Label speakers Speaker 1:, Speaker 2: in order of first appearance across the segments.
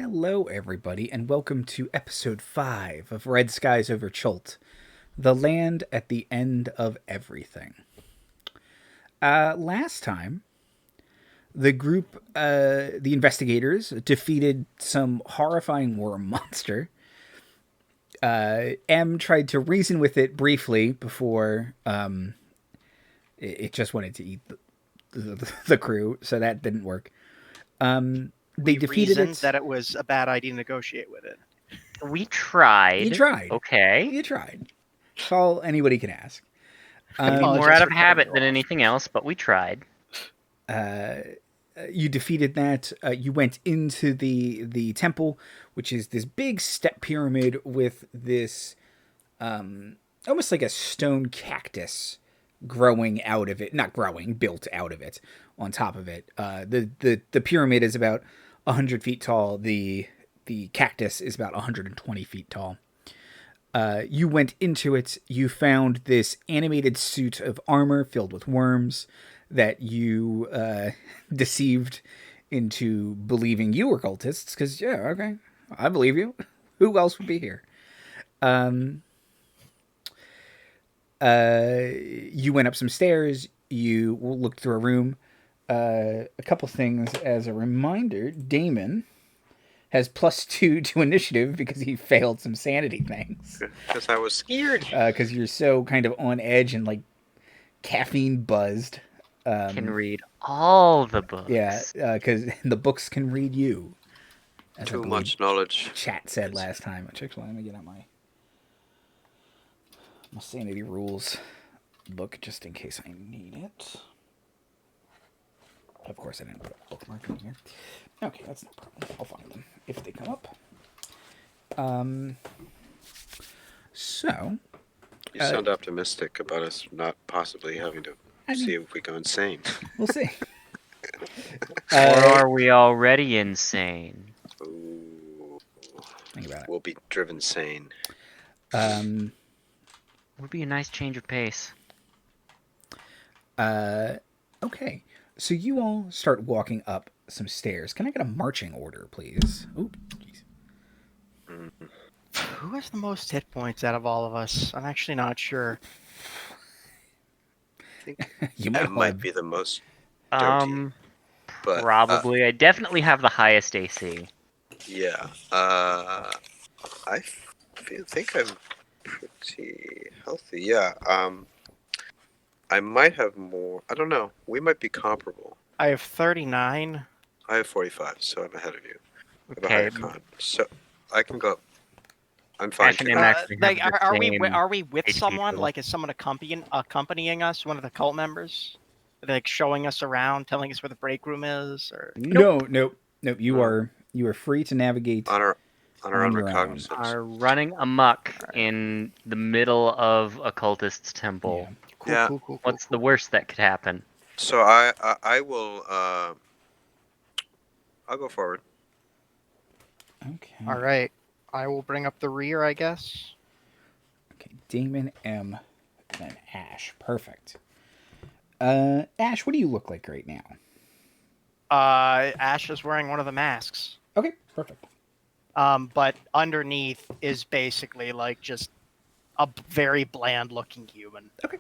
Speaker 1: Hello, everybody, and welcome to episode 5 of Red Skies over Chult, the land at the end of everything. Last time, the group, the investigators, defeated some horrifying worm monster. M tried to reason with it briefly before it just wanted to eat the crew, so that didn't work. They defeated
Speaker 2: reasoned
Speaker 1: it.
Speaker 2: that it was a bad idea to negotiate with it.
Speaker 3: We tried.
Speaker 1: You tried.
Speaker 3: Okay.
Speaker 1: You tried. That's all anybody can ask.
Speaker 3: More out of
Speaker 2: for cutting
Speaker 3: habit
Speaker 2: you
Speaker 3: than
Speaker 2: off.
Speaker 3: anything else, but we tried.
Speaker 1: You defeated that. You went into the temple, which is this big step pyramid with this almost like a stone cactus growing out of it. Not growing, built out of it. On top of it, the pyramid is about 100 feet tall. The cactus is about 120 feet tall. You went into it. You found this animated suit of armor filled with worms that you deceived into believing you were cultists. Because, yeah, okay, I believe you. Who else would be here? You went up some stairs. You looked through a room. A couple things as a reminder. Daemon has +2 to initiative because he failed some sanity things.
Speaker 4: Because I was scared.
Speaker 1: Because you're so kind of on edge and like caffeine buzzed.
Speaker 3: Can read all the books.
Speaker 1: Yeah, because the books can read you. As I
Speaker 4: Too
Speaker 1: believe
Speaker 4: much knowledge.
Speaker 1: Chat said last time. Actually, let me get out my sanity rules book just in case I need it. Of course, I didn't put a bookmark in here. Okay, that's no problem. I'll find them if they come up. So.
Speaker 4: You sound optimistic about us not possibly having to see if we go insane.
Speaker 1: We'll see.
Speaker 3: Or are we already insane?
Speaker 4: Ooh.
Speaker 1: Think about it.
Speaker 4: We'll be driven sane.
Speaker 3: Would be a nice change of pace.
Speaker 1: Okay. So you all start walking up some stairs. Can I get a marching order, please? Oop, jeez.
Speaker 2: Who has the most hit points out of all of us? I'm actually not sure.
Speaker 4: I think
Speaker 1: You
Speaker 4: that might be the most dirty. But,
Speaker 3: Probably. I definitely have the highest AC.
Speaker 4: Yeah. I think I'm pretty healthy. Yeah. I might have more. I don't know. We might be comparable.
Speaker 2: I have 39.
Speaker 4: I have 45, so I'm ahead of you. I have a
Speaker 3: Okay.
Speaker 4: higher con. So I can go. I'm fine.
Speaker 3: Ash and
Speaker 4: to
Speaker 3: M
Speaker 4: go.
Speaker 3: actually have
Speaker 2: Like,
Speaker 3: the
Speaker 2: are we
Speaker 3: same
Speaker 2: with
Speaker 3: HP
Speaker 2: someone?
Speaker 3: total.
Speaker 2: Like, is someone accompanying us? One of the cult members? Like showing us around, telling us where the break room is, or
Speaker 1: Nope. You are free to navigate.
Speaker 4: on our
Speaker 1: On
Speaker 4: own
Speaker 1: your own.
Speaker 4: recognizance.
Speaker 3: Are running amok in the middle of a cultist's temple.
Speaker 1: Yeah.
Speaker 2: cool,
Speaker 4: Yeah.
Speaker 2: cool.
Speaker 3: What's the worst that could happen?
Speaker 4: So I will. I'll go forward.
Speaker 1: Okay.
Speaker 2: All right, I will bring up the rear, I guess.
Speaker 1: Okay. Daemon, M, then Ash. Perfect. Ash, what do you look like right now?
Speaker 2: Ash is wearing one of the masks.
Speaker 1: Okay. Perfect.
Speaker 2: But underneath is basically like just a very bland-looking human.
Speaker 1: Okay.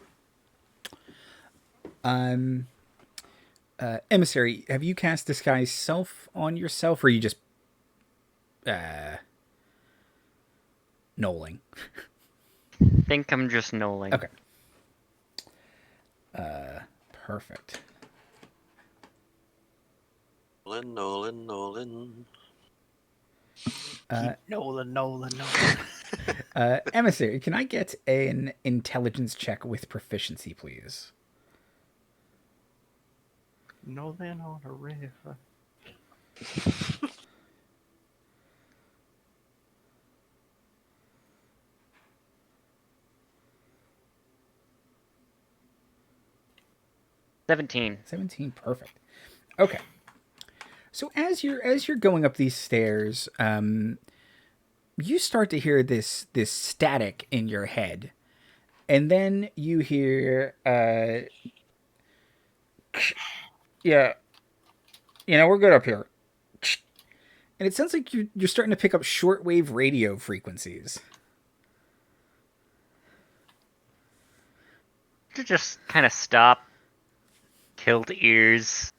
Speaker 1: Emissary, have you cast Disguise Self on yourself, or are you just knolling?
Speaker 3: Think I'm just knolling.
Speaker 1: Okay. Perfect.
Speaker 4: Nolan.
Speaker 2: Nolan.
Speaker 1: Emissary, can I get an intelligence check with proficiency, please?
Speaker 2: Nolan on a river.
Speaker 3: $17.
Speaker 1: 17, perfect. Okay. So as you're going up these stairs, you start to hear this static in your head, and then you hear, yeah, we're good up here, And it sounds like you're starting to pick up shortwave radio frequencies.
Speaker 3: To just kind of stop, tilt ears,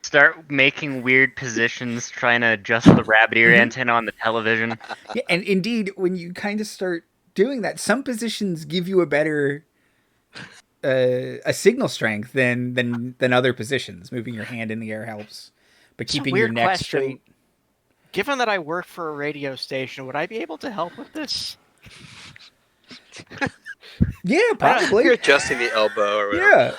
Speaker 3: start making weird positions, trying to adjust the rabbit ear antenna on the television.
Speaker 1: Yeah, and indeed, when you kind of start doing that, some positions give you a better a signal strength than other positions. Moving your hand in the air helps, but
Speaker 2: It's a
Speaker 1: keeping your
Speaker 2: weird
Speaker 1: neck
Speaker 2: question.
Speaker 1: straight.
Speaker 2: Given that I work for a radio station, would I be able to help with this?
Speaker 1: Yeah,
Speaker 4: You're
Speaker 1: probably.
Speaker 4: adjusting the elbow or whatever.
Speaker 1: Yeah.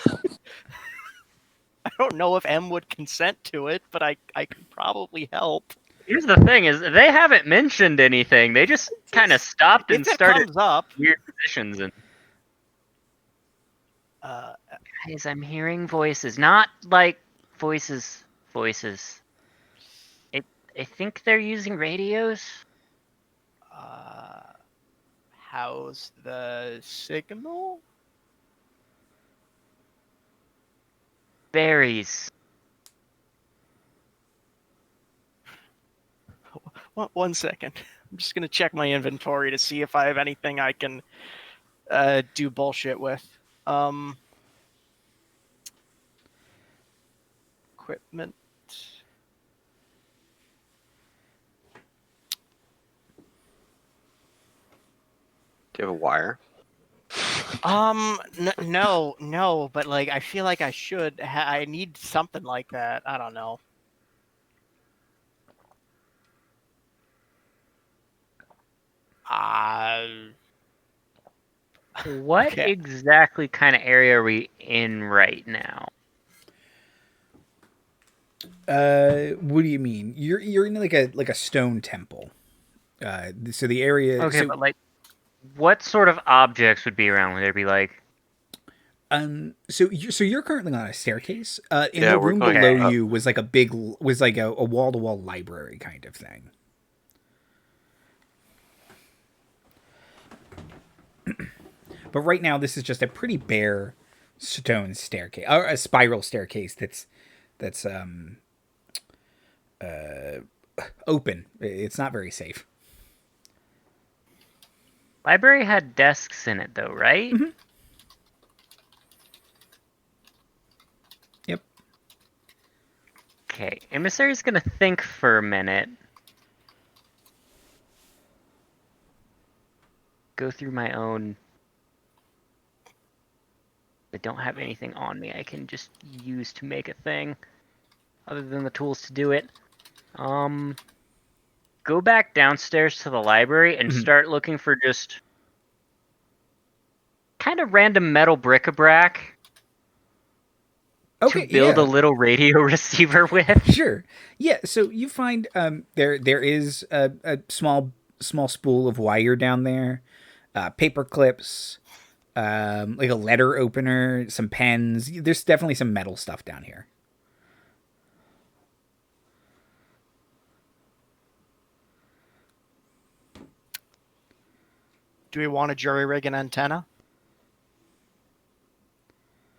Speaker 2: I don't know if M would consent to it, but I could probably help.
Speaker 3: Here's the thing: is they haven't mentioned anything. They just kind of stopped and
Speaker 2: If it
Speaker 3: started
Speaker 2: comes up,
Speaker 3: weird positions. And
Speaker 2: uh,
Speaker 3: guys, I'm hearing voices, not like voices. I think they're using radios.
Speaker 2: how's the signal?
Speaker 3: Berries.
Speaker 2: One second. I'm just gonna check my inventory to see if I have anything I can do bullshit with. Equipment.
Speaker 4: Do you have a wire?
Speaker 2: No, but like I feel like I should. I need something like that. I don't know.
Speaker 3: What
Speaker 2: Okay.
Speaker 3: exactly kind of area are we in right now?
Speaker 1: What do you mean? You're in like a stone temple. So the area.
Speaker 3: Okay,
Speaker 1: so,
Speaker 3: but like, what sort of objects would be around? Would there be like?
Speaker 1: So you're currently on a staircase. In
Speaker 4: Yeah,
Speaker 1: the
Speaker 4: we're
Speaker 1: room
Speaker 4: going
Speaker 1: below
Speaker 4: up.
Speaker 1: you was like a wall to wall library kind of thing. But right now, this is just a pretty bare stone staircase, or a spiral staircase that's open. It's not very safe.
Speaker 3: Library had desks in it, though, right?
Speaker 1: Mm-hmm. Yep.
Speaker 3: Okay, emissary's gonna think for a minute. Go through my own. I don't have anything on me I can just use to make a thing, other than the tools to do it. Go back downstairs to the library and start looking for just kind of random metal bric-a-brac
Speaker 1: Okay.
Speaker 3: to build
Speaker 1: yeah.
Speaker 3: a little radio receiver with.
Speaker 1: Sure. Yeah. So you find there is a small spool of wire down there, paper clips, like a letter opener, some pens. There's definitely some metal stuff down here.
Speaker 2: Do we want to jury rig an antenna?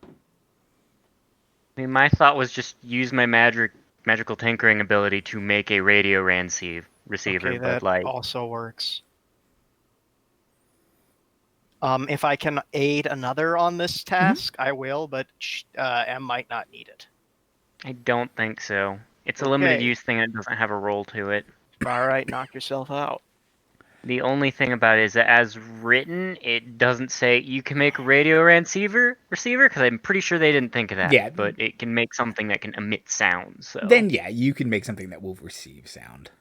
Speaker 3: I mean, my thought was just use my magical tinkering ability to make a radio receiver,
Speaker 2: Okay,
Speaker 3: but
Speaker 2: that
Speaker 3: like,
Speaker 2: also works. If I can aid another on this task, I will, but M might not need it.
Speaker 3: I don't think so. It's a limited use thing and it doesn't have a role to it.
Speaker 2: All right, knock yourself out.
Speaker 3: The only thing about it is that as written, it doesn't say you can make a radio receiver, because I'm pretty sure they didn't think of that.
Speaker 1: Yeah.
Speaker 3: But it can make something that can emit sound. So
Speaker 1: Then yeah, you can make something that will receive sound.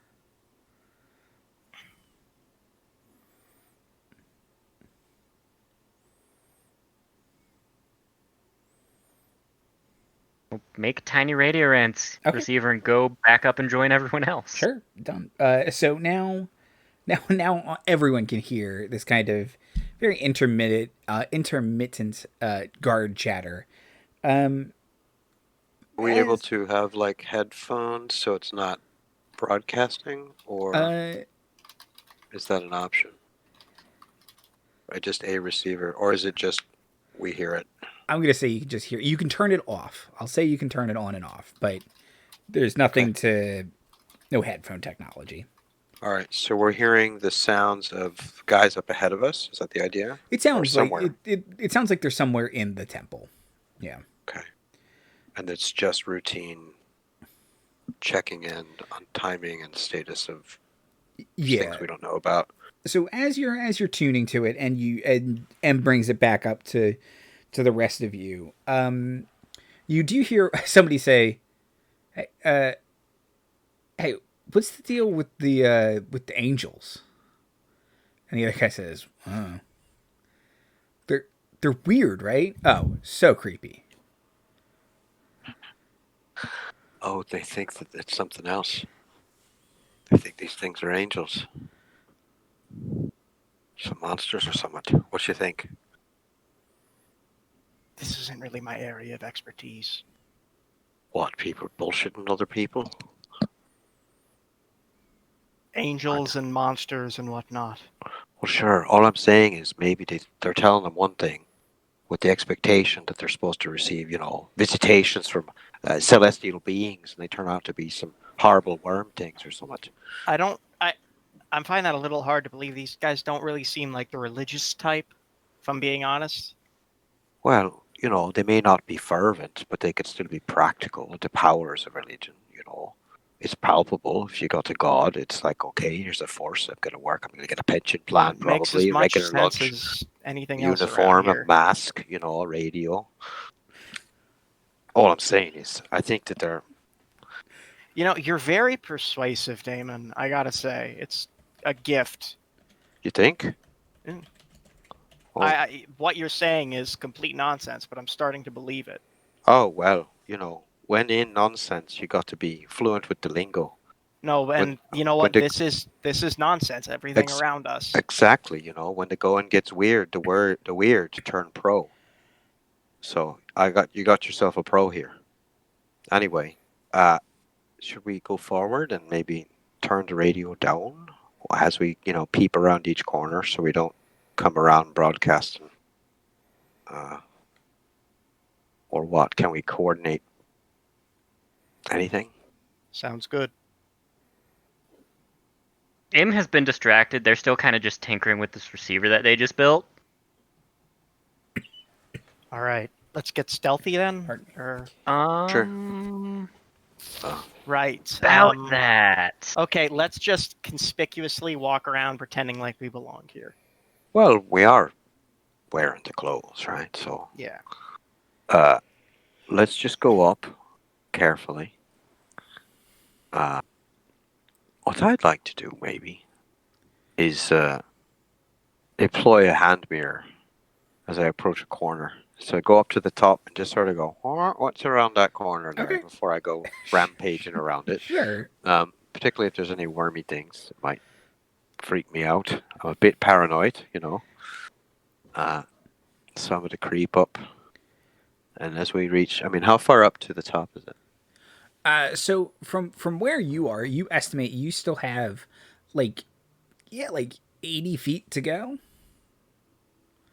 Speaker 3: make a tiny radio receiver and go back up and join everyone else.
Speaker 1: Sure, done. So now everyone can hear this kind of very intermittent guard chatter.
Speaker 4: Are we able to have like headphones so it's not broadcasting, or is that an option? Right, just a receiver, or is it just we hear it?
Speaker 1: I'm gonna say you can just hear. You can turn it off. I'll say you can turn it on and off, but there's nothing to No headphone technology.
Speaker 4: All right, so we're hearing the sounds of guys up ahead of us. Is that the idea?
Speaker 1: It
Speaker 4: Or
Speaker 1: sounds like
Speaker 4: somewhere?
Speaker 1: it sounds like they're somewhere in the temple. Yeah.
Speaker 4: Okay. And it's just routine checking in on timing and status of things we don't know about.
Speaker 1: So as you're tuning to it, and and brings it back up to the rest of you, you do hear somebody say, "Hey, hey, what's the deal with the angels?" And the other guy says, "Oh, they're weird, right? Oh, so creepy."
Speaker 4: Oh, they think that it's something else. They think these things are angels. Some monsters or something. What do you think?
Speaker 2: This isn't really my area of expertise.
Speaker 4: What, people bullshitting other people?
Speaker 2: Angels and monsters and whatnot.
Speaker 4: Well, sure. All I'm saying is maybe they're telling them one thing with the expectation that they're supposed to receive, visitations from celestial beings, and they turn out to be some horrible worm things or something.
Speaker 2: I'm finding that a little hard to believe. These guys don't really seem like the religious type, if I'm being honest.
Speaker 4: Well, they may not be fervent, but they could still be practical with the powers of religion, It's palpable. If you go to God, it's like, okay, here's a force. I'm going to work. I'm going to get a pension plan,
Speaker 2: Makes as
Speaker 4: probably,
Speaker 2: much
Speaker 4: regular
Speaker 2: sense
Speaker 4: lunch,
Speaker 2: as anything else around
Speaker 4: uniform, a
Speaker 2: here.
Speaker 4: mask, a radio. All I'm saying is, I think that they're...
Speaker 2: You're very persuasive, Daemon, I gotta say. It's a gift.
Speaker 4: You think?
Speaker 2: Mm.
Speaker 4: Well,
Speaker 2: what you're saying is complete nonsense, but I'm starting to believe it.
Speaker 4: oh, well, when in nonsense, you got to be fluent with the lingo.
Speaker 2: No, and you know what? This is nonsense. Everything around us.
Speaker 4: Exactly, when the going gets weird, the weird turn pro. So you got yourself a pro here. Anyway, should we go forward and maybe turn the radio down as we, peep around each corner so we don't come around broadcasting? Or what? Can we coordinate anything?
Speaker 2: Sounds good.
Speaker 3: Im has been distracted. They're still kind of just tinkering with this receiver that they just built.
Speaker 2: All right, let's get stealthy then. Or
Speaker 4: Sure.
Speaker 2: right.
Speaker 3: About that.
Speaker 2: Okay, let's just conspicuously walk around pretending like we belong here.
Speaker 4: Well, we are wearing the clothes, right? So
Speaker 2: yeah.
Speaker 4: Let's just go up carefully. What I'd like to do, maybe, is deploy a hand mirror as I approach a corner. So I go up to the top and just sort of go, what's around that corner there before I go rampaging around it.
Speaker 1: Sure.
Speaker 4: Particularly if there's any wormy things that might freak me out. I'm a bit paranoid, So I'm going to creep up. And as we reach, how far up to the top is it?
Speaker 1: So from where you are, you estimate you still have like 80 feet to go.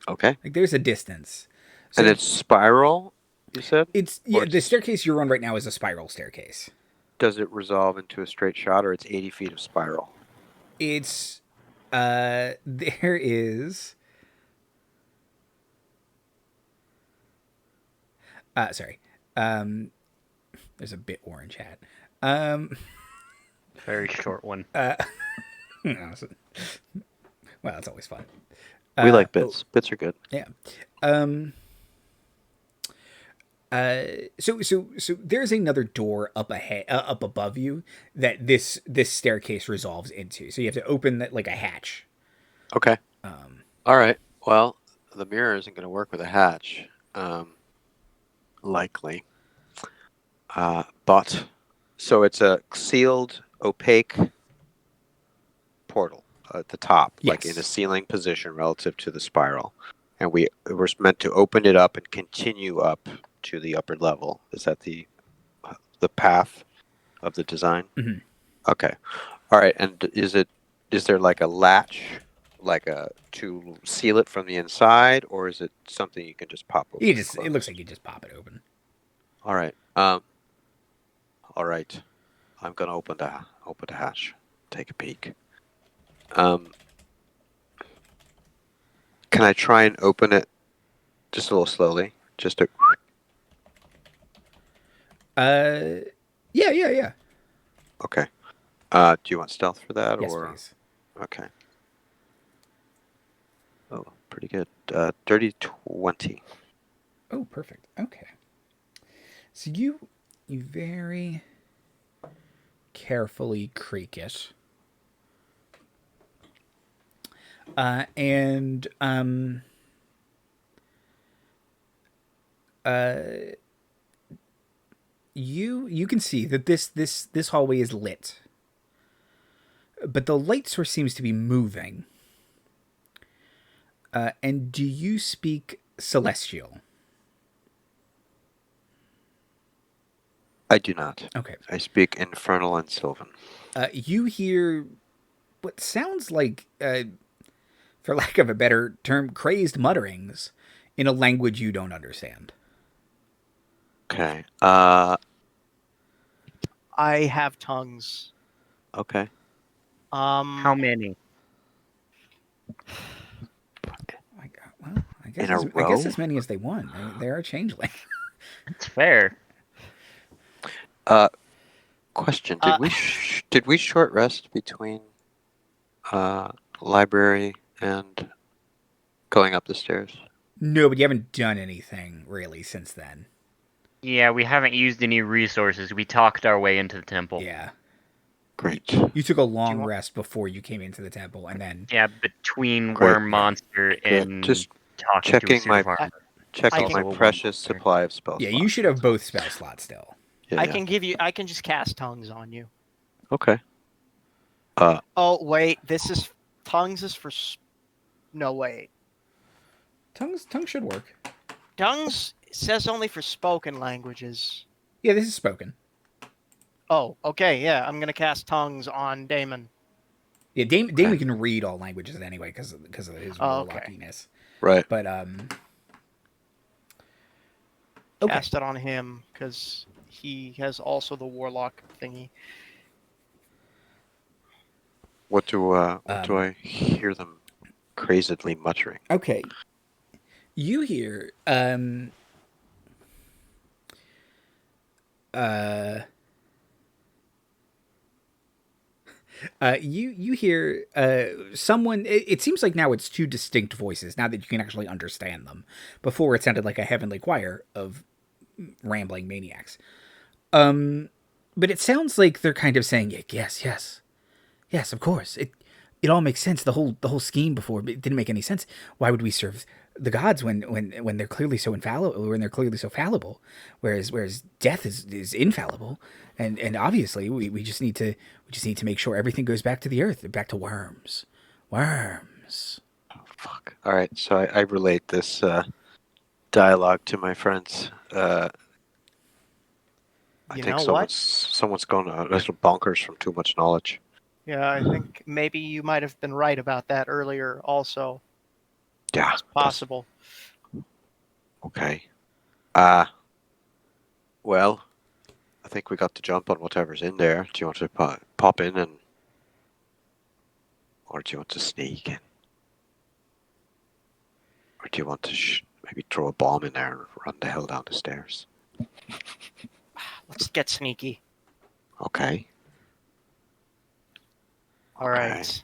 Speaker 4: Okay.
Speaker 1: Like there's a distance.
Speaker 4: So and it's spiral, you said?
Speaker 1: The staircase you're on right now is a spiral staircase.
Speaker 4: Does it resolve into a straight shot, or it's 80 feet of spiral?
Speaker 1: It's there is sorry. There's a bit orange hat.
Speaker 3: Very short one.
Speaker 1: Well, it's always fun.
Speaker 4: We like bits. Bits are good.
Speaker 1: Yeah. So there's another door up ahead, up above you that this staircase resolves into. So you have to open that like a hatch.
Speaker 4: Okay. All right. Well, the mirror isn't going to work with a hatch, likely. But so it's a sealed, opaque portal at the top, like in a ceiling position relative to the spiral, and we're meant to open it up and continue up to the upper level. Is that the path of the design?
Speaker 1: Mm-hmm.
Speaker 4: Okay. All right. And is there like a latch, to seal it from the inside, or is it something you can just pop open?
Speaker 1: It looks like you just pop it open.
Speaker 4: All right. All right. I'm gonna open the hatch, take a peek. Can I try and open it just a little slowly? Just to.
Speaker 1: Yeah.
Speaker 4: Okay. Do you want stealth for that,
Speaker 1: Yes,
Speaker 4: or?
Speaker 1: please.
Speaker 4: Okay. Oh, pretty good. Dirty 20.
Speaker 1: Oh, perfect. Okay. So you very carefully creak it. And you can see that this hallway is lit, but the light source seems to be moving. And do you speak Celestial?
Speaker 4: I do not.
Speaker 1: Okay.
Speaker 4: I speak Infernal and Sylvan.
Speaker 1: You hear what sounds like, for lack of a better term, crazed mutterings in a language you don't understand.
Speaker 4: Okay.
Speaker 2: I have tongues.
Speaker 4: Okay.
Speaker 3: How many?
Speaker 1: Well, I guess
Speaker 4: In a
Speaker 1: I guess
Speaker 4: row?
Speaker 1: as many as they want. They are changeling.
Speaker 3: That's fair.
Speaker 4: Question: Did we short rest between library and going up the stairs?
Speaker 1: No, but you haven't done anything really since then.
Speaker 3: Yeah, we haven't used any resources. We talked our way into the temple.
Speaker 1: Yeah.
Speaker 4: Great.
Speaker 1: You took a long rest before you came into the temple, and then
Speaker 3: Yeah, between
Speaker 4: Great.
Speaker 3: Worm Monster
Speaker 4: Good.
Speaker 3: and
Speaker 4: Just
Speaker 3: talking to a
Speaker 4: checking
Speaker 3: suit
Speaker 4: my
Speaker 3: of armor.
Speaker 4: checking
Speaker 3: Also
Speaker 4: my
Speaker 3: a one
Speaker 4: precious
Speaker 3: monster.
Speaker 4: supply of spell
Speaker 1: yeah,
Speaker 4: slots.
Speaker 1: you should have both spell slots still.
Speaker 4: Yeah,
Speaker 2: I can give you. I can just cast tongues on you.
Speaker 4: Okay.
Speaker 2: Oh wait, tongues is for. No wait,
Speaker 1: Tongues should work.
Speaker 2: tongues says only for spoken languages.
Speaker 1: Yeah, this is spoken.
Speaker 2: Oh, okay, yeah. I'm gonna cast tongues on Daemon.
Speaker 1: Yeah, Daemon can read all languages anyway because of his warlockiness.
Speaker 4: Right.
Speaker 1: But okay.
Speaker 2: Cast it on him because he has also the warlock thingy.
Speaker 4: What do I hear them crazedly muttering?
Speaker 1: Okay. You hear you hear someone. It seems like now it's two distinct voices. Now that you can actually understand them. Before it sounded like a heavenly choir of rambling maniacs. But it sounds like they're kind of saying, yes, of course. It all makes sense. The whole scheme before it didn't make any sense. Why would we serve the gods when they're clearly so infallible, when they're clearly so fallible, whereas death is infallible, and obviously we just need to make sure everything goes back to the earth, back to worms.
Speaker 4: Oh, fuck. All right, so I relate this dialogue to my friends. I
Speaker 2: You
Speaker 4: think
Speaker 2: know what?
Speaker 4: someone's gone a little bonkers from too much knowledge.
Speaker 2: Yeah, I think maybe you might have been right about that earlier. Also,
Speaker 4: Yeah,
Speaker 2: it's possible.
Speaker 4: Okay. Well, I think we got to jump on whatever's in there. Do you want to pop in or do you want to sneak in? Or do you want to maybe throw a bomb in there and run the hell down the stairs?
Speaker 2: Let's get sneaky.
Speaker 4: Okay.
Speaker 2: All right.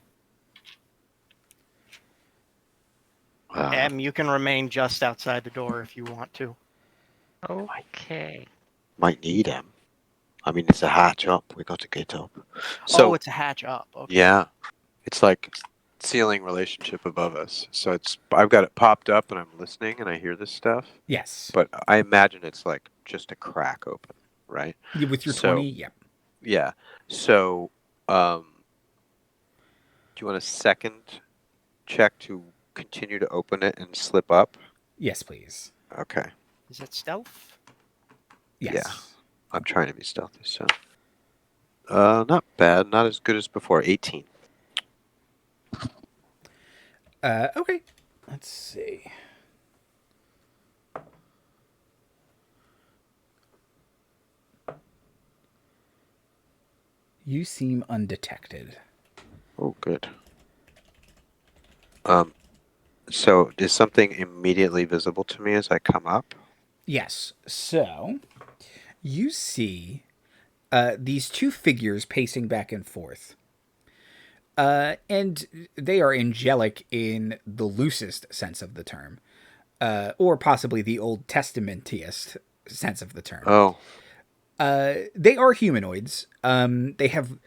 Speaker 4: Uh,
Speaker 2: You can remain just outside the door if you want to.
Speaker 3: Okay.
Speaker 4: might need him. I mean, it's a hatch up. We got to get up. So
Speaker 2: it's a hatch up. Okay.
Speaker 4: yeah, it's like ceiling relationship above us. So I've got it popped up and I'm listening and I hear this stuff.
Speaker 1: Yes.
Speaker 4: But I imagine it's like just a crack open, right?
Speaker 1: With your 20, yep.
Speaker 4: Yeah. So, do you want a second check to continue to open it and slip up?
Speaker 1: Yes, please.
Speaker 4: Okay.
Speaker 2: Is it stealth?
Speaker 1: Yes.
Speaker 4: Yeah. I'm trying to be stealthy, so. Not bad. Not as good as before. 18.
Speaker 1: Okay. Let's see. You seem undetected.
Speaker 4: Oh, good. So is something immediately visible to me as I come up?
Speaker 1: Yes. So you see these two figures pacing back and forth. And they are angelic in the loosest sense of the term, or possibly the Old Testamentiest sense of the term.
Speaker 4: Oh.
Speaker 1: They are humanoids. They have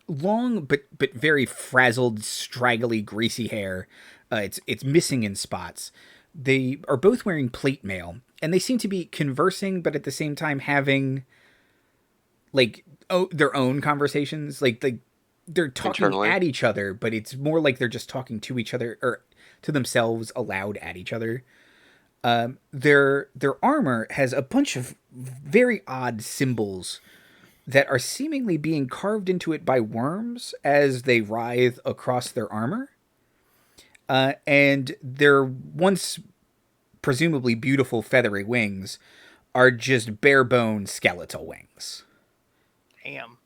Speaker 1: long but very frazzled, straggly, greasy hair. It's missing in spots. They are both wearing plate mail, and they seem to be conversing, but at the same time having like their own conversations. Like they're talking
Speaker 4: Internally?
Speaker 1: at each other, but it's more like they're just talking to each other or to themselves aloud at each other. Their armor has a bunch of very odd symbols that are seemingly being carved into it by worms as they writhe across their armor. And their once presumably beautiful feathery wings are just bare bone skeletal wings.
Speaker 2: Damn.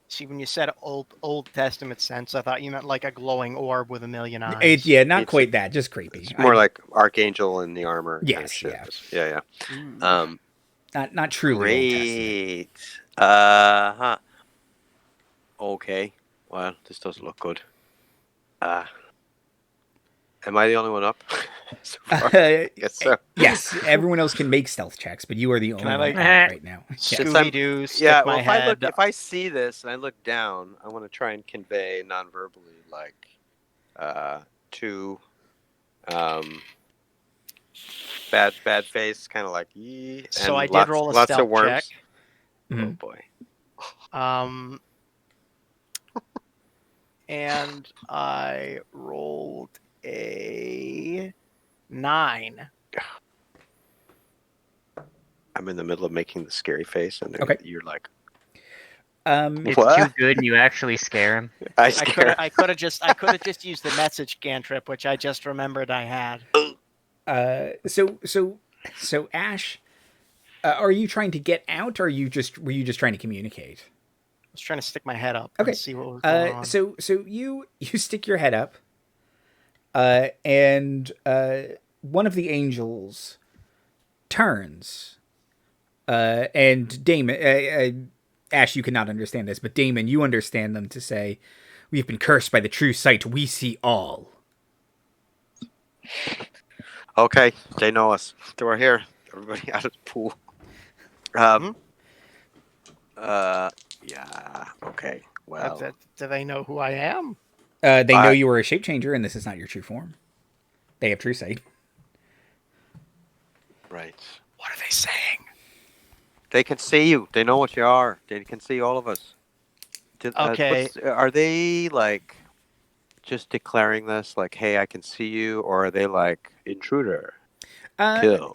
Speaker 2: See, when you said Old Testament sense, I thought you meant like a glowing orb with a million eyes.
Speaker 1: Not quite that, just creepy.
Speaker 4: It's more like Archangel in the armor.
Speaker 1: Yes,
Speaker 4: kind of shit.
Speaker 2: Mm.
Speaker 4: Yeah.
Speaker 1: Not truly Old Testament.
Speaker 4: Great. Okay. Well, this does look good. Am I the only one up? So far? Yes, so.
Speaker 1: Yes, everyone else can make stealth checks, but you are the only one
Speaker 2: like-
Speaker 1: up right now.
Speaker 2: Scooby-Doo, stick
Speaker 4: Yeah,
Speaker 2: my
Speaker 4: well,
Speaker 2: head.
Speaker 4: if I see this and I look down, I want to try and convey non-verbally, like, to, bad face, kind of like, yee.
Speaker 2: So
Speaker 4: and
Speaker 2: I did roll a
Speaker 4: lots
Speaker 2: stealth
Speaker 4: of worms.
Speaker 2: check.
Speaker 1: Mhm.
Speaker 4: Oh boy.
Speaker 2: And I rolled a 9.
Speaker 4: I'm in the middle of making the scary face, and
Speaker 1: Okay.
Speaker 4: you're like,
Speaker 3: It's
Speaker 4: What?
Speaker 3: too good and you actually scare him.
Speaker 2: I could have just used the message cantrip, which I just remembered I had.
Speaker 1: So Ash, are you trying to get out, or were you just trying to communicate?
Speaker 2: I was trying to stick my head up
Speaker 1: Okay.
Speaker 2: and see what was going on.
Speaker 1: So you stick your head up, and one of the angels turns, and Daemon, Ash, you cannot understand this, but Daemon, you understand them to say, "We have been cursed by the true sight. We see all."
Speaker 4: okay, they know us. So we're here. Everybody out of the pool. Yeah. Okay. Well.
Speaker 2: Do they know who I am?
Speaker 1: They know you are a shape changer, and this is not your true form. They have true sight.
Speaker 4: Right.
Speaker 2: What are they saying?
Speaker 4: They can see you. They know what you are. They can see all of us.
Speaker 2: Okay.
Speaker 4: Are they like just declaring this, like, "Hey, I can see you," or are they like intruder? Kill.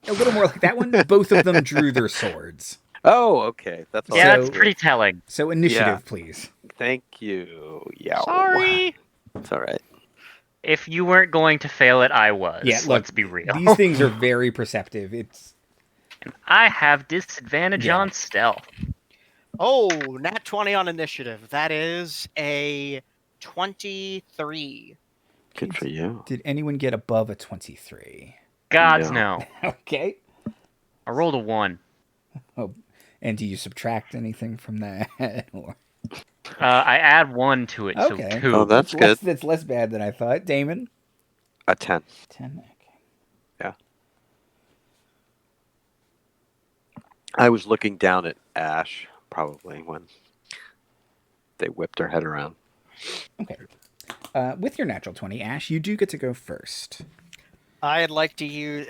Speaker 1: A little more like that one. Both of them drew their swords.
Speaker 4: Oh, okay. That's all.
Speaker 3: Yeah,
Speaker 1: So-
Speaker 3: that's pretty telling.
Speaker 1: So initiative,
Speaker 4: Yeah.
Speaker 1: please.
Speaker 4: Thank you. Yeah.
Speaker 2: Sorry.
Speaker 4: It's all right.
Speaker 3: If you weren't going to fail it, I was.
Speaker 1: Yeah, look,
Speaker 3: let's be real.
Speaker 1: These things are very perceptive.
Speaker 3: I have disadvantage
Speaker 1: Yeah.
Speaker 3: on stealth.
Speaker 2: Oh, nat 20 on initiative. That is a 23.
Speaker 4: Good for you.
Speaker 1: Did anyone get above a 23?
Speaker 3: Gods
Speaker 4: No.
Speaker 3: no.
Speaker 1: Okay.
Speaker 3: I rolled a 1.
Speaker 1: Oh, and do you subtract anything from that? Or...
Speaker 3: I add 1 to it,
Speaker 1: Okay.
Speaker 3: so 2.
Speaker 4: Oh, that's good.
Speaker 1: That's less bad than I thought. Damon?
Speaker 4: A 10.
Speaker 1: 10. Okay.
Speaker 4: Yeah. I was looking down at Ash probably when they whipped her head around.
Speaker 1: Okay. With your natural 20, Ash, you do get to go first.
Speaker 2: I'd like to use...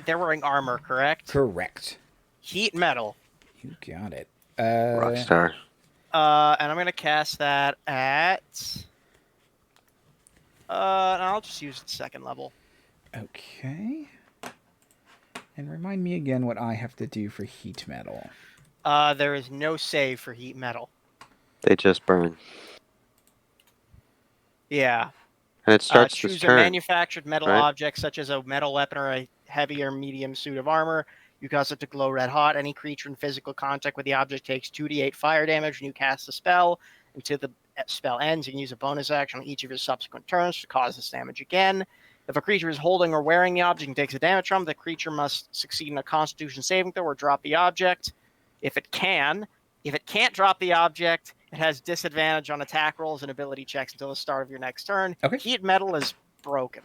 Speaker 2: they're wearing armor, correct?
Speaker 1: Correct.
Speaker 2: Heat metal.
Speaker 1: You got it.
Speaker 4: Rockstar.
Speaker 2: And I'm going to cast that at... I'll just use the second level.
Speaker 1: Okay. And remind me again what I have to do for heat metal.
Speaker 2: There is no save for heat metal.
Speaker 4: They just burn.
Speaker 2: Yeah.
Speaker 4: And it starts
Speaker 2: Choose
Speaker 4: this
Speaker 2: a
Speaker 4: turn.
Speaker 2: manufactured metal
Speaker 4: right?
Speaker 2: object, such as a metal weapon or a heavy or medium suit of armor. You cause it to glow red hot. Any creature in physical contact with the object takes 2d8 fire damage when you cast the spell. Until the spell ends, you can use a bonus action on each of your subsequent turns to cause this damage again. If a creature is holding or wearing the object and takes a damage from, the creature must succeed in a Constitution saving throw or drop the object. If it can't drop the object, it has disadvantage on attack rolls and ability checks until the start of your next turn.
Speaker 1: Okay.
Speaker 2: Heat metal is broken.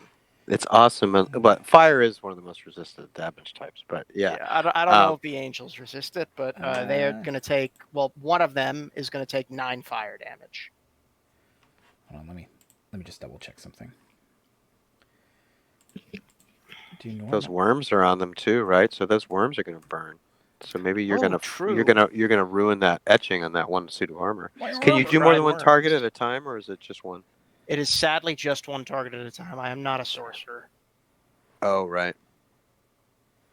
Speaker 4: It's awesome, but fire is one of the most resistant damage types. But yeah,
Speaker 2: I don't know if the angels resist it, but they are going to take. Well, one of them is going to take 9 fire damage.
Speaker 1: Hold on, let me just double check something.
Speaker 4: Those worms are on them too, right? So those worms are going to burn. So maybe you're gonna ruin that etching on that one suit of armor. Can you do more than one target at a time, or is it just one?
Speaker 2: It is sadly just one target at a time. I am not a sorcerer.
Speaker 4: Oh, right.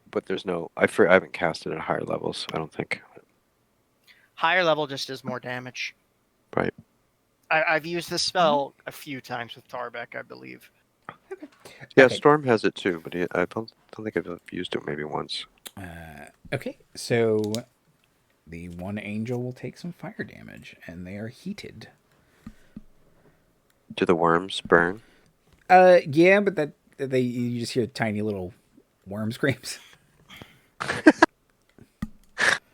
Speaker 4: But there's no... I haven't cast it at higher levels, I don't think.
Speaker 2: Higher level just does more damage.
Speaker 4: Right.
Speaker 2: I've used this spell a few times with Tarbeck, I believe.
Speaker 4: Yeah,
Speaker 1: Okay.
Speaker 4: Storm has it too, but I don't think I've used it maybe once.
Speaker 1: Okay, so the one angel will take some fire damage, and they are heated.
Speaker 4: Do the worms burn?
Speaker 1: Yeah, but you just hear tiny little worm screams.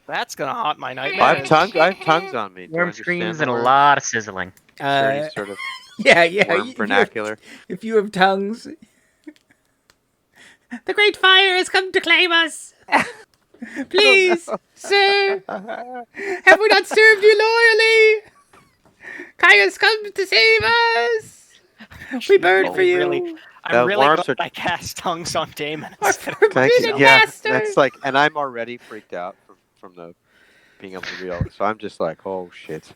Speaker 2: That's gonna haunt my nightmares.
Speaker 4: I have tongues on me.
Speaker 3: Worm screams and a lot of sizzling.
Speaker 4: Sort of
Speaker 1: yeah.
Speaker 4: worm vernacular.
Speaker 1: If you have tongues, the great fire has come to claim us. Please, sir, have we not served you loyally? Kaya's come to save us. We burn for you.
Speaker 2: I'm really glad I cast tongues on Daemon.
Speaker 1: Master.
Speaker 4: That's and I'm already freaked out from the being able to read. So I'm just like, oh shit.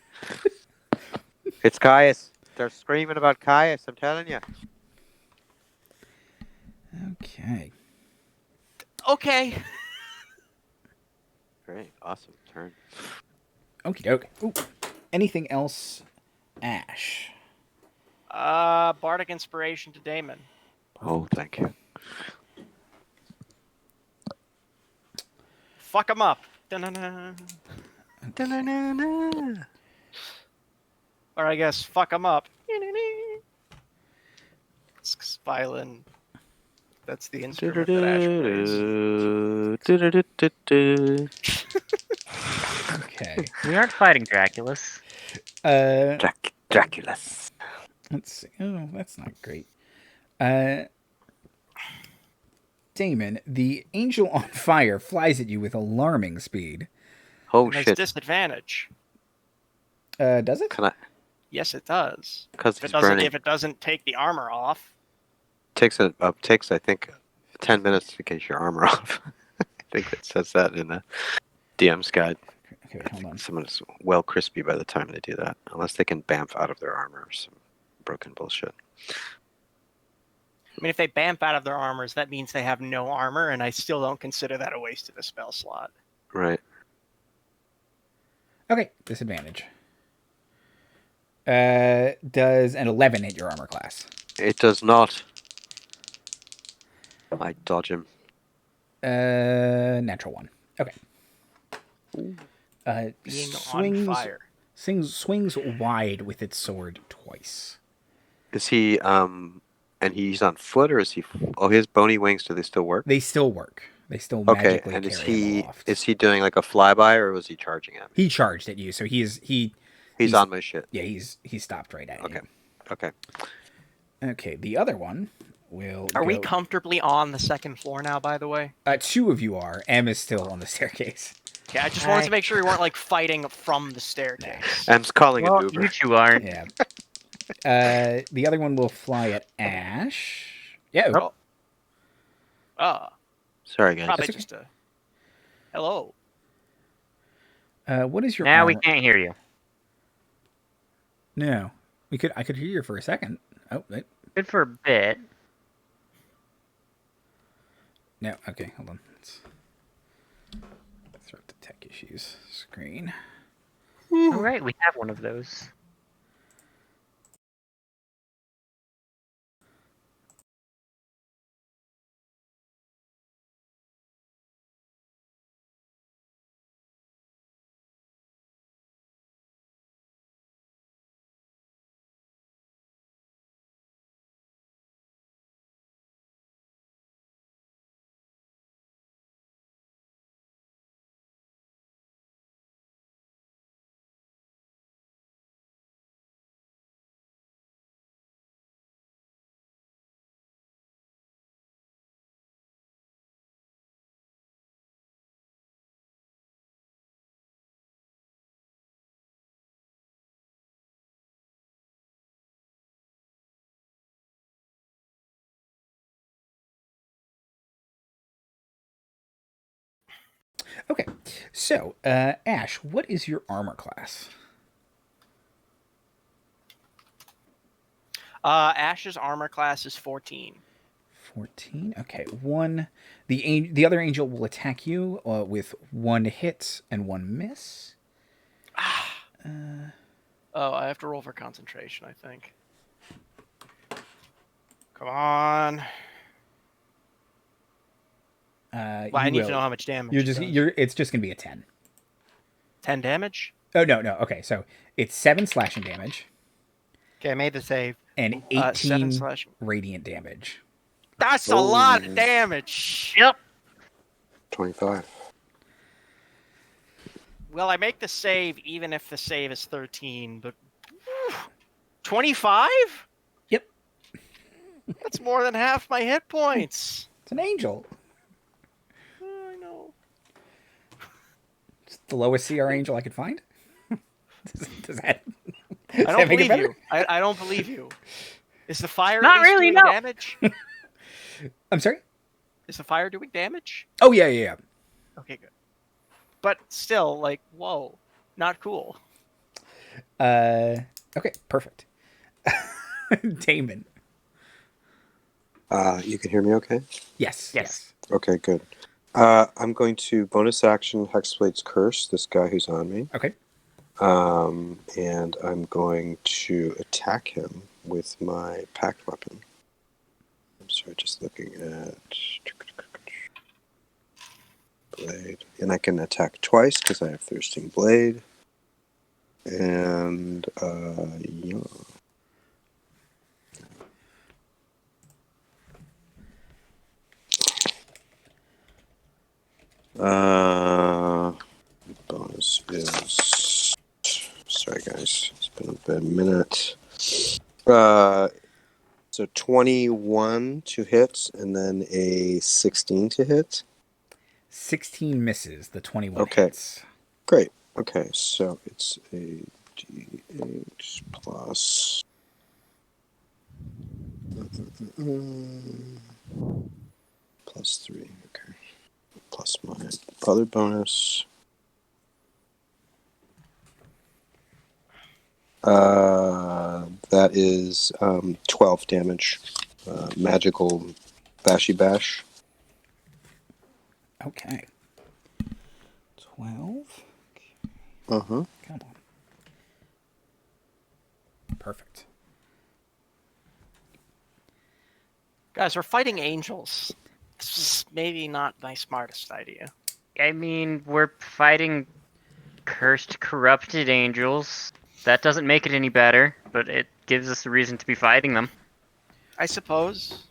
Speaker 4: It's Caius. They're screaming about Caius, I'm telling you.
Speaker 2: Okay.
Speaker 4: Great. Awesome. Turn.
Speaker 1: Okie doke. Ooh. Anything else, Ash?
Speaker 2: Bardic Inspiration to Daemon.
Speaker 4: Oh, thank you.
Speaker 2: Fuck him up. Da-na-na.
Speaker 4: Da-na-na-na.
Speaker 2: Or I guess fuck him up. It's violin. That's the instrument that Ash plays.
Speaker 1: Okay.
Speaker 3: We aren't fighting Draculus.
Speaker 4: Draculus.
Speaker 1: Let's see. Oh, that's not great. Daemon, the angel on fire flies at you with alarming speed.
Speaker 4: Oh,
Speaker 2: it
Speaker 4: shit.
Speaker 2: has disadvantage.
Speaker 1: Does it?
Speaker 4: Can I?
Speaker 2: Yes, it does.
Speaker 4: Because
Speaker 2: if it doesn't take the armor off.
Speaker 4: Takes I think 10 minutes to get your armor off. I think it says that in the DM's guide.
Speaker 1: Okay, hold on.
Speaker 4: Someone's well crispy by the time they do that, unless they can bamf out of their armor or some broken bullshit.
Speaker 2: I mean, if they bamf out of their armors, that means they have no armor, and I still don't consider that a waste of a spell slot.
Speaker 4: Right.
Speaker 1: Okay, disadvantage. Does an 11 hit your armor class?
Speaker 4: It does not. I dodge him.
Speaker 1: Natural 1. Okay.
Speaker 2: Being on fire.
Speaker 1: Swings wide with its sword twice.
Speaker 4: Is he, and he's on foot, or is he... Oh, his bony wings, do they still work?
Speaker 1: They still work. They still magically
Speaker 4: and
Speaker 1: carry him aloft.
Speaker 4: is he doing like a flyby, or was he charging at me?
Speaker 1: He charged at you, so he's
Speaker 4: on my shit.
Speaker 1: Yeah, he's stopped right at you.
Speaker 4: Okay.
Speaker 1: Okay, the other one will
Speaker 2: Are we comfortably on the second floor now, by the way?
Speaker 1: 2 of you are. M is still on the staircase.
Speaker 2: Okay, I just wanted to make sure we weren't like fighting from the staircase.
Speaker 4: M's calling an Uber.
Speaker 3: You two aren't.
Speaker 1: Yeah. The other one will fly at Ash. Yeah.
Speaker 4: Sorry, guys.
Speaker 2: Probably just a... Hello.
Speaker 1: What is your
Speaker 3: Now
Speaker 1: armor?
Speaker 3: we can't hear you.
Speaker 1: No. I could hear you for a second. Oh, wait.
Speaker 3: Good for a bit.
Speaker 1: No, okay, hold on. Let's throw up the tech issues screen.
Speaker 3: All right, we have one of those.
Speaker 1: Okay, so Ash, what is your armor class?
Speaker 2: Ash's armor class is 14.
Speaker 1: 14. Okay, the other angel will attack you with 1 hit and 1 miss.
Speaker 2: Oh, I have to roll for concentration, I think. Come on. Well, I need to know how much damage.
Speaker 1: It's just gonna be a 10.
Speaker 2: 10 damage?
Speaker 1: Oh no. Okay, so it's 7 slashing damage.
Speaker 2: Okay, I made the save.
Speaker 1: And 18 radiant damage.
Speaker 2: That's a lot of damage.
Speaker 3: Yep.
Speaker 4: 25.
Speaker 2: Well, I make the save even if the save is 13, but 25?
Speaker 1: Yep.
Speaker 2: That's more than half my hit points.
Speaker 1: It's an angel.
Speaker 2: I know.
Speaker 1: It's the lowest CR angel I could find. Does that?
Speaker 2: I don't believe you. I don't believe you. Is the fire
Speaker 3: not really
Speaker 2: doing damage?
Speaker 1: I'm sorry?
Speaker 2: Is the fire doing damage?
Speaker 1: Oh, yeah.
Speaker 2: Okay, good. But still, like, whoa. Not cool.
Speaker 1: Okay, perfect. Daemon.
Speaker 4: You can hear me okay?
Speaker 1: Yes.
Speaker 4: Okay, good. I'm going to bonus action Hexblade's Curse, this guy who's on me.
Speaker 1: Okay.
Speaker 4: And I'm going to attack him with my packed weapon. I'm sorry, just looking at blade. And I can attack twice because I have Thirsting Blade. And, yeah. Bonus is... Sorry, guys. It's been a bad minute. So 21 to hit, and then a 16 to hit.
Speaker 1: 16 misses. The 21 hits.
Speaker 4: Great. Okay, so it's a D8 plus... plus 3. Okay. Plus my other bonus. That is 12 damage. Magical bashy bash.
Speaker 1: Okay. 12.
Speaker 4: Uh-huh.
Speaker 1: Come on. Perfect.
Speaker 2: Guys, we're fighting angels. This is maybe not my smartest idea.
Speaker 3: I mean, we're fighting cursed, corrupted angels. That doesn't make it any better, but it gives us a reason to be fighting them.
Speaker 2: I suppose.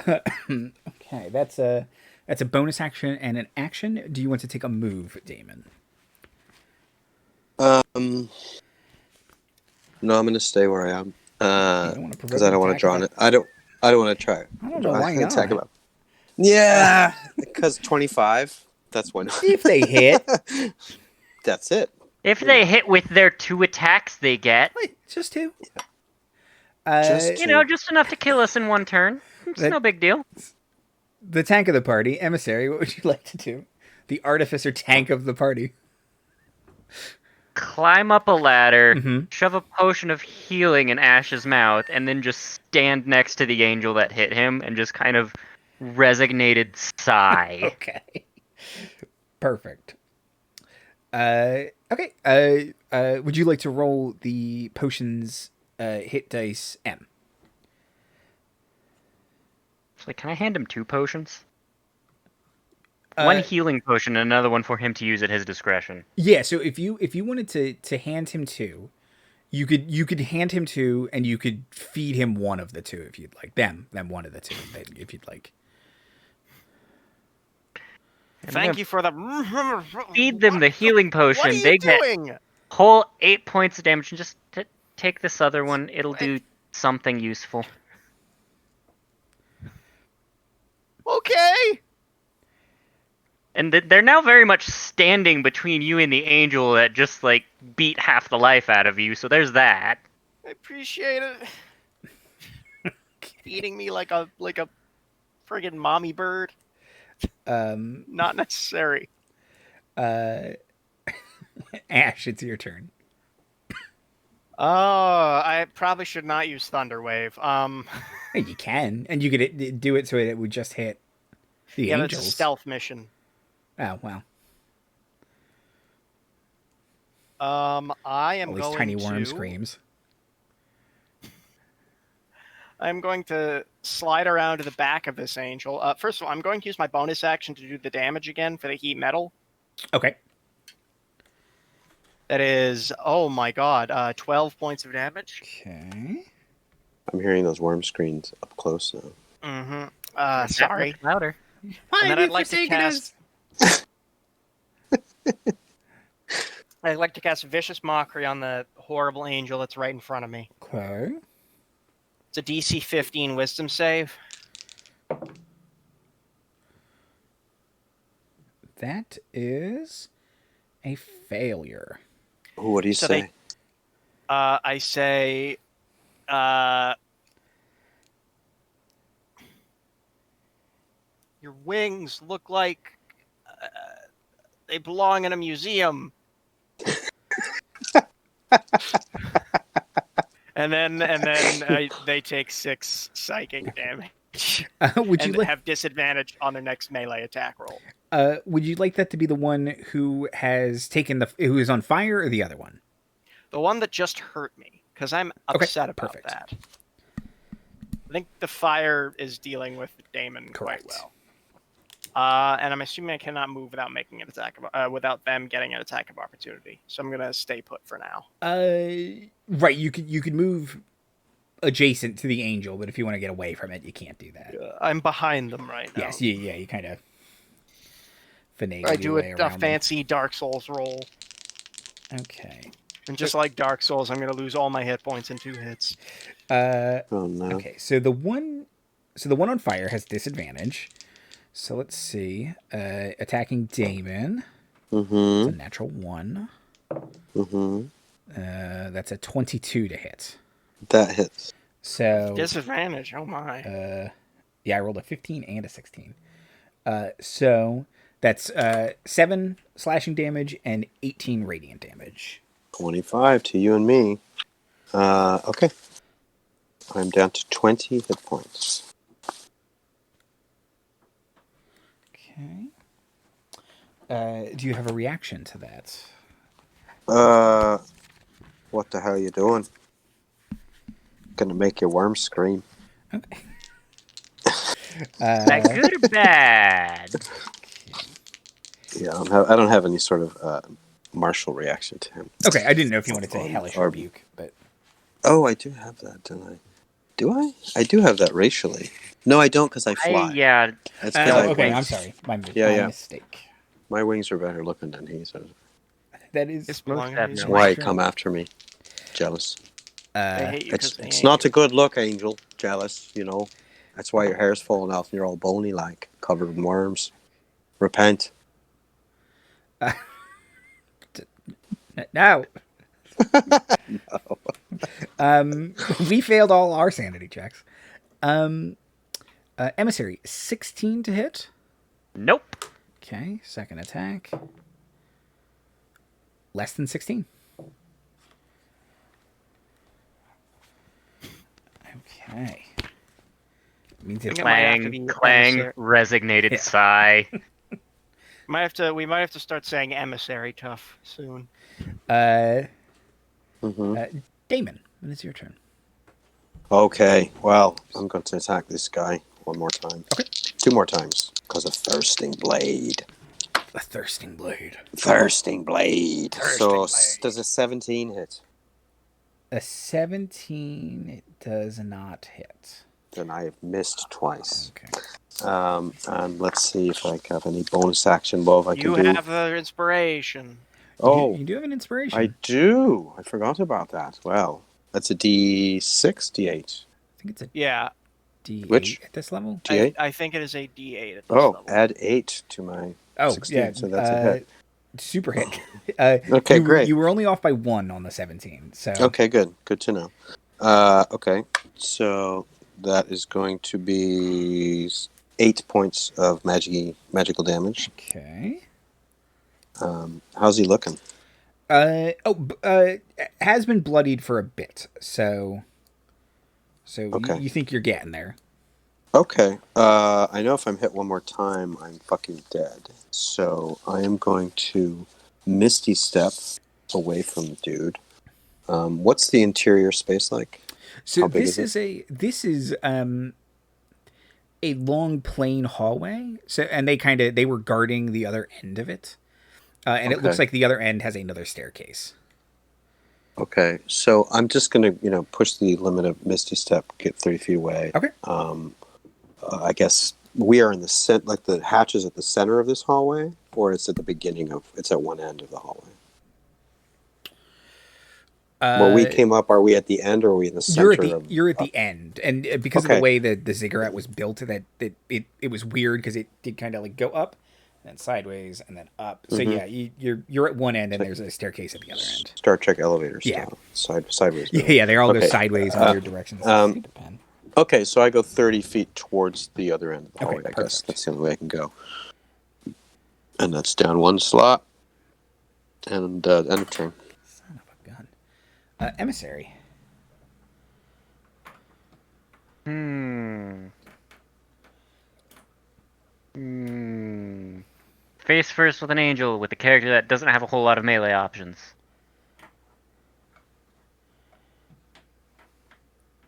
Speaker 1: Okay, that's a bonus action and an action. Do you want to take a move, Daemon?
Speaker 4: No, I'm gonna stay where I am. Because I don't want to draw it. I don't want to try it.
Speaker 1: I don't know why not.
Speaker 4: Attack about. Yeah, because 25. That's why not.
Speaker 1: If they hit.
Speaker 4: That's it.
Speaker 3: If they hit with their 2 attacks they get.
Speaker 1: Wait, just 2?
Speaker 4: Just
Speaker 3: just enough to kill us in one turn. It's no big deal.
Speaker 1: The tank of the party, Emissary, what would you like to do? The artificer tank of the party.
Speaker 3: Climb up a ladder, shove a potion of healing in Ash's mouth, and then just stand next to the angel that hit him and just kind of resignated sigh.
Speaker 1: Okay. Perfect. Okay. Would you like to roll the potions hit dice M?
Speaker 3: So, can I hand him 2 potions? One healing potion and another one for him to use at his discretion.
Speaker 1: Yeah, so if you wanted to hand him 2, you could hand him 2 and you could feed him one of the 2 if you'd like. Them one of the 2 if you'd like.
Speaker 2: Thank you for the...
Speaker 3: Feed them the healing potion.
Speaker 2: What are you
Speaker 3: they
Speaker 2: doing?
Speaker 3: get whole 8 points of damage. And just take this other one. It'll do something useful.
Speaker 2: Okay.
Speaker 3: And they're now very much standing between you and the angel that just, beat half the life out of you. So there's that.
Speaker 2: I appreciate it. Eating me like a friggin' mommy bird. Not necessary.
Speaker 1: Ash, it's your turn.
Speaker 2: Oh, I probably should not use Thunder Wave.
Speaker 1: You can, and you could do it so it would just hit the
Speaker 2: yeah,
Speaker 1: angels.
Speaker 2: that's a stealth mission.
Speaker 1: Oh, wow.
Speaker 2: I am
Speaker 1: All these
Speaker 2: going
Speaker 1: tiny worm
Speaker 2: to...
Speaker 1: screams.
Speaker 2: I'm going to slide around to the back of this angel. First of all, I'm going to use my bonus action to do the damage again for the heat metal.
Speaker 1: Okay.
Speaker 2: That is, oh my god, 12 points of damage.
Speaker 1: Okay.
Speaker 4: I'm hearing those worm screens up close now.
Speaker 2: Mm-hmm. Sorry.
Speaker 3: Louder.
Speaker 2: And then I'd like to cast... I'd like to cast Vicious Mockery on the horrible angel that's right in front of me.
Speaker 1: Okay.
Speaker 2: It's a DC 15 Wisdom save.
Speaker 1: That is a failure.
Speaker 4: Ooh, what do you say?
Speaker 2: I say... your wings look like... they belong in a museum. and then they take 6 psychic damage.
Speaker 1: Would you
Speaker 2: have disadvantage on their next melee attack roll.
Speaker 1: Would you like that to be the one who has taken who is on fire, or the other one?
Speaker 2: The one that just hurt me, because I'm upset about that. I think the fire is dealing with Daemon quite well. And I'm assuming I cannot move without making an attack without them getting an attack of opportunity. So I'm gonna stay put for now.
Speaker 1: Right. You could move adjacent to the angel, but if you want to get away from it, you can't do that.
Speaker 2: I'm behind them right now.
Speaker 1: Yes. Yeah. You kind of finagle.
Speaker 2: I do
Speaker 1: a
Speaker 2: fancy Dark Souls roll.
Speaker 1: Okay.
Speaker 2: And just like Dark Souls, I'm gonna lose all my hit points in 2 hits.
Speaker 4: Oh no.
Speaker 1: Okay. So the one on fire has disadvantage. So let's see. Attacking Daemon.
Speaker 4: Mm-hmm.
Speaker 1: It's a natural 1.
Speaker 4: Mm-hmm.
Speaker 1: That's a 22 to hit.
Speaker 4: That hits.
Speaker 1: So
Speaker 2: disadvantage. Oh my.
Speaker 1: Yeah, I rolled a 15 and a 16. So that's 7 slashing damage and 18 radiant damage.
Speaker 4: 25 to you and me. Okay. I'm down to 20 hit points.
Speaker 1: Okay. Do you have a reaction to that?
Speaker 4: What the hell are you doing? Gonna make your worm scream.
Speaker 1: Okay.
Speaker 3: That good or bad?
Speaker 4: Yeah, I don't have any sort of martial reaction to him.
Speaker 1: Okay, I didn't know if you wanted to say hellish rebuke, but...
Speaker 4: Oh, I do have that, don't I? Do I? I do have that racially. No, I don't, because I fly.
Speaker 3: Yeah.
Speaker 4: That's
Speaker 1: okay, I'm sorry. My mistake.
Speaker 4: My wings are better looking than his.
Speaker 1: That is...
Speaker 4: That's why he come after me. Jealous.
Speaker 2: They hate you
Speaker 4: it's not a good look, Angel. Jealous, you know. That's why your hair's falling off and you're all bony like, covered in worms. Repent.
Speaker 1: No. No. We failed all our sanity checks. Emissary, 16 to hit.
Speaker 3: Nope.
Speaker 1: Okay, second attack. Less than 16. Okay. Means it's
Speaker 3: clang, resignated sigh.
Speaker 2: We might have to start saying emissary tough soon.
Speaker 1: Daemon, it is your turn.
Speaker 4: Okay, well, I'm going to attack this guy one more time.
Speaker 1: Okay.
Speaker 4: 2 more times, because of Thirsting Blade.
Speaker 1: A Thirsting Blade.
Speaker 4: Thirsting Blade. Does a 17 hit?
Speaker 1: A 17, it does not hit.
Speaker 4: Then I have missed twice.
Speaker 1: Okay.
Speaker 4: And let's see if I have any bonus action above I can do.
Speaker 2: You have an inspiration.
Speaker 4: Oh.
Speaker 1: You do have an inspiration.
Speaker 4: I do. I forgot about that. Well, that's a D6, D8.
Speaker 1: I think it's a D8
Speaker 4: Which?
Speaker 1: at this level.
Speaker 4: D8?
Speaker 2: I think it is a D8 at this level.
Speaker 4: Add 8 to my 16,
Speaker 1: yeah,
Speaker 4: so that's a hit.
Speaker 1: Super hit.
Speaker 4: Okay, great.
Speaker 1: You were only off by 1 on the 17. So.
Speaker 4: Okay, good. Good to know. Okay, so that is going to be 8 points of magical damage.
Speaker 1: Okay.
Speaker 4: How's he looking?
Speaker 1: Has been bloodied for a bit, so
Speaker 4: Okay.
Speaker 1: you think you're getting there.
Speaker 4: Okay. I know if I'm hit one more time, I'm fucking dead. So I am going to Misty Step away from the dude. What's the interior space like?
Speaker 1: So
Speaker 4: How big
Speaker 1: this
Speaker 4: is it?
Speaker 1: this is a long plain hallway. So and they were guarding the other end of it, and it looks
Speaker 4: Okay.
Speaker 1: like the other end has another staircase.
Speaker 4: Okay, so I'm just gonna, push the limit of Misty Step, get 30 feet away.
Speaker 1: Okay.
Speaker 4: I guess we are in the center, like the hatch is at the center of this hallway, or it's at the beginning of, it's at one end of the hallway. Where we came up, are we at the end or are we in the center?
Speaker 1: You're at the end, and because of the way the ziggurat was built, that it was weird because it did kind of like go up, and then sideways, and then up. So yeah, you're at one end, and there's a staircase at the other end.
Speaker 4: Star Trek elevator
Speaker 1: Yeah.
Speaker 4: style. Sideways.
Speaker 1: Yeah, they all go sideways in weird directions. Stupid pen.
Speaker 4: Okay, so I go 30 feet towards the other end of the hallway.
Speaker 1: Okay,
Speaker 4: I guess
Speaker 1: perfect.
Speaker 4: that's the only way I can go. And that's down one slot. And end of turn.
Speaker 1: Son of a gun. Emissary.
Speaker 3: Face first with an angel with a character that doesn't have a whole lot of melee options.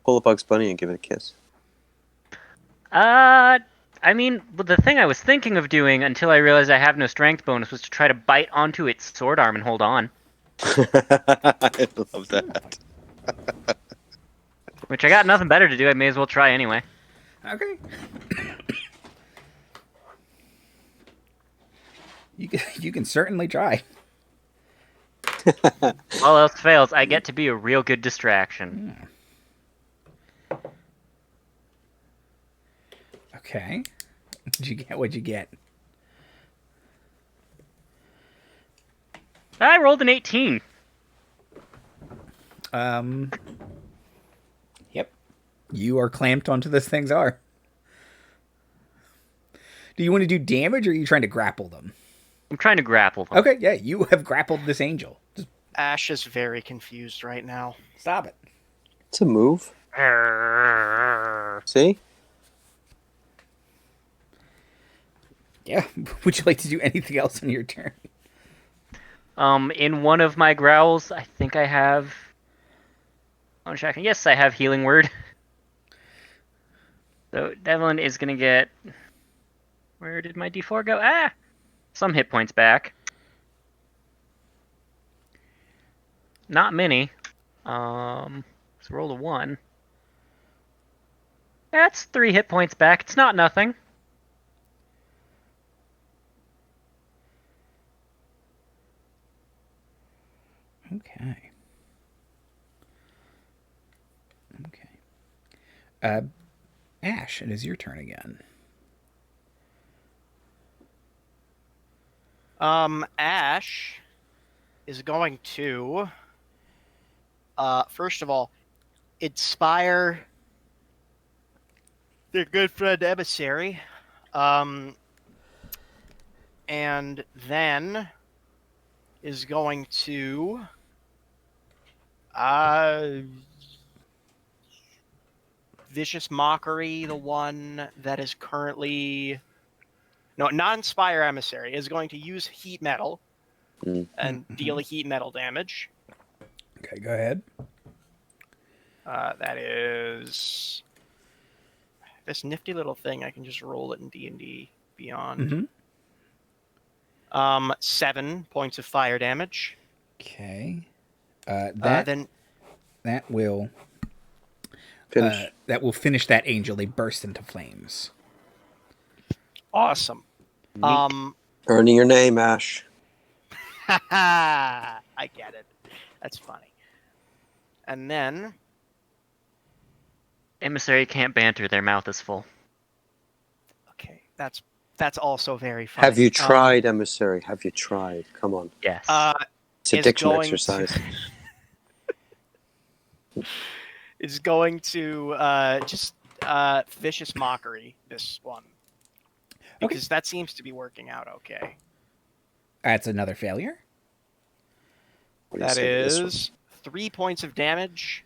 Speaker 4: Pull a Bugs Bunny and give it a kiss.
Speaker 3: I mean, the thing I was thinking of doing until I realized I have no strength bonus was to try to bite onto its sword arm and hold on.
Speaker 4: I love that.
Speaker 3: Which I got nothing better to do, I may as well try anyway.
Speaker 1: Okay. You can certainly try.
Speaker 3: All else fails, I get to be a real good distraction.
Speaker 1: Okay. What'd you get?
Speaker 3: I rolled an 18.
Speaker 1: Yep. You are clamped onto this thing's arm. Do you want to do damage, or are you trying to grapple them?
Speaker 3: I'm trying to grapple them.
Speaker 1: Okay, yeah, you have grappled this angel. Just
Speaker 2: Ash is very confused right now.
Speaker 1: stop it.
Speaker 4: It's a move. See?
Speaker 1: Yeah. Would you like to do anything else on your turn?
Speaker 3: In one of my growls, I think I have... I'm checking. Yes, I have Healing Word. So Devlin is going to get... Where did my D4 go? Ah! Some hit points back. Not many. Let's roll a 1. That's 3 hit points back. It's not nothing.
Speaker 1: Okay. Ash, it is your turn again.
Speaker 2: Ash is going to, first of all, inspire their good friend Emissary, and then is going to, Vicious Mockery, the one that is currently... No, not Inspire Emissary. Is going to use Heat Metal and deal a Heat Metal damage.
Speaker 1: Okay, go ahead.
Speaker 2: That is this nifty little thing. I can just roll it in D&D Beyond. 7 points of fire damage.
Speaker 1: Okay.
Speaker 2: Then
Speaker 1: that will
Speaker 4: Finish.
Speaker 1: that will finish that angel. They burst into flames.
Speaker 2: awesome.
Speaker 4: Earning your name, Ash.
Speaker 2: I get it. That's funny. And then
Speaker 3: Emissary can't banter, their mouth is full.
Speaker 2: okay, that's also very funny.
Speaker 4: Have you tried, Emissary? Have you tried? Come on.
Speaker 3: Yes.
Speaker 4: It's a
Speaker 2: is
Speaker 4: diction
Speaker 2: going
Speaker 4: exercise.
Speaker 2: is going to just Vicious Mockery this one. because that seems to be working out okay.
Speaker 1: That's another failure.
Speaker 4: What do you
Speaker 2: That
Speaker 4: say to this one?
Speaker 2: is 3 points of damage.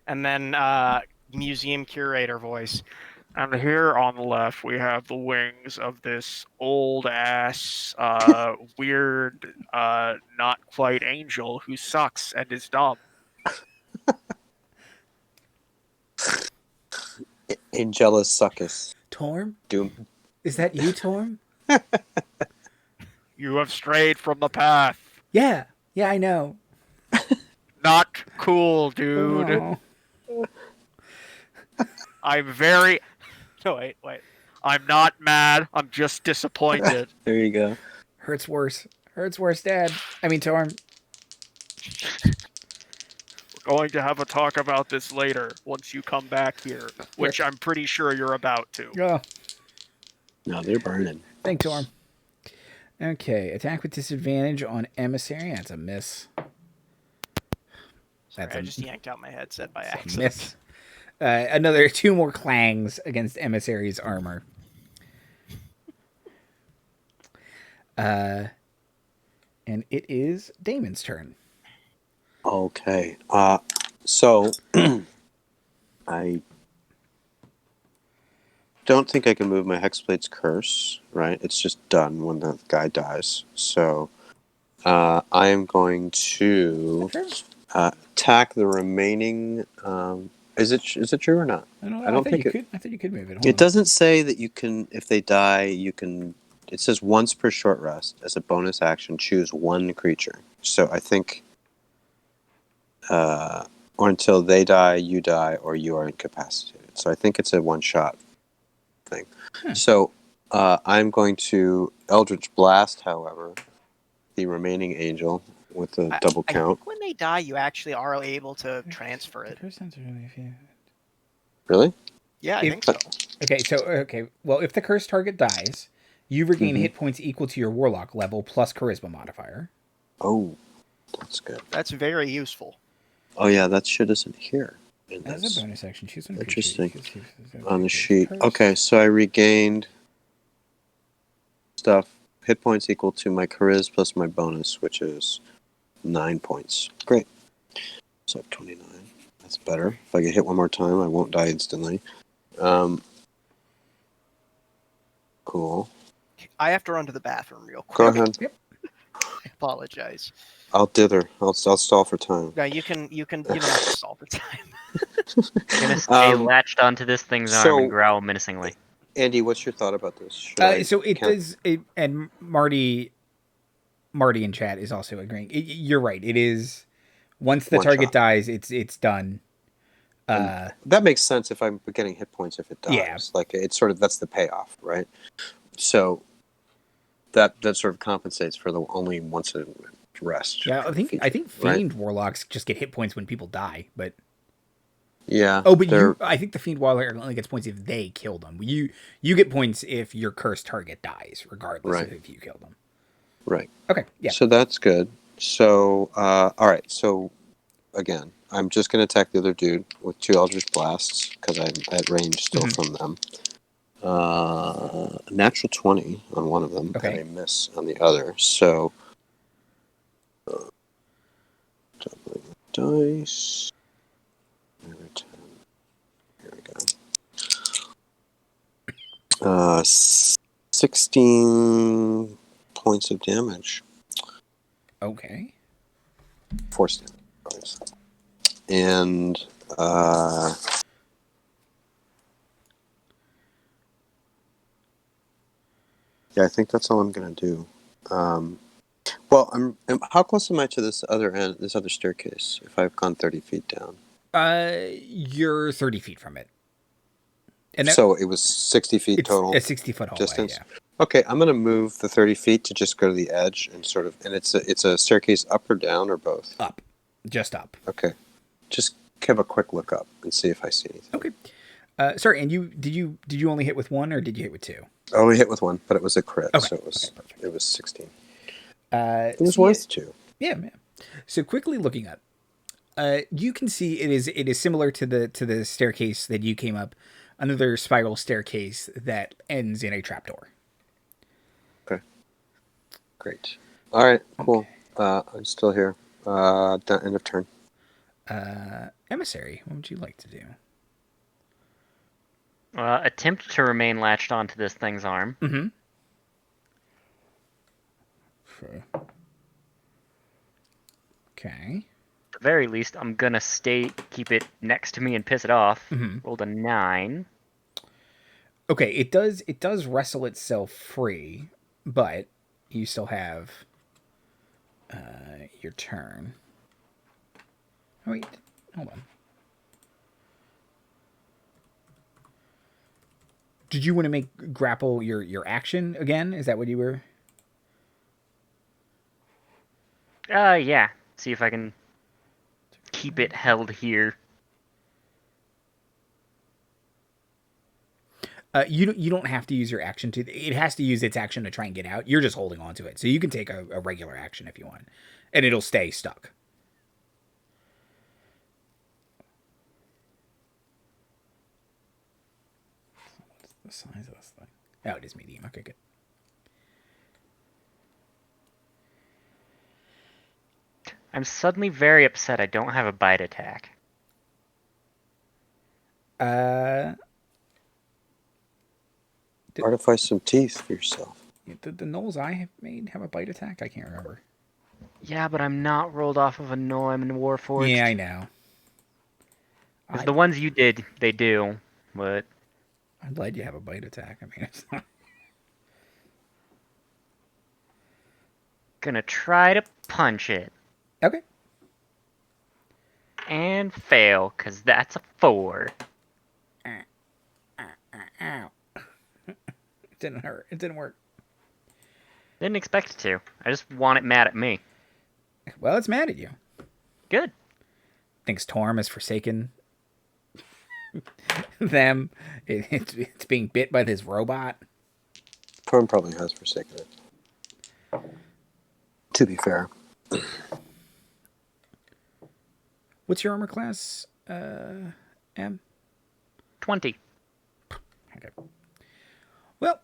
Speaker 2: And then museum curator voice. And here on the left, we have the wings of this old-ass, weird, not quite angel who sucks and is dumb.
Speaker 4: Angelus Succus.
Speaker 1: Torm?
Speaker 4: Doom.
Speaker 1: Is that you, Torm?
Speaker 2: You have strayed from the path.
Speaker 1: Yeah, I know.
Speaker 2: Not cool, dude.
Speaker 1: Oh.
Speaker 2: I'm very... No, wait. I'm not mad. I'm just disappointed.
Speaker 4: There you go.
Speaker 1: Hurts worse, Dad. I mean, Torm.
Speaker 2: We're going to have a talk about this later, once you come back here, which I'm pretty sure you're about to.
Speaker 1: Oh,
Speaker 4: No, they're burning.
Speaker 1: thank Torm. Okay, attack with disadvantage on emissary. That's a miss.
Speaker 2: Sorry, I just yanked out my headset by accident.
Speaker 1: Miss. Another 2 more clangs against emissary's armor. And it is Daemon's turn.
Speaker 4: Okay. So I don't think I can move my Hexblade's Curse, right? It's just done when the guy dies. So I am going to attack the remaining. Is it true or not?
Speaker 1: I don't know.
Speaker 4: I don't think
Speaker 1: I thought you could move it. Hold
Speaker 4: It
Speaker 1: on.
Speaker 4: doesn't say that you can, if they die, you can. It says once per short rest, as a bonus action, choose one creature. So I think, or until they die, you die, or you are incapacitated. So I think it's a one-shot thing. So I'm going to Eldritch Blast, however, the remaining angel with a double
Speaker 2: I
Speaker 4: count.
Speaker 2: think when they die, you actually are able to transfer it.
Speaker 4: Really?
Speaker 2: Yeah, I think so.
Speaker 1: Okay. Well, if the cursed target dies, you regain hit points equal to your warlock level plus charisma modifier.
Speaker 4: Oh, that's good.
Speaker 2: That's very useful.
Speaker 4: Oh yeah, that shit isn't here.
Speaker 1: As a bonus action, choose one
Speaker 4: Interesting.
Speaker 1: creature.
Speaker 4: On the sheet. Okay, so I regained stuff. Hit points equal to my charisma plus my bonus, which is 9 points. Great. So I have 29. That's better. If I get hit one more time, I won't die instantly. Cool.
Speaker 2: I have to run to the bathroom real quick.
Speaker 4: Go ahead.
Speaker 1: Yep.
Speaker 2: I apologize.
Speaker 4: I'll dither. I'll stall for time.
Speaker 2: No, you don't have to stall for time.
Speaker 3: I'm gonna stay latched onto this thing's arm and growl menacingly.
Speaker 4: Andy, what's your thought about this?
Speaker 1: So it does, and Marty in chat is also agreeing. You're right. It is once the target dies, it's done.
Speaker 4: That makes sense if I'm getting hit points if it dies.
Speaker 1: Yeah.
Speaker 4: Like it's sort of that's the payoff, right? So that sort of compensates for the only once a rest.
Speaker 1: Yeah, I think
Speaker 4: feature,
Speaker 1: fiend warlocks just get hit points when people die, but
Speaker 4: yeah.
Speaker 1: Oh, but I think the fiend warlock only gets points if they kill them. You get points if your cursed target dies, regardless of if you kill them.
Speaker 4: Right.
Speaker 1: Okay. Yeah.
Speaker 4: So that's good. So all right. So again, I'm just going to attack the other dude with 2 Eldritch Blasts because I'm at range still from them. Natural 20 on one of them, and a miss on the other. So doubling the dice. Another 10. Here we go. 16 points of damage.
Speaker 1: Okay.
Speaker 4: Force damage. And yeah, I think that's all I'm gonna do. Well, how close am I to this other staircase? If I've gone 30 feet down,
Speaker 1: you're 30 feet from it. And
Speaker 4: so it was 60 feet total.
Speaker 1: A 60-foot hallway.
Speaker 4: Distance.
Speaker 1: Yeah.
Speaker 4: Okay, I'm gonna move the 30 feet to just go to the edge and and it's a staircase up or down or both.
Speaker 1: Up, just up.
Speaker 4: Okay, just have a quick look up and see if I see anything.
Speaker 1: Okay. Sorry, and did you only hit with 1 or did you hit with 2?
Speaker 4: I only hit with 1, but it was a crit,
Speaker 1: Okay.
Speaker 4: so it was 16.
Speaker 1: It
Speaker 4: was worth 2.
Speaker 1: Yeah, man. So quickly looking up, you can see it is similar to the staircase that you came up. another spiral staircase that ends in a trapdoor.
Speaker 4: Okay. Great. All right. Cool. I'm still here. End of turn.
Speaker 1: Emissary, what would you like to do?
Speaker 3: Attempt to remain latched onto this thing's arm.
Speaker 1: Mm-hmm. Sure. Okay.
Speaker 3: At the very least, I'm gonna keep it next to me and piss it off.
Speaker 1: Mm-hmm.
Speaker 3: Rolled a 9.
Speaker 1: Okay, it does wrestle itself free, but you still have your turn. Oh wait, hold on. Did you want to make grapple your action again? Is that what you were?
Speaker 3: Yeah. See if I can keep it held here.
Speaker 1: You don't have to use your action to. It has to use its action to try and get out. You're just holding on to it, so you can take a regular action if you want, and it'll stay stuck. What's the size of this thing? Oh, it is medium. Okay, good.
Speaker 3: I'm suddenly very upset I don't have a bite attack.
Speaker 4: Artifice some teeth for yourself.
Speaker 1: The gnolls I have made have a bite attack? I can't remember.
Speaker 3: Yeah, but I'm not rolled off of a no. I'm in Warforged.
Speaker 1: Yeah, I know.
Speaker 3: The ones you did, they do, but
Speaker 1: I'm glad you have a bite attack. I mean, it's not...
Speaker 3: Gonna try to punch it.
Speaker 1: Okay.
Speaker 3: And fail, because that's a 4.
Speaker 1: Ow. It didn't hurt. It didn't work.
Speaker 3: Didn't expect it to. I just want it mad at me.
Speaker 1: Well, it's mad at you.
Speaker 3: Good.
Speaker 1: Thinks Torm has forsaken them. It's being bit by this robot.
Speaker 4: Torm probably has forsaken it. To be fair.
Speaker 1: What's your armor class, M?
Speaker 3: 20.
Speaker 1: Okay. Well,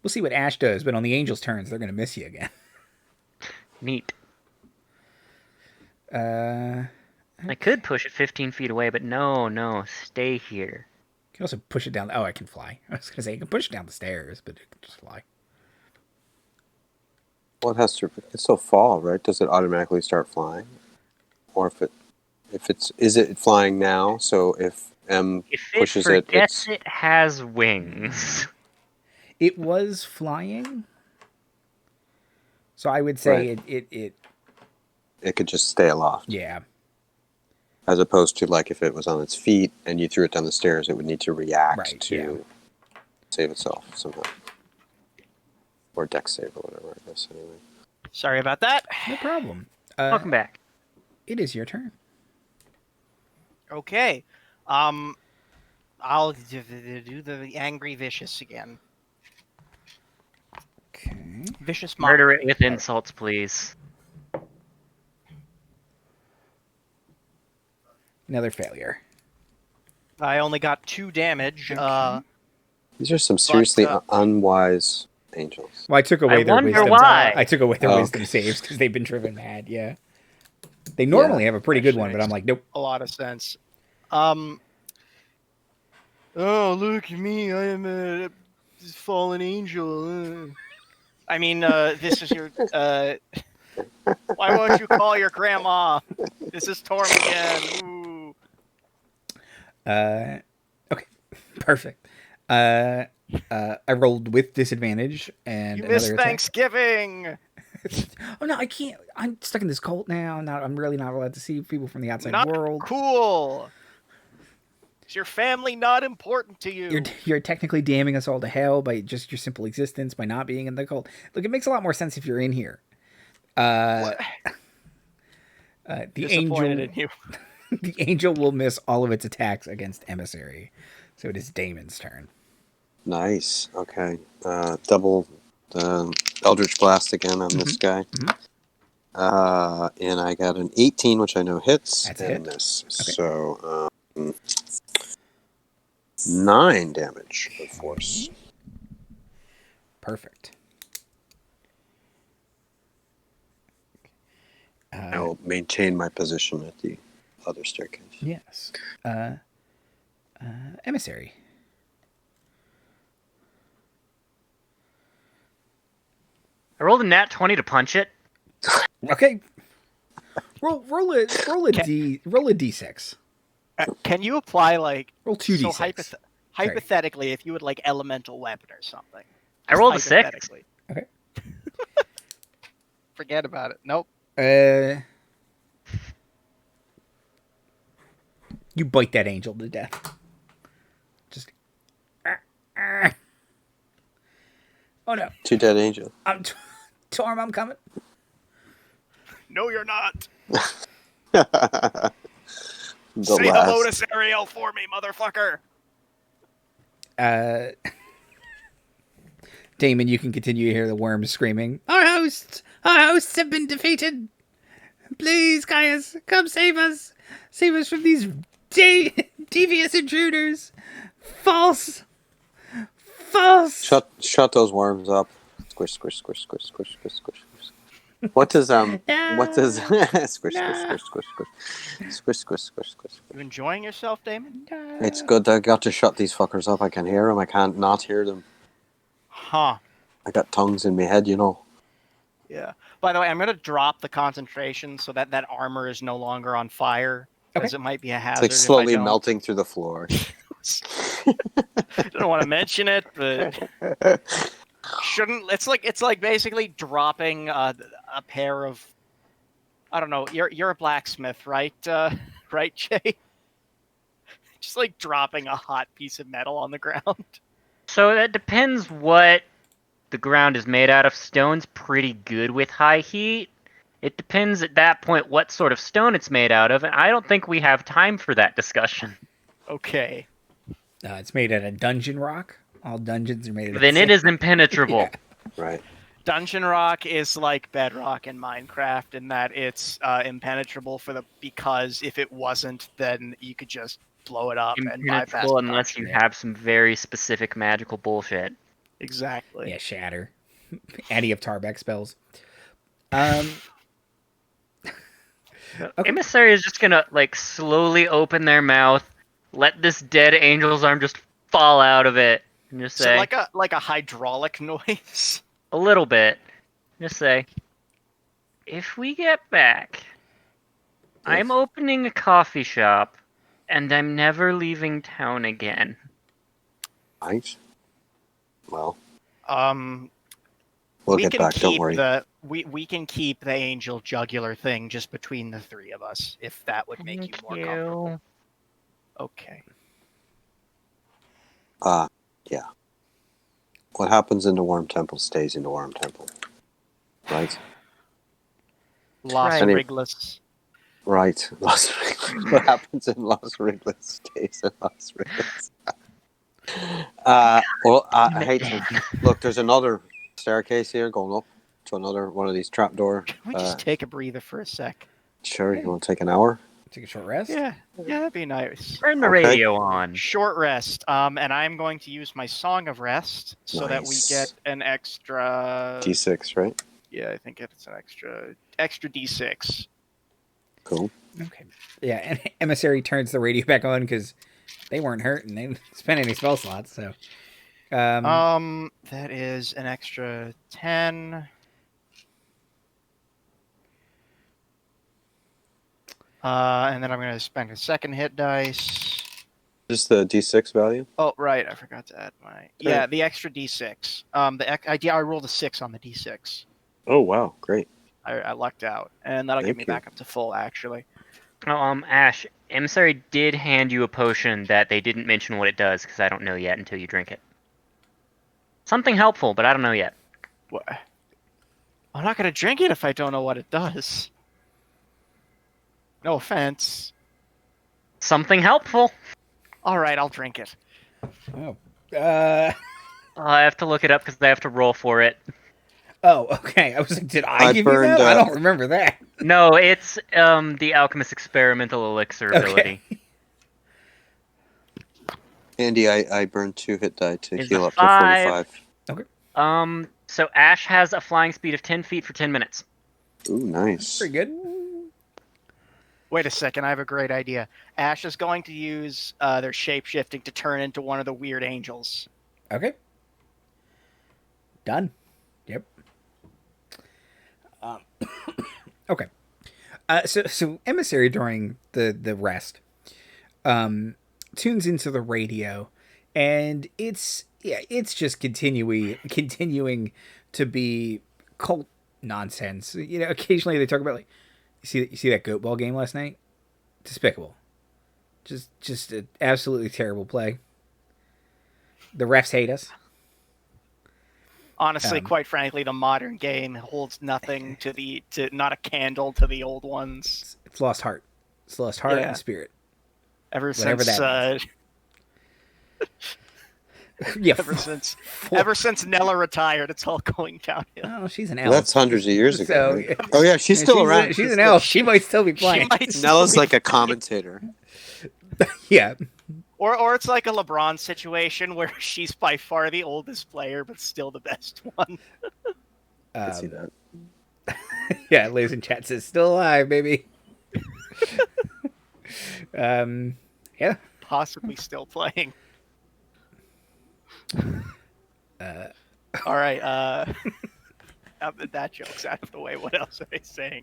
Speaker 1: we'll see what Ash does, but on the Angels' turns, they're going to miss you again.
Speaker 3: Neat.
Speaker 1: Okay.
Speaker 3: I could push it 15 feet away, but no, stay here.
Speaker 1: You can also push it down. Oh, I can fly. I was going to say, you can push it down the stairs, but it can just fly.
Speaker 4: Well, it has to. It's still fall, right? Does it automatically start flying, or is it flying now? So if M pushes it,
Speaker 3: it has wings.
Speaker 1: It was flying, so I would say
Speaker 4: right.
Speaker 1: It
Speaker 4: could just stay aloft.
Speaker 1: Yeah.
Speaker 4: As opposed to like if it was on its feet and you threw it down the stairs, it would need to react to save itself somehow. Or dex save or whatever, I guess, anyway.
Speaker 2: Sorry about that.
Speaker 1: No problem.
Speaker 3: Welcome back.
Speaker 1: It is your turn.
Speaker 2: Okay. I'll do the Angry Vicious again.
Speaker 1: Okay.
Speaker 2: Vicious
Speaker 3: Murder
Speaker 2: Mockery.
Speaker 3: it with insults, please.
Speaker 1: Another failure.
Speaker 2: I only got 2 damage.
Speaker 1: Okay.
Speaker 4: These are some seriously unwise angels.
Speaker 1: Well, I took away their wisdom.
Speaker 3: Why.
Speaker 1: I took away their wisdom saves because they've been driven mad. Yeah. They normally have a pretty good one, but I'm like, nope.
Speaker 2: A lot of sense. Oh, look at me! I am a fallen angel. I mean, this is your. Why won't you call your grandma? This is Torm again. Ooh.
Speaker 1: Okay, perfect. I rolled with disadvantage and
Speaker 2: You
Speaker 1: another
Speaker 2: missed
Speaker 1: attack.
Speaker 2: Thanksgiving.
Speaker 1: Oh no, I can't. I'm stuck in this cult now. I'm really not allowed to see people from the outside
Speaker 2: Not
Speaker 1: world.
Speaker 2: Cool. Is your family not important to you?
Speaker 1: You're technically damning us all to hell by just your simple existence by not being in the cult. Look, it makes a lot more sense if you're in here. The
Speaker 2: Disappointed
Speaker 1: angel,
Speaker 2: in you.
Speaker 1: the angel will miss all of its attacks against Emissary, so it is Daemon's turn.
Speaker 4: Nice. Okay. Double Eldritch Blast again on this guy.
Speaker 1: Mm-hmm.
Speaker 4: And I got an 18, which I know hits.
Speaker 1: That's a
Speaker 4: and
Speaker 1: hit.
Speaker 4: a miss.
Speaker 1: Okay.
Speaker 4: So 9 damage of force.
Speaker 1: Perfect.
Speaker 4: I will maintain my position at the other staircase.
Speaker 1: Yes. Emissary.
Speaker 3: I rolled a nat 20 to punch it.
Speaker 1: Okay. Roll a d6.
Speaker 2: Can you apply like
Speaker 1: Roll 2d6.
Speaker 2: So hypothetically, if you would like elemental weapon or something?
Speaker 3: I rolled a 6.
Speaker 2: Hypothetically.
Speaker 1: Okay.
Speaker 2: Forget about it. Nope.
Speaker 1: You bite that angel to death. Just. Oh no!
Speaker 4: 2 dead angel.
Speaker 1: Torm, I'm coming.
Speaker 2: No, you're not.
Speaker 4: The
Speaker 2: Say
Speaker 4: last.
Speaker 2: hello to Ariel for me, motherfucker.
Speaker 1: Daemon, you can continue to hear the worms screaming. Our hosts have been defeated. Please, Caius, come save us. Save us from these devious intruders. False.
Speaker 4: Shut those worms up. Squish, squish, squish, squish, squish, squish, squish. What does squish, squish, squish, squish, squish, squish, squish, squish.
Speaker 2: You enjoying yourself, Daemon?
Speaker 4: It's good. I got to shut these fuckers up. I can hear them. I can't not hear them.
Speaker 2: Huh.
Speaker 4: I got tongues in my head, you know.
Speaker 2: Yeah. By the way, I'm going to drop the concentration so that armor is no longer on fire, because it might be a hazard.
Speaker 4: It's like slowly melting through the floor.
Speaker 2: I don't want to mention it, but shouldn't. It's like basically dropping a pair of. I don't know. You're a blacksmith, right? Right, Jay? Just like dropping a hot piece of metal on the ground.
Speaker 3: So that depends what the ground is made out of. Stone's pretty good with high heat. It depends at that point what sort of stone it's made out of, and I don't think we have time for that discussion.
Speaker 2: Okay.
Speaker 1: It's made out of dungeon rock. All dungeons are made out of
Speaker 3: Then it is impenetrable.
Speaker 1: Yeah.
Speaker 4: Right.
Speaker 2: Dungeon rock is like bedrock in Minecraft in that it's impenetrable because if it wasn't, then you could just blow it up and bypass
Speaker 3: Impenetrable unless you have some very specific magical bullshit.
Speaker 2: Exactly.
Speaker 1: Yeah, shatter. Any of Tarbeck spells. Okay.
Speaker 3: Emissary is just gonna like slowly open their mouth, let this dead angel's arm just fall out of it, and just say,
Speaker 2: like a hydraulic noise.
Speaker 3: a little bit. Just say, if we get back, I'm opening a coffee shop, and I'm never leaving town again.
Speaker 4: Right. Well,
Speaker 2: we
Speaker 4: get
Speaker 2: can
Speaker 4: back. Don't
Speaker 2: keep
Speaker 4: worry.
Speaker 2: we can keep the angel jugular thing just between the three of us, if that would make you more comfortable. Okay.
Speaker 4: Yeah. What happens in the Worm Temple stays in the Worm Temple. Right?
Speaker 2: Las
Speaker 3: Right.
Speaker 2: Riglas.
Speaker 4: Right. What happens in Las Riglas stays in Las Riglas. Well, I hate to... Look, there's another staircase here going up to another one of these trapdoor.
Speaker 2: Can we just take a breather for a sec?
Speaker 4: Sure, you want to take an hour?
Speaker 1: Take a short rest?
Speaker 2: Yeah, that'd be nice.
Speaker 3: Turn the
Speaker 4: Okay.
Speaker 3: radio on.
Speaker 2: Short rest. And I'm going to use my Song of Rest so that we
Speaker 4: Nice.
Speaker 2: get an extra.
Speaker 4: D6, right?
Speaker 2: Yeah, I think it's an extra D6.
Speaker 4: Cool.
Speaker 1: Okay. Yeah, and Emissary turns the radio back on because they weren't hurt and they didn't spend any spell slots, so.
Speaker 2: That is an extra 10. And then I'm going to spend a second hit dice.
Speaker 4: Just the D6 value?
Speaker 2: Oh, right. I forgot to add my... Yeah, the extra D6. I rolled a 6 on the D6.
Speaker 4: Oh, wow. Great.
Speaker 2: I lucked out. And that'll get
Speaker 4: Thank
Speaker 2: me
Speaker 4: you.
Speaker 2: back up to full, actually.
Speaker 3: Oh, Ash, Emissary did hand you a potion that they didn't mention what it does, because I don't know yet until you drink it. Something helpful, but I don't know yet.
Speaker 2: What? I'm not going to drink it if I don't know what it does. No offense.
Speaker 3: Something helpful.
Speaker 2: All right, I'll drink it.
Speaker 1: Oh.
Speaker 3: I have to look it up because I have to roll for it.
Speaker 1: Oh, okay. I was like, did I give
Speaker 4: burned,
Speaker 1: you that? I don't remember that.
Speaker 3: No, it's the Alchemist experimental elixir ability.
Speaker 4: Andy, I burned 2 hit die to
Speaker 3: Is
Speaker 4: heal
Speaker 3: a
Speaker 4: up to
Speaker 3: 5.
Speaker 4: 45.
Speaker 3: So Ash has a flying speed of 10 feet for 10 minutes.
Speaker 4: Ooh, nice.
Speaker 1: Pretty good.
Speaker 2: Wait a second, I have a great idea. Ash is going to use their shape-shifting to turn into one of the weird angels.
Speaker 1: Okay. Done. Yep. Okay. So Emissary during the rest tunes into the radio, and it's just continuing to be cult nonsense. You know, occasionally they talk about like you see that goat ball game last night. Despicable. Just an absolutely terrible play. The refs hate us.
Speaker 2: Honestly, quite frankly, the modern game holds nothing to not a candle to the old ones.
Speaker 1: It's lost heart. It's lost heart
Speaker 2: Yeah.
Speaker 1: and spirit.
Speaker 2: Ever
Speaker 1: Whatever
Speaker 2: since
Speaker 1: that Yeah.
Speaker 2: ever since Nella retired, it's all going downhill.
Speaker 1: Oh, she's an elf.
Speaker 4: That's hundreds of years ago.
Speaker 1: So,
Speaker 4: right? Oh yeah, she's still around.
Speaker 1: She's an elf. She might still be playing.
Speaker 4: Nella's like a commentator.
Speaker 1: Yeah.
Speaker 2: Or it's like a LeBron situation where she's by far the oldest player, but still the best one.
Speaker 4: I can see that.
Speaker 1: Yeah, Liz in chat says still alive, baby. Yeah.
Speaker 2: Possibly still playing. All right. That joke's out of the way. What else are they saying?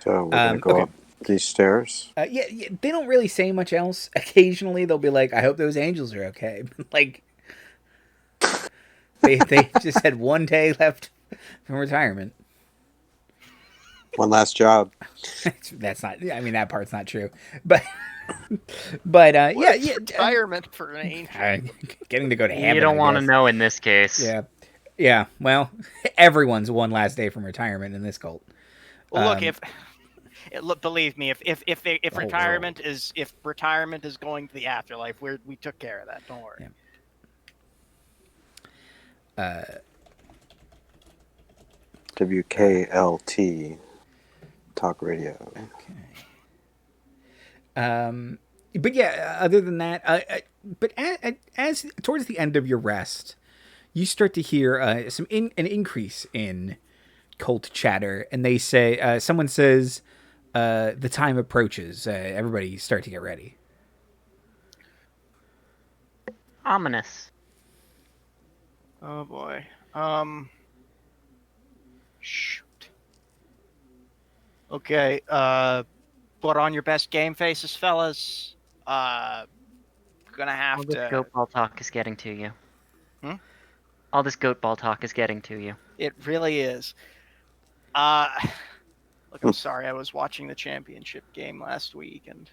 Speaker 4: So we're gonna go up these stairs.
Speaker 1: Yeah, they don't really say much else. Occasionally they'll be like, "I hope those angels are okay." Like they just had one day left from retirement.
Speaker 4: One last job.
Speaker 1: That's not. I mean, that part's not true. But yeah.
Speaker 2: Retirement for an angel.
Speaker 1: Getting to go to heaven.
Speaker 3: You don't want to
Speaker 1: guess.
Speaker 3: know in this case.
Speaker 1: Yeah. Well, everyone's one last day from retirement in this cult.
Speaker 2: Well, look, believe me, if retirement is going to the afterlife, we took care of that. Don't worry.
Speaker 1: Yeah.
Speaker 4: WKLT Talk Radio.
Speaker 1: Okay. But yeah, other than that, but as towards the end of your rest, you start to hear an increase in cult chatter, and they say someone says the time approaches. Everybody start to get ready.
Speaker 3: Ominous.
Speaker 2: Oh boy. Shoot. Okay. Put on your best game faces, fellas. Gonna have
Speaker 3: All
Speaker 2: to.
Speaker 3: this goat ball talk is getting to you. All this goat ball talk is getting to you.
Speaker 2: It really is. Look, I'm sorry. I was watching the championship game last week, and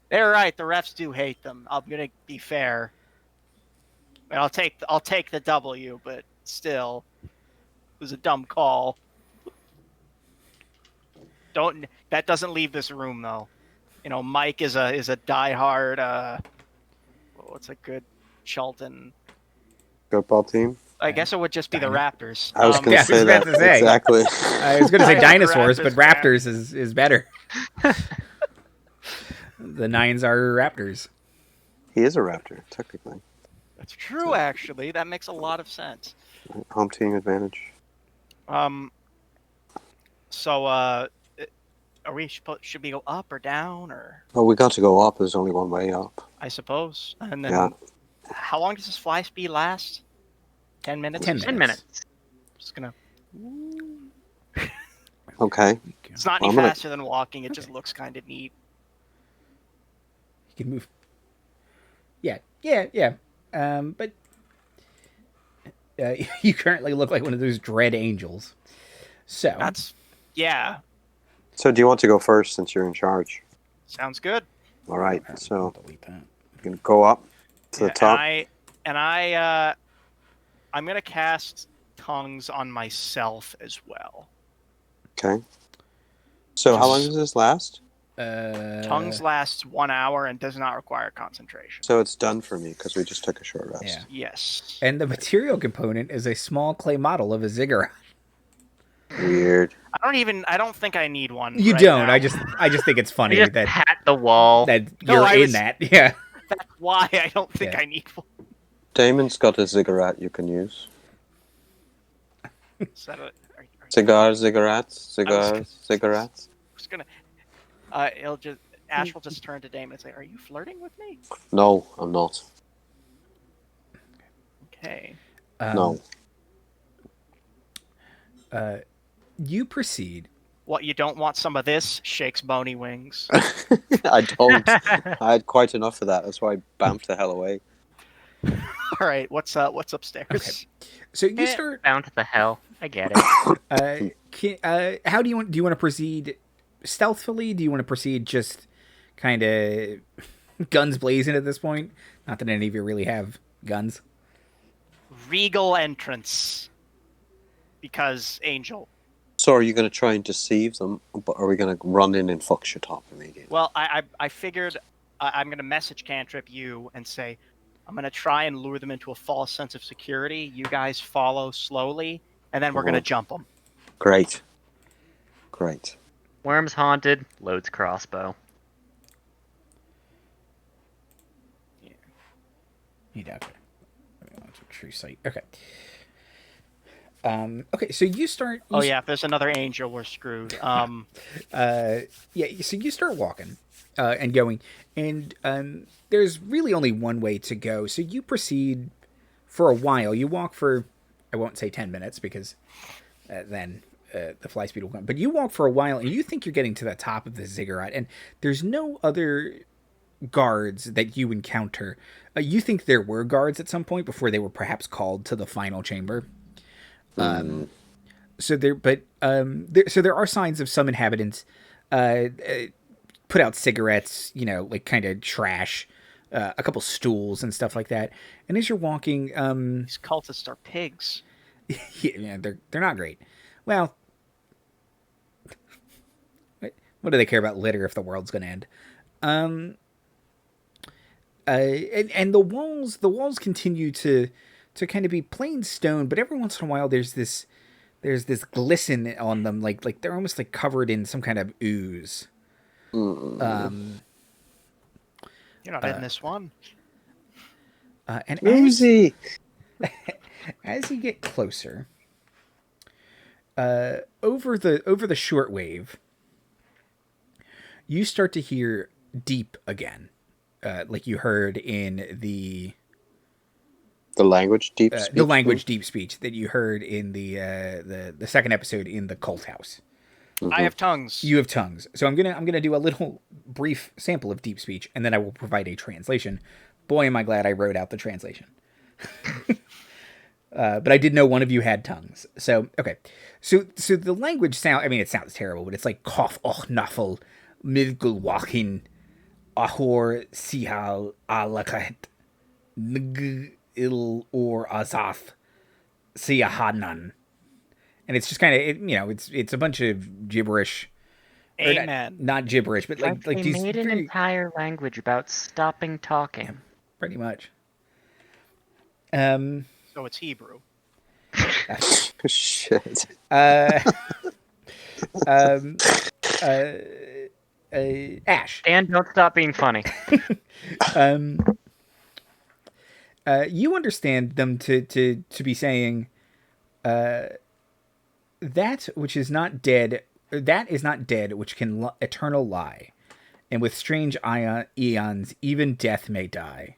Speaker 2: they're right. The refs do hate them. I'm gonna be fair. I'll take the W, but still, it was a dumb call. That doesn't leave this room though. You know, Mike is a diehard. What's a good Chulton
Speaker 4: Football team.
Speaker 2: I guess it would just be the Raptors.
Speaker 4: I was going to say that exactly.
Speaker 1: I was going to say dinosaurs, but Raptors is better. The Nyanzaru Raptors.
Speaker 4: He is a Raptor, technically.
Speaker 2: That's true, actually. That makes a lot of sense.
Speaker 4: Home team advantage.
Speaker 2: So, should we go up or down, or?
Speaker 4: Oh, we got to go up. There's only one way up.
Speaker 2: I suppose. And then, how long does this fly speed last? 10 minutes?
Speaker 3: 10 minutes.
Speaker 2: Just gonna.
Speaker 4: Okay.
Speaker 2: It's not any faster than walking. It just looks kind of neat.
Speaker 1: You can move. Yeah. But you currently look like one of those dread angels. So
Speaker 2: that's
Speaker 4: So do you want to go first since you're in charge?
Speaker 2: Sounds good.
Speaker 4: All right. So you can go up to the top.
Speaker 2: I'm gonna cast tongues on myself as well.
Speaker 4: Okay. So how long does this last?
Speaker 2: Tongues lasts 1 hour and does not require concentration.
Speaker 4: So it's done for me because we just took a short rest.
Speaker 1: Yeah.
Speaker 2: Yes.
Speaker 1: And the material component is a small clay model of a ziggurat.
Speaker 4: Weird.
Speaker 2: I don't think I need one.
Speaker 1: You
Speaker 2: right
Speaker 1: don't.
Speaker 2: now.
Speaker 1: I just think it's funny
Speaker 3: You just
Speaker 1: that
Speaker 3: pat the wall.
Speaker 1: you're
Speaker 2: I
Speaker 1: in
Speaker 2: was-
Speaker 1: that. Yeah.
Speaker 2: That's why I don't think
Speaker 1: Yeah.
Speaker 2: I need one.
Speaker 4: Damon's got a ziggurat you can use.
Speaker 2: Is that
Speaker 4: Cigars, cigarettes.
Speaker 2: I was gonna. Ash will just turn to Daemon and say, "Are you flirting with me?"
Speaker 4: No, I'm not.
Speaker 2: Okay.
Speaker 4: No.
Speaker 1: You proceed.
Speaker 2: What, you don't want some of this? Shakes bony wings.
Speaker 4: I don't. I had quite enough of that. That's why I bamfed the hell away.
Speaker 2: All right. What's upstairs?
Speaker 1: Okay. So you start.
Speaker 3: Down to the hell. I get it.
Speaker 1: How do you want? Do you want to proceed stealthily? Do you want to proceed just kind of guns blazing at this point? Not that any of you really have guns.
Speaker 2: Regal entrance. Because Angel.
Speaker 4: So are you going to try and deceive them, but are we going to run in and fuck shit up immediately?
Speaker 2: Well, I figured I'm going to message Cantrip you and say, I'm going to try and lure them into a false sense of security. You guys follow slowly, and then we're going to jump them.
Speaker 4: Great. Great.
Speaker 3: Worm's haunted. Loads crossbow.
Speaker 1: You doubt it. True sight. Okay. Okay, so you start.
Speaker 2: Oh yeah, if there's another Angel, we're screwed.
Speaker 1: Yeah, so you start walking and going, and there's really only one way to go. So you proceed for a while. You walk for, I won't say 10 minutes because then the fly speed will come. But you walk for a while, and you think you're getting to the top of the ziggurat, and there's no other guards that you encounter. You think there were guards at some point before they were perhaps called to the final chamber. So there are signs of some inhabitants put out cigarettes, like kind of trash, a couple stools and stuff like that. And as you're walking,
Speaker 2: These cultists are pigs.
Speaker 1: yeah, they're not great. Well, what do they care about litter if the world's going to end? And the walls continue to kind of be plain stone, but every once in a while there's this glisten on them, like they're almost like covered in some kind of ooze.
Speaker 2: You're not in this one.
Speaker 1: And
Speaker 4: Oozy.
Speaker 1: as you get closer, over the shortwave, you start to hear deep again, like you heard in the
Speaker 4: language deep speech.
Speaker 1: the language deep speech that you heard in the second episode in the cult house.
Speaker 2: I have tongues.
Speaker 1: You have tongues. So I'm gonna do a little brief sample of deep speech, and then I will provide a translation. Boy, am I glad I wrote out the translation. But I did know one of you had tongues. So okay. So the language sound. I mean, it sounds terrible, but it's like kof och nafel midgul wachin ahor sihal alakat ng il or azath siahanan. And it's just kind of, it's a bunch of gibberish.
Speaker 2: Amen.
Speaker 1: Not gibberish, but like
Speaker 3: they
Speaker 1: these
Speaker 3: made an entire language about stopping talking.
Speaker 1: pretty much.
Speaker 2: So it's Hebrew.
Speaker 4: Shit.
Speaker 1: Ash.
Speaker 3: And don't stop being funny.
Speaker 1: You understand them to be saying, that which is not dead, that is not dead, which can eternal lie, and with strange eons, even death may die.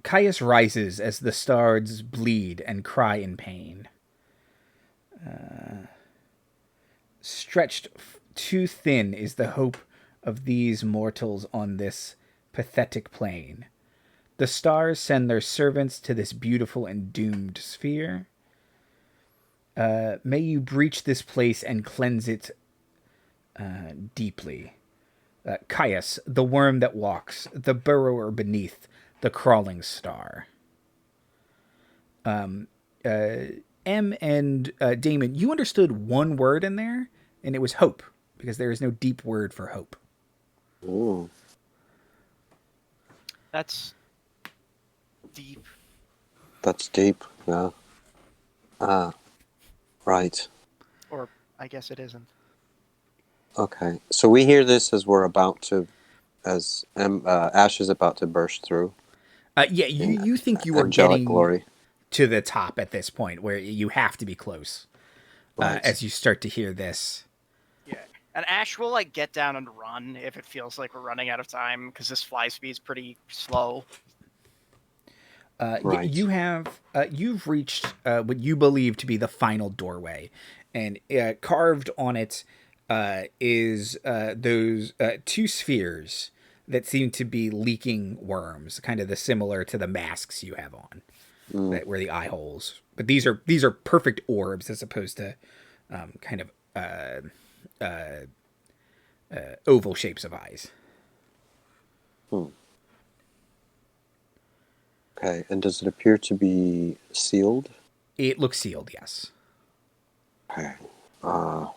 Speaker 1: Caius rises as the stars bleed and cry in pain. Stretched too thin is the hope of these mortals on this pathetic plain. The stars send their servants to this beautiful and doomed sphere. May you breach this place and cleanse it deeply. Caius, the worm that walks, the burrower beneath the crawling star. M and Daemon, you understood one word in there, and it was hope. because there is no deep word for hope.
Speaker 4: Ooh.
Speaker 2: That's deep.
Speaker 4: That's deep. Yeah. Ah. Right.
Speaker 2: Or I guess it isn't.
Speaker 4: Okay. So we hear this as we're about to, Ash is about to burst through.
Speaker 1: Yeah, you think you are
Speaker 4: Angelic
Speaker 1: getting
Speaker 4: glory.
Speaker 1: to the top at this point, where you have to be close
Speaker 4: Right.
Speaker 1: as you start to hear this.
Speaker 2: Yeah. And Ash will like get down and run if it feels like we're running out of time because this fly speed's pretty slow.
Speaker 4: Right.
Speaker 1: You've reached what you believe to be the final doorway, and carved on it is those two spheres that seem to be leaking worms, kind of the similar to the masks you have on, that were the eye holes. But these are perfect orbs as opposed to kind of oval shapes of eyes.
Speaker 4: Okay. And does it appear to be sealed?
Speaker 1: It looks sealed, yes.
Speaker 4: Okay.
Speaker 3: How?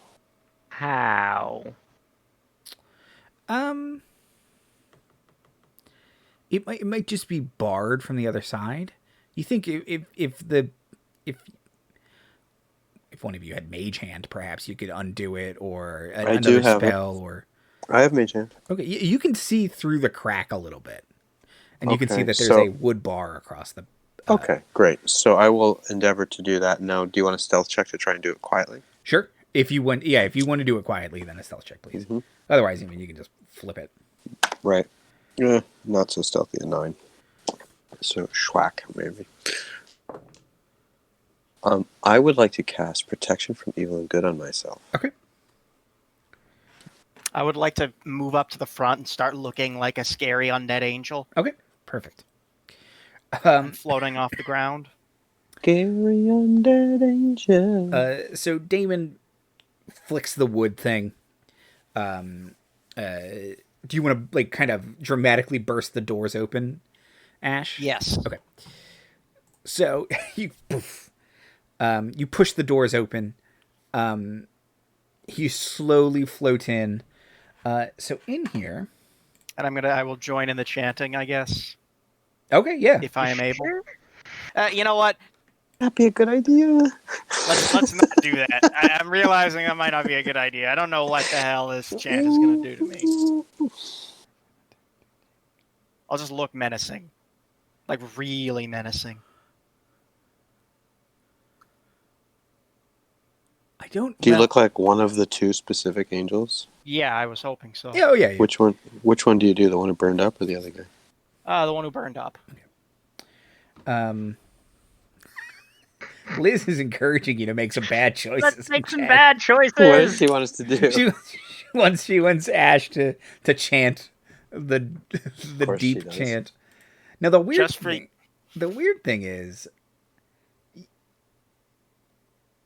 Speaker 1: It might just be barred from the other side. You think if one of you had Mage Hand, perhaps you could undo it, or another spell, or
Speaker 4: I have Mage Hand.
Speaker 1: okay, you can see through the crack a little bit, and you can see
Speaker 4: Okay,
Speaker 1: that there's
Speaker 4: so-
Speaker 1: a wood bar across the.
Speaker 4: Okay, great. So I will endeavor to do that. Now, do you want a stealth check to try and do it quietly?
Speaker 1: Sure, if you want to do it quietly, then a stealth check, please.
Speaker 4: Mm-hmm.
Speaker 1: Otherwise, I mean, you can just flip it.
Speaker 4: Right. Yeah, not so stealthy at 9. So schwack, maybe. I would like to cast Protection from Evil and Good on myself.
Speaker 1: Okay.
Speaker 2: I would like to move up to the front and start looking like a scary undead angel.
Speaker 1: Okay. Perfect.
Speaker 2: I'm floating off the ground.
Speaker 4: Scary undead angel.
Speaker 1: So Daemon flicks the wood thing. Do you want to like kind of dramatically burst the doors open, Ash?
Speaker 2: Yes.
Speaker 1: Okay. So you push the doors open. You slowly float in. So in here.
Speaker 2: And I will join in the chanting, I guess,
Speaker 1: Okay, yeah.
Speaker 2: if I am able. You know what?
Speaker 4: That'd be a good idea.
Speaker 2: Let's not do that. I'm realizing that might not be a good idea. I don't know what the hell this chant is going to do to me. I'll just look menacing. Like, really menacing.
Speaker 1: I don't.
Speaker 4: Do you look like one of the two specific angels?
Speaker 2: Yeah, I was hoping so.
Speaker 1: Oh yeah.
Speaker 4: Which one do you do? The one who burned up or the other guy?
Speaker 2: The one who burned up.
Speaker 1: Liz is encouraging you to make some bad choices.
Speaker 3: Let's make
Speaker 1: in
Speaker 3: some
Speaker 1: chat.
Speaker 3: bad choices.
Speaker 4: What does he want us to do?
Speaker 1: She wants Ash to chant the
Speaker 4: course she
Speaker 1: deep
Speaker 4: does.
Speaker 1: chant. Now the weird
Speaker 2: Just for-
Speaker 1: thing is,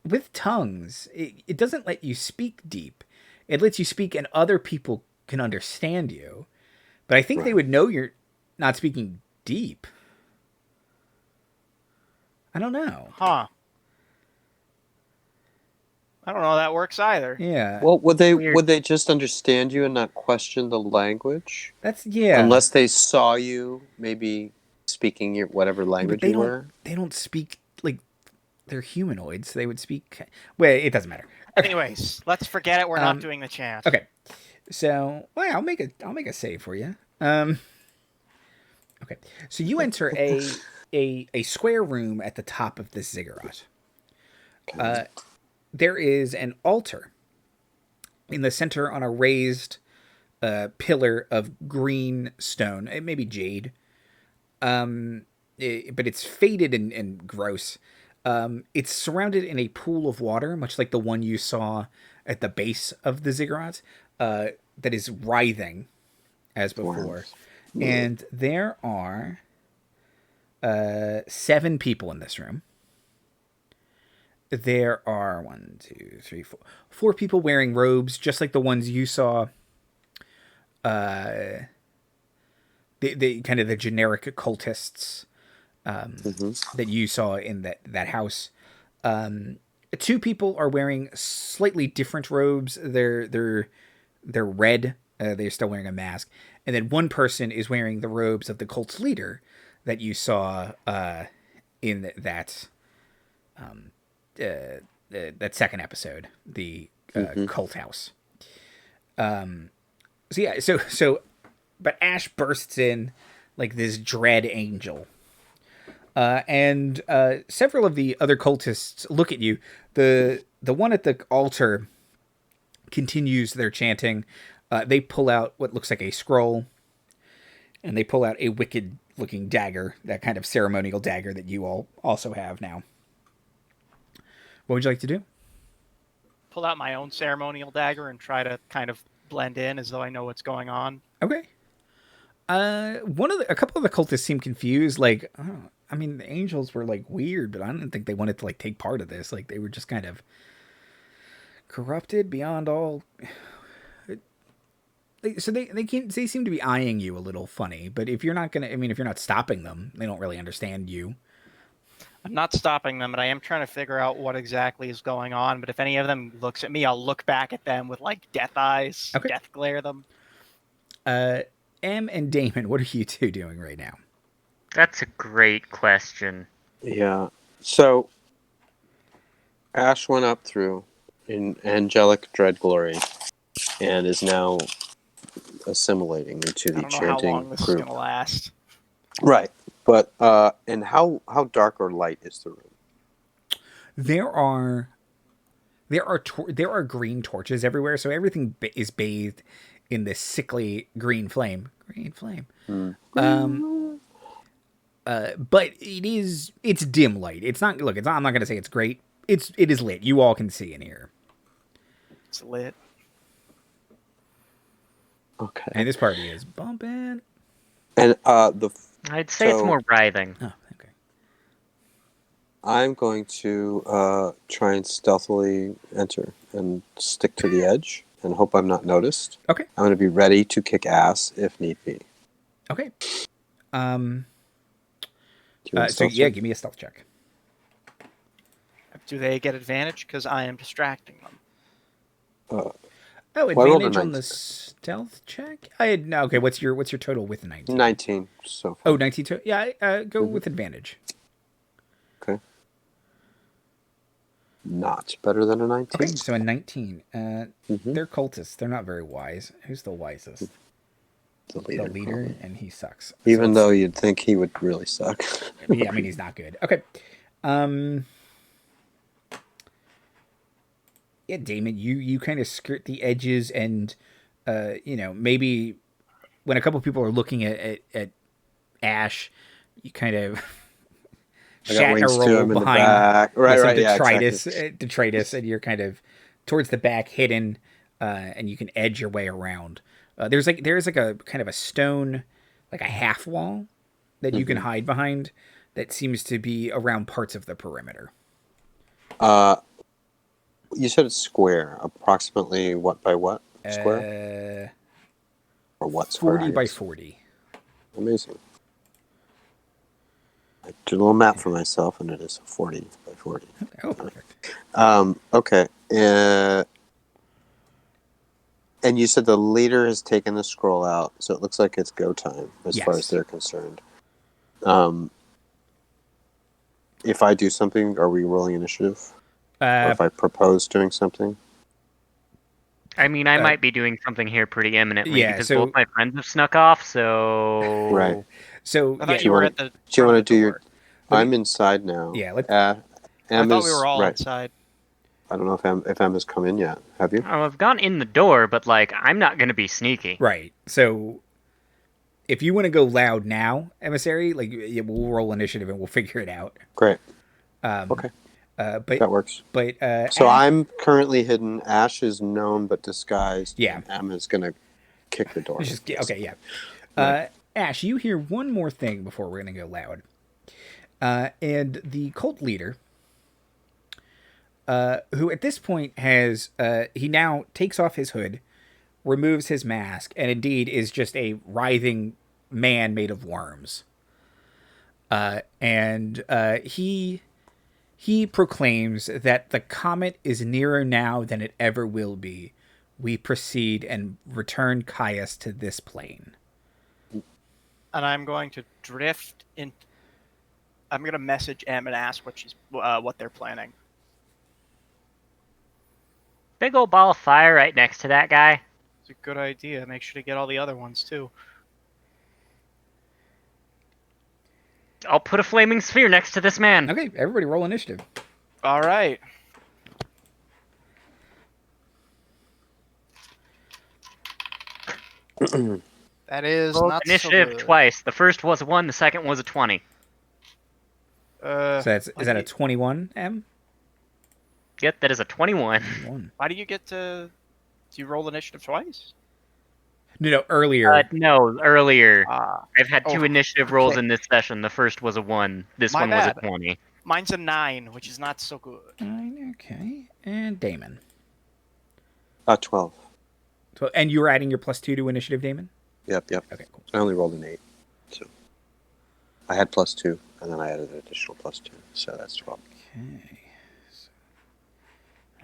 Speaker 1: with tongues, it doesn't let you speak deep. It lets you speak and other people can understand you. But I think they would know you're not speaking deep. I don't know.
Speaker 2: Huh. I don't know how that works either.
Speaker 1: Yeah.
Speaker 4: Well, would
Speaker 3: Weird.
Speaker 4: they just understand you and not question the language?
Speaker 1: Yeah.
Speaker 4: Unless they saw you maybe speaking your whatever language
Speaker 1: But
Speaker 4: you were.
Speaker 1: they don't speak like they're humanoids. They would speak. Well, it doesn't matter.
Speaker 2: Anyways, let's forget it. We're not doing the chant.
Speaker 1: Okay. So, well, I'll make a save for you. Okay. So you enter a square room at the top of this ziggurat. There is an altar in the center on a raised pillar of green stone. It may be jade. But it's faded and gross. It's surrounded in a pool of water, much like the one you saw at the base of the ziggurat, that is writhing as before. And there are 7 people in this room. There are 1, 2, 3, 4 people wearing robes, just like the ones you saw. The kind of the generic cultists that you saw in that house. 2 people are wearing slightly different robes. They're They're red. They're still wearing a mask. And then one person is wearing the robes of the cult's leader that you saw in that that second episode, the cult house. But Ash bursts in like this dread angel. And several of the other cultists look at you. The one at the altar continues their chanting. They pull out what looks like a scroll, and they pull out a wicked-looking dagger, that kind of ceremonial dagger that you all also have now. What would you like to do?
Speaker 2: Pull out my own ceremonial dagger and try to kind of blend in as though I know what's going on.
Speaker 1: Okay. A couple of the cultists seem confused. Like, I mean, the angels were like weird, but I didn't think they wanted to like take part of this. Like, they were just kind of corrupted beyond all. So they seem to be eyeing you a little funny. But if you're not if you're not stopping them, they don't really understand you.
Speaker 2: I'm not stopping them, but I am trying to figure out what exactly is going on. But if any of them looks at me, I'll look back at them with like death eyes, death glare them.
Speaker 1: Em and Daemon, what are you two doing right now?
Speaker 3: That's a great question.
Speaker 4: Yeah. So, Ash went up through in angelic dread glory and is now assimilating into the chanting
Speaker 2: I don't know how long this is
Speaker 4: group.
Speaker 2: going to last.
Speaker 4: Right. But, and how dark or light is the room?
Speaker 1: There are green torches everywhere, so everything is bathed in this sickly green flame. But it's dim light. I'm not going to say it's great. It is lit. You all can see in here.
Speaker 2: It's lit.
Speaker 4: Okay.
Speaker 1: And this party is bumping.
Speaker 4: And
Speaker 3: I'd say it's more writhing.
Speaker 1: Oh, okay.
Speaker 4: I'm going to try and stealthily enter and stick to the edge and hope I'm not noticed.
Speaker 1: Okay.
Speaker 4: I'm going to be ready to kick ass if need be.
Speaker 1: Okay.
Speaker 4: So
Speaker 1: give me a stealth check.
Speaker 2: Do they get advantage? Because I am distracting them.
Speaker 1: Advantage on the stealth check? Okay, what's your total with 19?
Speaker 4: 19 so far.
Speaker 1: Oh, 19 total? Yeah, go with advantage.
Speaker 4: Okay. Not better than a 19.
Speaker 1: Okay, so a 19. They're cultists. They're not very wise. Who's the wisest?
Speaker 4: The leader. Probably.
Speaker 1: And he sucks.
Speaker 4: Even though you'd think he would really suck.
Speaker 1: Yeah, I mean, he's not good. Okay. Yeah, Daemon, you kind of skirt the edges and, maybe when a couple people are looking at Ash, you kind of shat a roll behind detritus, and you're kind of towards the back, hidden, and you can edge your way around. There's a kind of a stone, like a half wall that you can hide behind that seems to be around parts of the perimeter.
Speaker 4: You said it's square. Approximately what by what square? Or what square?
Speaker 1: 40 by 40.
Speaker 4: Amazing. I did a little map for myself, and it is 40 by 40.
Speaker 1: Oh, perfect.
Speaker 4: Okay. And you said the leader has taken the scroll out, so it looks like it's go time as far as they're concerned. If I do something, are we rolling initiative? Or if I propose doing something?
Speaker 3: I mean, I might be doing something here pretty imminently because
Speaker 1: so,
Speaker 3: both my friends have snuck off, so...
Speaker 4: Right.
Speaker 1: So,
Speaker 2: I thought you were at the...
Speaker 4: Do you want to do your... I'm inside now.
Speaker 1: Yeah,
Speaker 2: I thought we were all inside.
Speaker 4: I don't know if Emma's come in yet. Have you?
Speaker 3: Oh, I've gone in the door, but, I'm not going to be sneaky.
Speaker 1: Right. So, if you want to go loud now, Emissary, we'll roll initiative and we'll figure it out.
Speaker 4: Great. Okay.
Speaker 1: But
Speaker 4: that works.
Speaker 1: But
Speaker 4: so I'm currently hidden. Ash is known but disguised.
Speaker 1: Yeah.
Speaker 4: And Emma's going to kick the door.
Speaker 1: Okay, yeah. Right. Ash, you hear one more thing before we're going to go loud. And the cult leader... who at this point has, he now takes off his hood, removes his mask, and indeed is just a writhing man made of worms. And he proclaims that the comet is nearer now than it ever will be we proceed and return Caius to this plane.
Speaker 2: And I'm going to drift in. I'm going to message Em and ask what they're planning.
Speaker 3: Big old ball of fire right next to that guy.
Speaker 2: It's a good idea. Make sure to get all the other ones too.
Speaker 3: I'll put a flaming sphere next to this man.
Speaker 1: Okay, everybody roll initiative.
Speaker 2: All right. That is
Speaker 3: Rolled
Speaker 2: not
Speaker 3: initiative
Speaker 2: so good.
Speaker 3: twice. The first was a 1, the second was a 20.
Speaker 1: So is that a 21, M?
Speaker 3: Yep, that is a 21.
Speaker 1: 1.
Speaker 2: Why do you get to? Do you roll initiative twice?
Speaker 1: No, earlier.
Speaker 3: No, earlier.
Speaker 2: Ah,
Speaker 3: I've had 2 initiative rolls
Speaker 2: okay.
Speaker 3: in this session. The first was a 1. This
Speaker 2: My
Speaker 3: one
Speaker 2: bad.
Speaker 3: was a 20.
Speaker 2: mine's a 9, which is not so good.
Speaker 1: 9, okay. And Daemon.
Speaker 4: 12.
Speaker 1: And you were adding your +2 to initiative, Daemon?
Speaker 4: Yep.
Speaker 1: Okay, cool.
Speaker 4: I only rolled an 8. So I had +2, and then I added an additional +2. So that's 12.
Speaker 1: Okay. So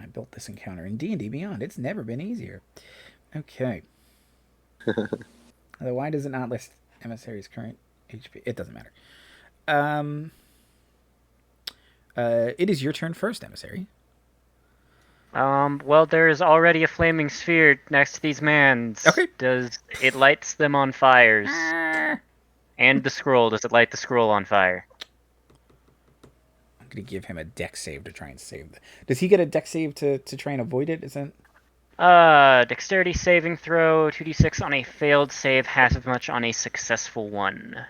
Speaker 1: I built this encounter in D&D Beyond. It's never been easier. Okay. Although why does it not list emissary's current HP? It doesn't matter. It is your turn first, emissary.
Speaker 3: Well, there's already a flaming sphere next to these mans.
Speaker 1: Okay.
Speaker 3: It lights them on fires? And the scroll, does it light the scroll on fire?
Speaker 1: I'm gonna give him a dex save to try and save. Does he get a dex save to try and avoid it? Isn't?
Speaker 3: Dexterity saving throw, 2d6 on a failed save, half as much on a successful one.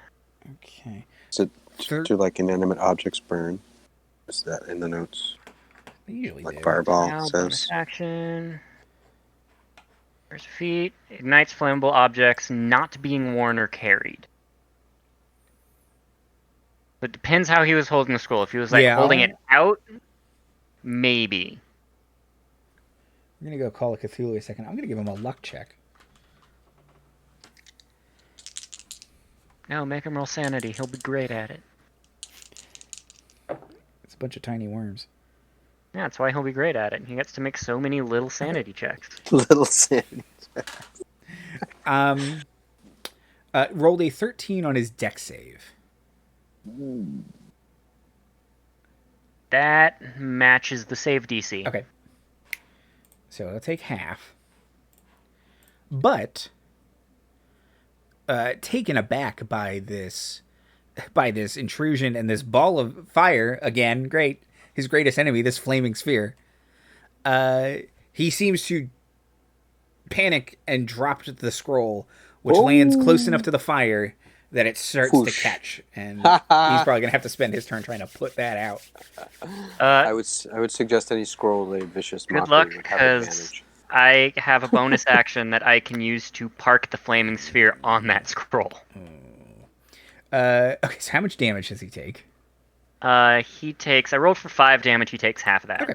Speaker 1: Okay.
Speaker 4: So do like inanimate objects burn? Is that in the notes?
Speaker 1: They usually
Speaker 4: Like
Speaker 1: do.
Speaker 4: fireball
Speaker 3: Now,
Speaker 4: says.
Speaker 3: bonus action. There's feet. Ignites flammable objects not being worn or carried. But depends how he was holding the scroll. If he was holding it out, maybe.
Speaker 1: I'm gonna go call a Cthulhu a second. I'm gonna give him a luck check.
Speaker 3: No, make him roll sanity. He'll be great at it.
Speaker 1: It's a bunch of tiny worms.
Speaker 3: Yeah, that's why he'll be great at it. He gets to make so many little sanity checks.
Speaker 4: Little sanity.
Speaker 1: Rolled a 13 on his dex save.
Speaker 3: That matches the save DC.
Speaker 1: Okay. So I'll take half. But taken aback by this intrusion and this ball of fire, again, great. His greatest enemy, this flaming sphere. He seems to panic and drop the scroll, which lands close enough to the fire that it starts to catch, and he's probably gonna have to spend his turn trying to put that out.
Speaker 4: I would suggest any scroll a vicious
Speaker 3: Good
Speaker 4: mockery
Speaker 3: luck,
Speaker 4: would have
Speaker 3: because
Speaker 4: advantage.
Speaker 3: I have a bonus action that I can use to park the flaming sphere on that scroll.
Speaker 1: Okay, so how much damage does he take?
Speaker 3: He takes. I rolled for 5 damage. He takes half of that.
Speaker 1: Okay.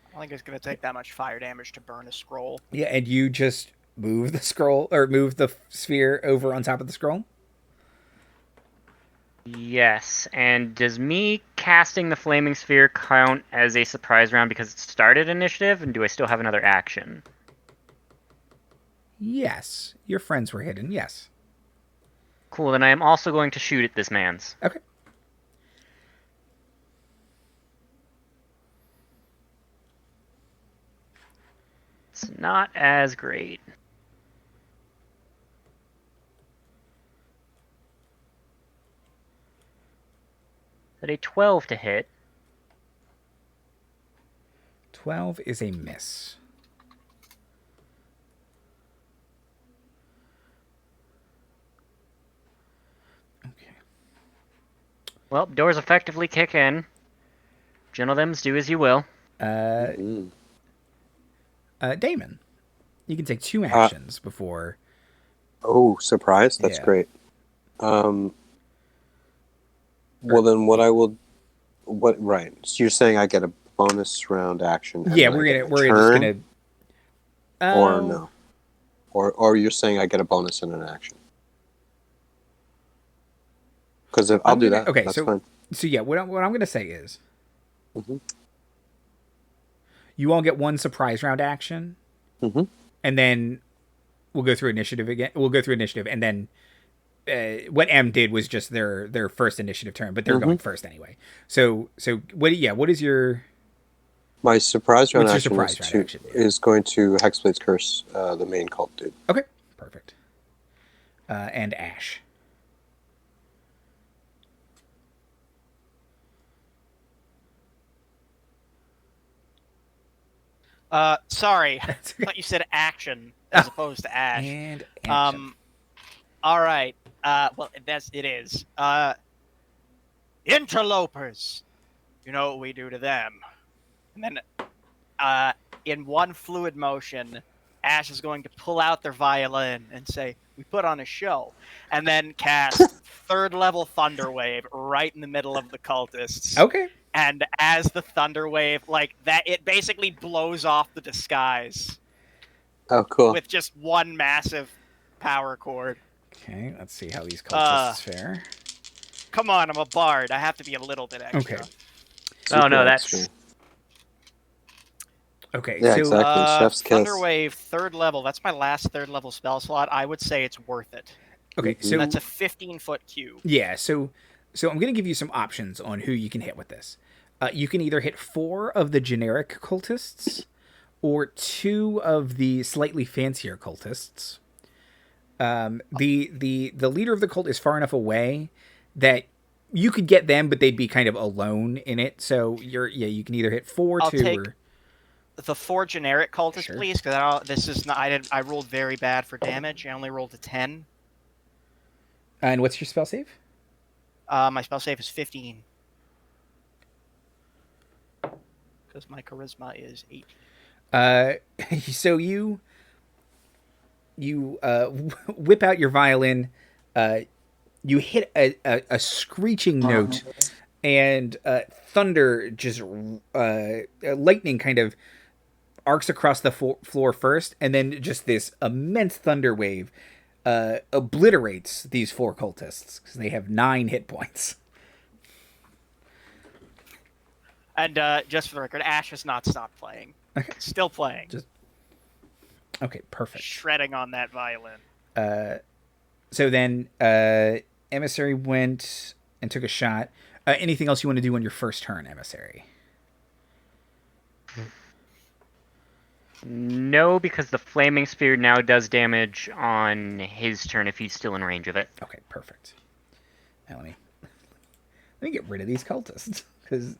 Speaker 2: I don't think it's going to take that much fire damage to burn a scroll.
Speaker 1: Yeah, and you just move the scroll, or move the sphere over on top of the scroll?
Speaker 3: Yes, and does me casting the flaming sphere count as a surprise round because it started initiative, and do I still have another action?
Speaker 1: Yes. Your friends were hidden, yes.
Speaker 3: Cool, then I am also going to shoot at this man's.
Speaker 1: Okay.
Speaker 3: It's not as great. At a 12 to hit.
Speaker 1: 12 is a miss. Okay.
Speaker 3: Well, doors effectively kick in. Gentlethems, do as you will.
Speaker 1: Damon, you can take 2 actions before...
Speaker 4: Oh, surprise! That's great. Well, then right. So you're saying I get a bonus round action? And
Speaker 1: Yeah,
Speaker 4: then
Speaker 1: we're just gonna...
Speaker 4: Or no. Or you're saying I get a bonus in an action? Because I'll do that. Okay, that's fine.
Speaker 1: So yeah, what I'm going to say is, you all get one surprise round action, and then we'll go through initiative again. We'll go through initiative, and then what M did was just their first initiative turn, but they're going first anyway. So what? Yeah, what is your
Speaker 4: My surprise round
Speaker 1: What's your
Speaker 4: action,
Speaker 1: surprise round action, yeah?
Speaker 4: is going to Hexblade's Curse, the main cult dude.
Speaker 1: Okay, perfect. And Ash.
Speaker 2: Sorry, I thought you said action as opposed to Ash.
Speaker 1: And action.
Speaker 2: All right. Well, it is. Interlopers. You know what we do to them. And then, in one fluid motion, Ash is going to pull out their violin and say, "We put on a show," and then cast third level Thunder Wave right in the middle of the cultists.
Speaker 1: Okay.
Speaker 2: And as the Thunder Wave, like that, it basically blows off the disguise.
Speaker 4: Oh, cool.
Speaker 2: With just one massive power chord.
Speaker 1: Okay, let's see how these cultists fare.
Speaker 2: Come on, I'm a bard. I have to be a little bit extra.
Speaker 1: Okay.
Speaker 3: Oh no,
Speaker 4: Super
Speaker 3: that's
Speaker 4: extra.
Speaker 1: Okay,
Speaker 4: Yeah,
Speaker 1: so
Speaker 4: exactly. Chef's kiss.
Speaker 2: Thunder Wave, third level. That's my last third level spell slot. I would say it's worth it.
Speaker 1: okay, so
Speaker 2: That's a 15-foot cube.
Speaker 1: yeah, so I'm going to give you some options on who you can hit with this. You can either hit 4 of the generic cultists or 2 of the slightly fancier cultists. The leader of the cult is far enough away that you could get them, but they'd be kind of alone in it. So you can either hit 4,
Speaker 2: I'll
Speaker 1: 2,
Speaker 2: take
Speaker 1: or
Speaker 2: the 4 generic cultists,
Speaker 1: Sure.
Speaker 2: please, because this is not. I rolled very bad for damage. I only rolled a 10.
Speaker 1: and what's your spell save?
Speaker 2: My spell save is 15. Because my charisma is 8.
Speaker 1: So you whip out your violin, you hit a screeching note, and thunder just lightning kind of arcs across the floor first, and then just this immense thunder wave obliterates these 4 cultists because they have 9 hit points.
Speaker 2: And just for the record, Ash has not stopped playing. Still playing.
Speaker 1: Okay, perfect.
Speaker 2: Shredding on that violin.
Speaker 1: So then Emissary went and took a shot. Anything else you want to do on your first turn, Emissary?
Speaker 3: no, because the flaming spear now does damage on his turn if he's still in range of it.
Speaker 1: Okay, perfect. Now let me get rid of these cultists because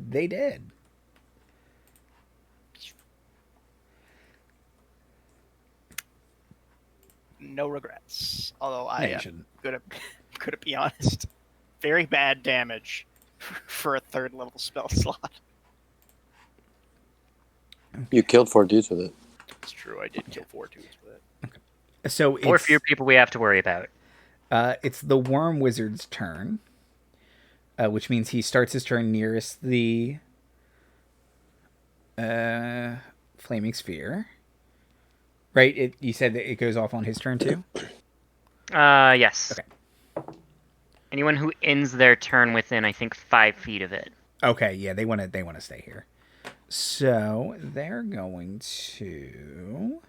Speaker 1: they did.
Speaker 2: No regrets. Although
Speaker 1: No,
Speaker 2: I
Speaker 1: you
Speaker 2: am
Speaker 1: shouldn't.
Speaker 2: gonna be honest. Very bad damage for a third level spell slot.
Speaker 4: You killed 4 dudes with it.
Speaker 2: It's true, I did kill 4 dudes with it.
Speaker 1: So
Speaker 3: Or
Speaker 1: it's,
Speaker 3: fewer people we have to worry about.
Speaker 1: it's the Worm Wizard's turn, which means he starts his turn nearest the flaming sphere. Right? You said that it goes off on his turn too?
Speaker 3: Yes.
Speaker 1: Okay.
Speaker 3: Anyone who ends their turn within, I think, 5 feet of it.
Speaker 1: Okay, yeah, they want to stay here. So they're going to.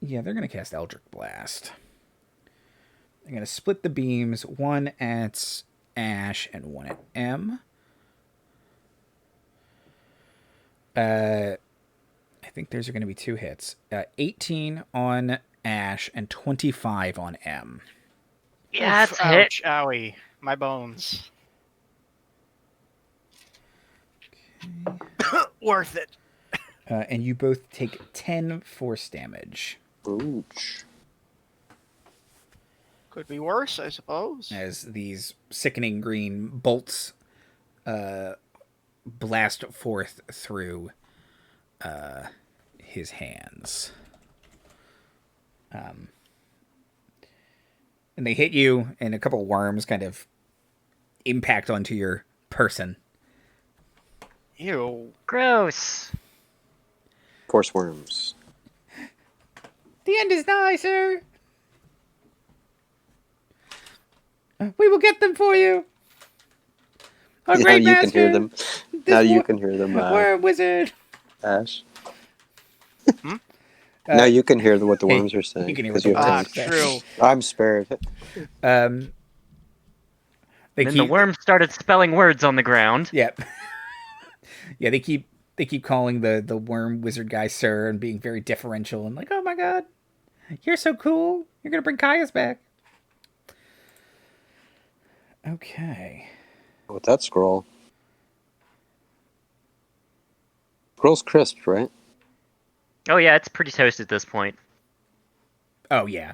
Speaker 1: Yeah, they're going to cast Eldritch Blast. They're going to split the beams, one at Ash and one at M. I think those are going to be 2 hits. 18 on Ash and 25 on M.
Speaker 3: Yeah, that's a hit.
Speaker 2: Ouch, owie. My bones.
Speaker 1: Okay.
Speaker 2: Worth it.
Speaker 1: And you both take 10 force damage.
Speaker 4: Ouch.
Speaker 2: Could be worse, I suppose.
Speaker 1: As these sickening green bolts blast forth through his hands. And they hit you, and a couple of worms kind of impact onto your person.
Speaker 2: Ew.
Speaker 3: Gross.
Speaker 4: Force worms.
Speaker 1: The end is nigh, sir. We will get them for you. Our
Speaker 5: Now
Speaker 1: great
Speaker 5: you
Speaker 1: master.
Speaker 5: can hear them. Now you can hear them.
Speaker 1: Worm wizard.
Speaker 5: Ash.
Speaker 2: Hmm?
Speaker 5: Now you can hear what the
Speaker 1: hey,
Speaker 5: worms are saying
Speaker 1: you can hear
Speaker 5: because
Speaker 1: what
Speaker 5: you
Speaker 1: the
Speaker 5: have
Speaker 1: worms
Speaker 5: tongues.
Speaker 1: say.
Speaker 2: True.
Speaker 5: I'm spared.
Speaker 1: They
Speaker 3: Then the worm started spelling words on the ground.
Speaker 1: Yep. Yeah, they keep calling the worm wizard guy sir and being very deferential and like, oh my god, you're so cool. You're gonna bring Caius back. Okay.
Speaker 5: With that scroll. Scroll's crisped, right?
Speaker 3: Oh yeah, it's pretty toast at this point.
Speaker 1: Oh yeah.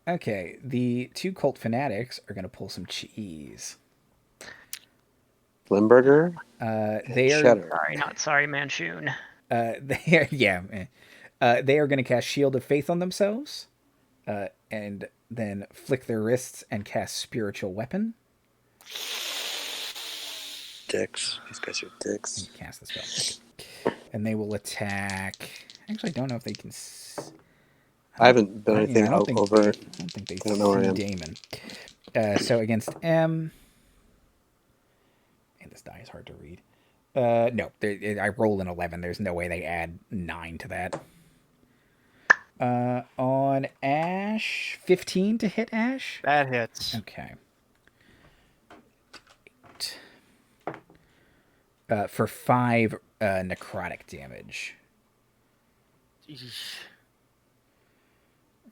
Speaker 1: Okay. The two cult fanatics are gonna pull some cheese.
Speaker 5: Limburger.
Speaker 1: They are
Speaker 5: Cheddar.
Speaker 3: Sorry, not sorry, Manchun.
Speaker 1: they are going to cast Shield of Faith on themselves, and then flick their wrists and cast Spiritual Weapon.
Speaker 5: Dicks. These guys are dicks.
Speaker 1: And cast the spell, and they will attack. Actually, I don't know if they can.
Speaker 5: I haven't done anything
Speaker 1: I don't think,
Speaker 5: over.
Speaker 1: I don't think they
Speaker 5: don't know where I
Speaker 1: see
Speaker 5: am.
Speaker 1: Daemon. So against M, and this die is hard to read. No, I roll an 11. There's no way they add 9 to that. On Ash, 15 to hit Ash.
Speaker 2: That hits.
Speaker 1: Okay. For 5 necrotic damage.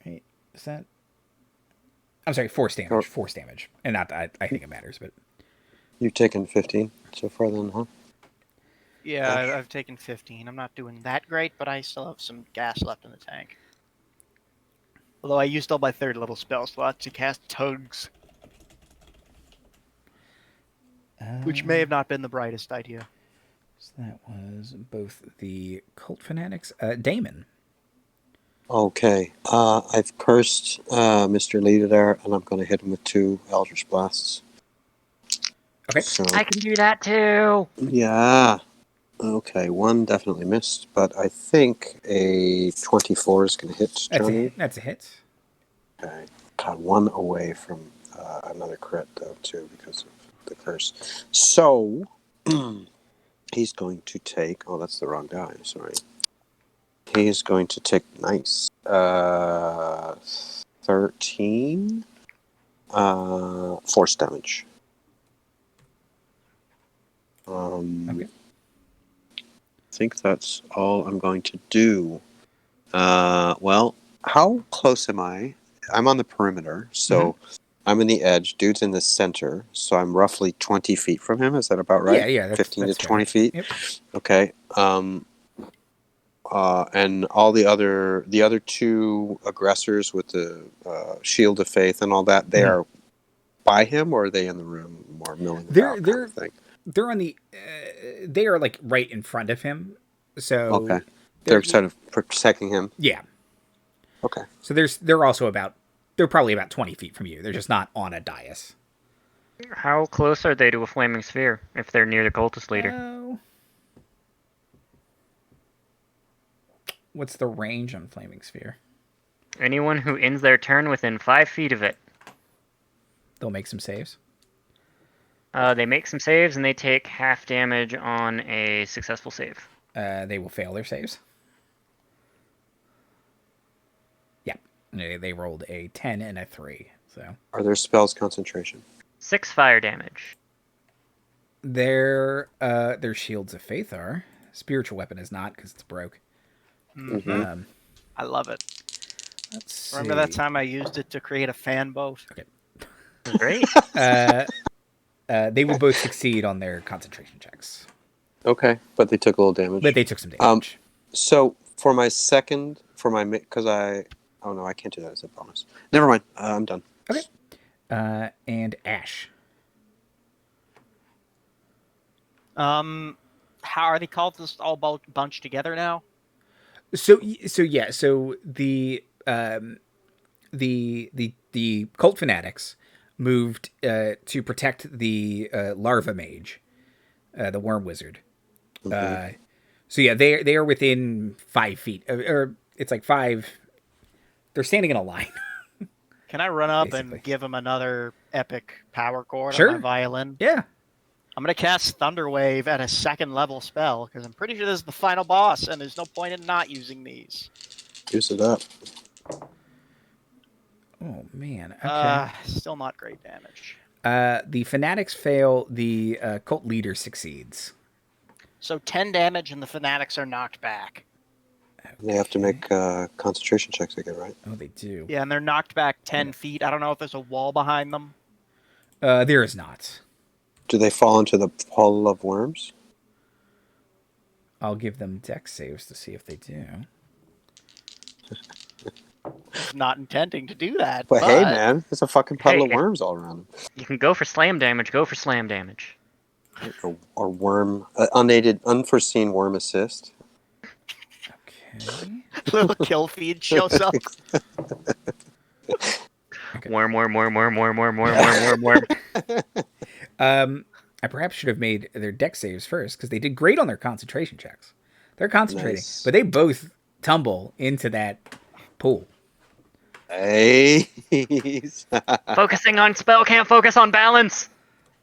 Speaker 1: Right? Is that? I'm sorry, force damage.
Speaker 5: Oh.
Speaker 1: Force damage, and not that I think it matters, but
Speaker 5: You've taken 15 so far, then, huh?
Speaker 2: Yeah, I've taken 15. I'm not doing that great, but I still have some gas left in the tank. Although I used all my third level spell slot to cast Tugs, which may have not been the brightest idea.
Speaker 1: So that was both the cult fanatics. Daemon.
Speaker 5: Okay. I've cursed Mr. Leader there, and I'm going to hit him with 2 Eldritch Blasts.
Speaker 1: Okay.
Speaker 5: So,
Speaker 3: I can do that too.
Speaker 5: yeah. Okay, 1 definitely missed, but I think a 24 is going to hit Johnny.
Speaker 1: That's a hit.
Speaker 5: Okay. God, 1 away from another crit, though, too, because of the curse. So, he's going to take... Oh, that's the wrong guy, sorry. He's going to take... Nice. 13 force damage.
Speaker 1: Okay.
Speaker 5: I think that's all I'm going to do. Well, how close am I? I'm on the perimeter, so I'm in the edge. Dude's in the center, so I'm roughly 20 feet from him. Is that about right?
Speaker 1: Yeah.
Speaker 5: 15
Speaker 1: that's
Speaker 5: to 20
Speaker 1: fair.
Speaker 5: feet.
Speaker 1: Yep.
Speaker 5: Okay. And all the other 2 aggressors with the shield of faith and all that, they are by him, or are they in the room more milling about? Kind of thing?
Speaker 1: They're on the. They are like right in front of him. So
Speaker 5: Okay. They're sort of protecting him.
Speaker 1: Yeah.
Speaker 5: Okay.
Speaker 1: So they're also they're probably about 20 feet from you. They're just not on a dais.
Speaker 3: How close are they to a flaming sphere if they're near the cultist leader?
Speaker 1: Oh. What's the range on flaming sphere?
Speaker 3: Anyone who ends their turn within 5 feet of it.
Speaker 1: They'll make some saves.
Speaker 3: They make some saves and they take half damage on a successful save.
Speaker 1: They will fail their saves. Yeah. They rolled a 10 and a 3. So
Speaker 5: Are their spells concentration?
Speaker 3: 6 fire damage.
Speaker 1: their shields of faith are. Spiritual weapon is not because it's broke.
Speaker 5: Mm-hmm.
Speaker 2: I love it.
Speaker 1: Let's
Speaker 2: Remember that time I used it to create a fan boat?
Speaker 1: Okay.
Speaker 3: Great.
Speaker 1: They will both succeed on their concentration checks,
Speaker 5: Okay, but they took a little damage.
Speaker 1: but they took some damage.
Speaker 5: So for my second, because I can't do that as a bonus. Never mind. I'm done.
Speaker 1: Okay. And Ash.
Speaker 2: How are they called? Just all bunched together now?
Speaker 1: So the cult fanatics moved to protect the larva mage, the worm wizard.
Speaker 5: Mm-hmm.
Speaker 1: So yeah, they are within 5 feet, or it's like 5. They're standing in a line.
Speaker 2: Can I run up
Speaker 1: Basically.
Speaker 2: and give him another epic power chord
Speaker 1: Sure.
Speaker 2: on my violin?
Speaker 1: Yeah.
Speaker 2: I'm going to cast Thunderwave at a 2nd level spell, because I'm pretty sure this is the final boss, and there's no point in not using these.
Speaker 5: Use it up.
Speaker 1: Oh, man. Okay.
Speaker 2: Still not great damage.
Speaker 1: The fanatics fail. The cult leader succeeds.
Speaker 2: So 10 damage, and the fanatics are knocked back.
Speaker 5: They have to make concentration checks again, right?
Speaker 1: Oh, they do.
Speaker 2: Yeah, and they're knocked back 10 feet. I don't know if there's a wall behind them.
Speaker 1: There is not.
Speaker 5: Do they fall into the puddle of worms?
Speaker 1: I'll give them dex saves to see if they do.
Speaker 2: Not intending to do that.
Speaker 5: But hey, man, there's a fucking puddle
Speaker 3: Hey,
Speaker 5: of worms all around them.
Speaker 3: You can go for slam damage. Go for slam damage.
Speaker 5: Or worm, unaided, unforeseen worm assist.
Speaker 1: Okay.
Speaker 2: Little kill feed shows up.
Speaker 1: Okay.
Speaker 3: Worm.
Speaker 1: I perhaps should have made their dex saves first because they did great on their concentration checks. They're concentrating,
Speaker 5: Nice.
Speaker 1: but they both tumble into that pool.
Speaker 5: Hey.
Speaker 3: Focusing on spell, can't focus on balance.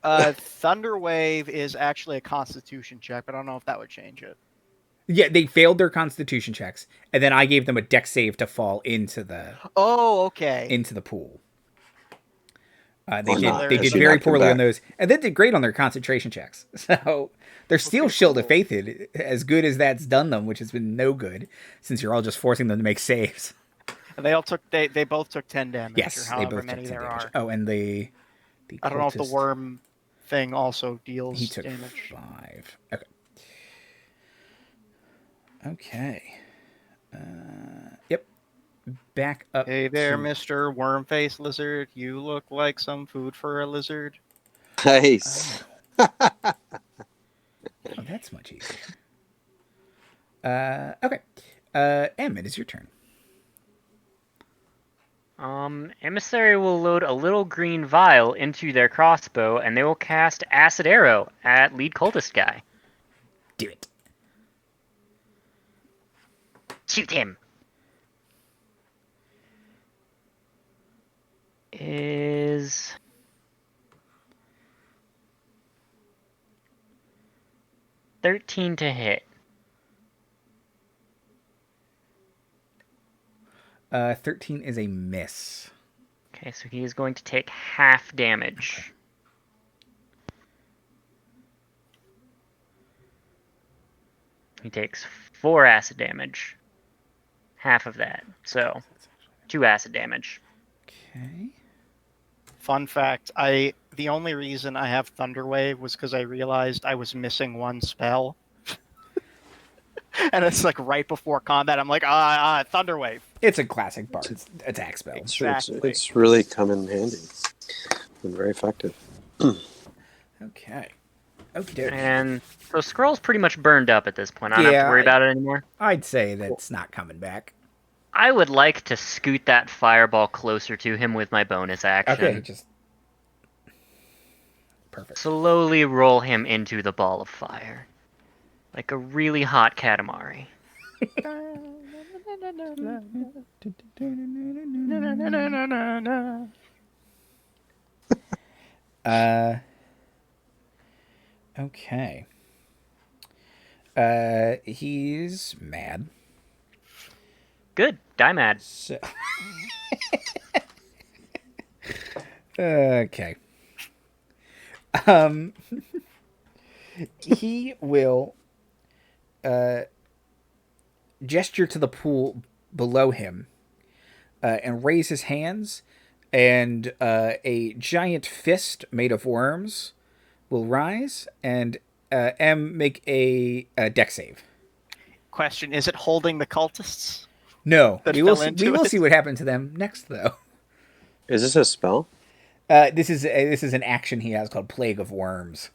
Speaker 2: Thunderwave is actually a Constitution check, but I don't know if that would change it.
Speaker 1: Yeah, they failed their constitution checks, and then I gave them a dex save to fall into the
Speaker 2: Okay.
Speaker 1: pool.
Speaker 5: Or
Speaker 1: They
Speaker 5: not,
Speaker 1: did
Speaker 5: because you
Speaker 1: very
Speaker 5: knocked them
Speaker 1: poorly on
Speaker 5: back.
Speaker 1: those, and they did great on their concentration checks. So they're still Shield of
Speaker 2: cool.
Speaker 1: Faithed, as good as that's done them, which has been no good since you're all just forcing them to make saves.
Speaker 2: And they all took. They both took 10 damage.
Speaker 1: Yes,
Speaker 2: or
Speaker 1: they
Speaker 2: however
Speaker 1: both
Speaker 2: many
Speaker 1: took 10
Speaker 2: there
Speaker 1: damage.
Speaker 2: are.
Speaker 1: Oh, and the
Speaker 2: I don't know if the
Speaker 1: cultist,
Speaker 2: worm thing also deals
Speaker 1: he took
Speaker 2: damage.
Speaker 1: 5. Okay. Okay. Yep. Back up.
Speaker 2: Hey there,
Speaker 1: to-
Speaker 2: Mr. Worm-Faced Lizard. You look like some food for a lizard.
Speaker 5: Nice.
Speaker 1: Oh, that's much easier. Okay. Em, it is your turn.
Speaker 3: Emissary will load a little green vial into their crossbow, and they will cast Acid Arrow at lead cultist guy.
Speaker 1: Do it.
Speaker 3: Shoot him. Is 13 to hit.
Speaker 1: 13 is a miss.
Speaker 3: Okay, so he is going to take half damage. He takes 4 acid damage. Half of that. So, 2 acid damage.
Speaker 1: Okay.
Speaker 2: Fun fact: the only reason I have Thunderwave was because I realized I was missing one spell, and it's like right before combat. I'm like, Thunderwave.
Speaker 1: It's a classic bard's attack spell.
Speaker 2: Exactly.
Speaker 5: It's really come in handy. Been very effective.
Speaker 1: Okay. Okay.
Speaker 3: And so Scroll's pretty much burned up at this point. I don't have
Speaker 1: Yeah,
Speaker 3: to worry about it anymore.
Speaker 1: I'd say that's not coming back.
Speaker 3: I would like to scoot that fireball closer to him with my bonus action.
Speaker 1: Okay, just perfect.
Speaker 3: Slowly roll him into the ball of fire. Like a really hot Katamari.
Speaker 1: Okay. He's mad.
Speaker 3: Good. Die mad.
Speaker 1: So okay. He will gesture to the pool below him and raise his hands, and a giant fist made of worms will rise, and make a dex save.
Speaker 2: Question: is it holding the cultists?
Speaker 1: No,
Speaker 2: That
Speaker 1: we will
Speaker 2: fell into
Speaker 1: we will
Speaker 2: it.
Speaker 1: see what happened to them next, though.
Speaker 5: Is this a spell?
Speaker 1: This is an action he has called Plague of Worms.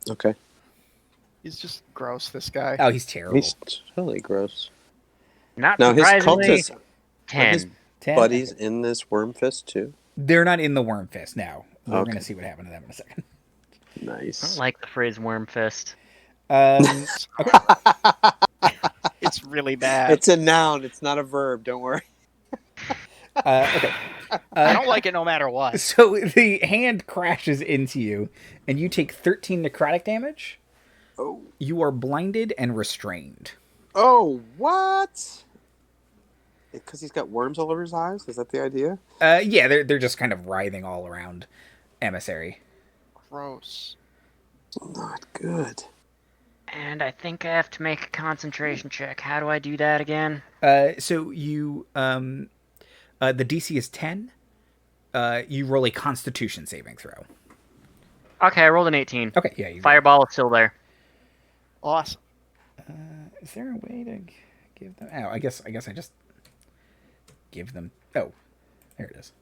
Speaker 5: Okay.
Speaker 2: He's just gross. This guy.
Speaker 1: Oh, he's terrible.
Speaker 5: He's totally gross.
Speaker 3: Not
Speaker 5: Now his
Speaker 3: surprisingly,
Speaker 5: cultists, are
Speaker 3: 10.
Speaker 5: his
Speaker 1: 10.
Speaker 5: buddies in this worm fist too?
Speaker 1: They're not in the Worm Fist now. We're
Speaker 5: Okay.
Speaker 1: going to see what happened to them in a second.
Speaker 3: I don't
Speaker 5: Nice.
Speaker 3: like the phrase worm fist.
Speaker 2: It's really bad.
Speaker 5: It's a noun. It's not a verb. Don't worry.
Speaker 1: Okay.
Speaker 2: I don't like it no matter what.
Speaker 1: So the hand crashes into you, and you take 13 necrotic damage.
Speaker 5: Oh.
Speaker 1: You are blinded and restrained.
Speaker 5: Oh, what? Because he's got worms all over his eyes? Is that the idea?
Speaker 1: Yeah, they're just kind of writhing all around Emissary.
Speaker 2: Gross.
Speaker 5: Not good.
Speaker 3: And I think I have to make a concentration check. How do I do that again?
Speaker 1: So you, the DC is 10. You roll a Constitution saving throw.
Speaker 3: Okay, I rolled an 18.
Speaker 1: Okay, yeah. You
Speaker 3: Fireball is still there.
Speaker 2: Awesome.
Speaker 1: Is there a way to give them? Oh, I guess I just give them. Oh, there it is.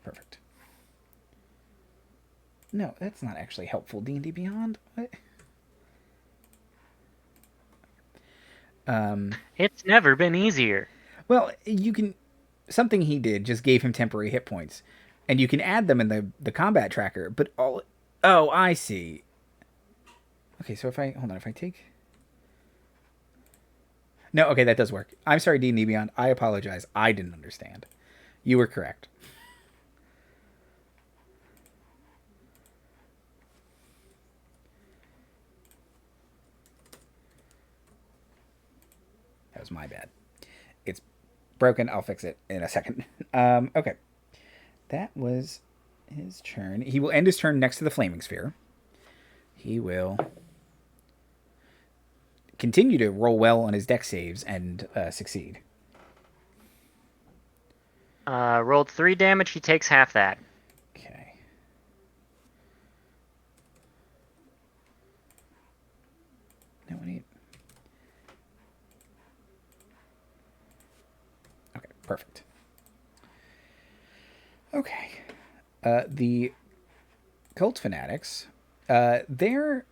Speaker 1: Perfect. No, that's not actually helpful. D&D Beyond. What?
Speaker 3: It's never been easier.
Speaker 1: Well, you can. Something he did just gave him temporary hit points, and you can add them in the combat tracker. But all. Oh, I see. Okay, so if I take. No, okay, that does work. I'm sorry, D&D Beyond. I apologize. I didn't understand. You were correct. That was my bad. It's broken. I'll fix it in a second. Okay. That was his turn. He will end his turn next to the flaming sphere. He will continue to roll well on his dex saves and succeed.
Speaker 3: Rolled 3 damage. He takes half that.
Speaker 1: Okay. No, we need. Okay, perfect. Okay. The cult fanatics, they're.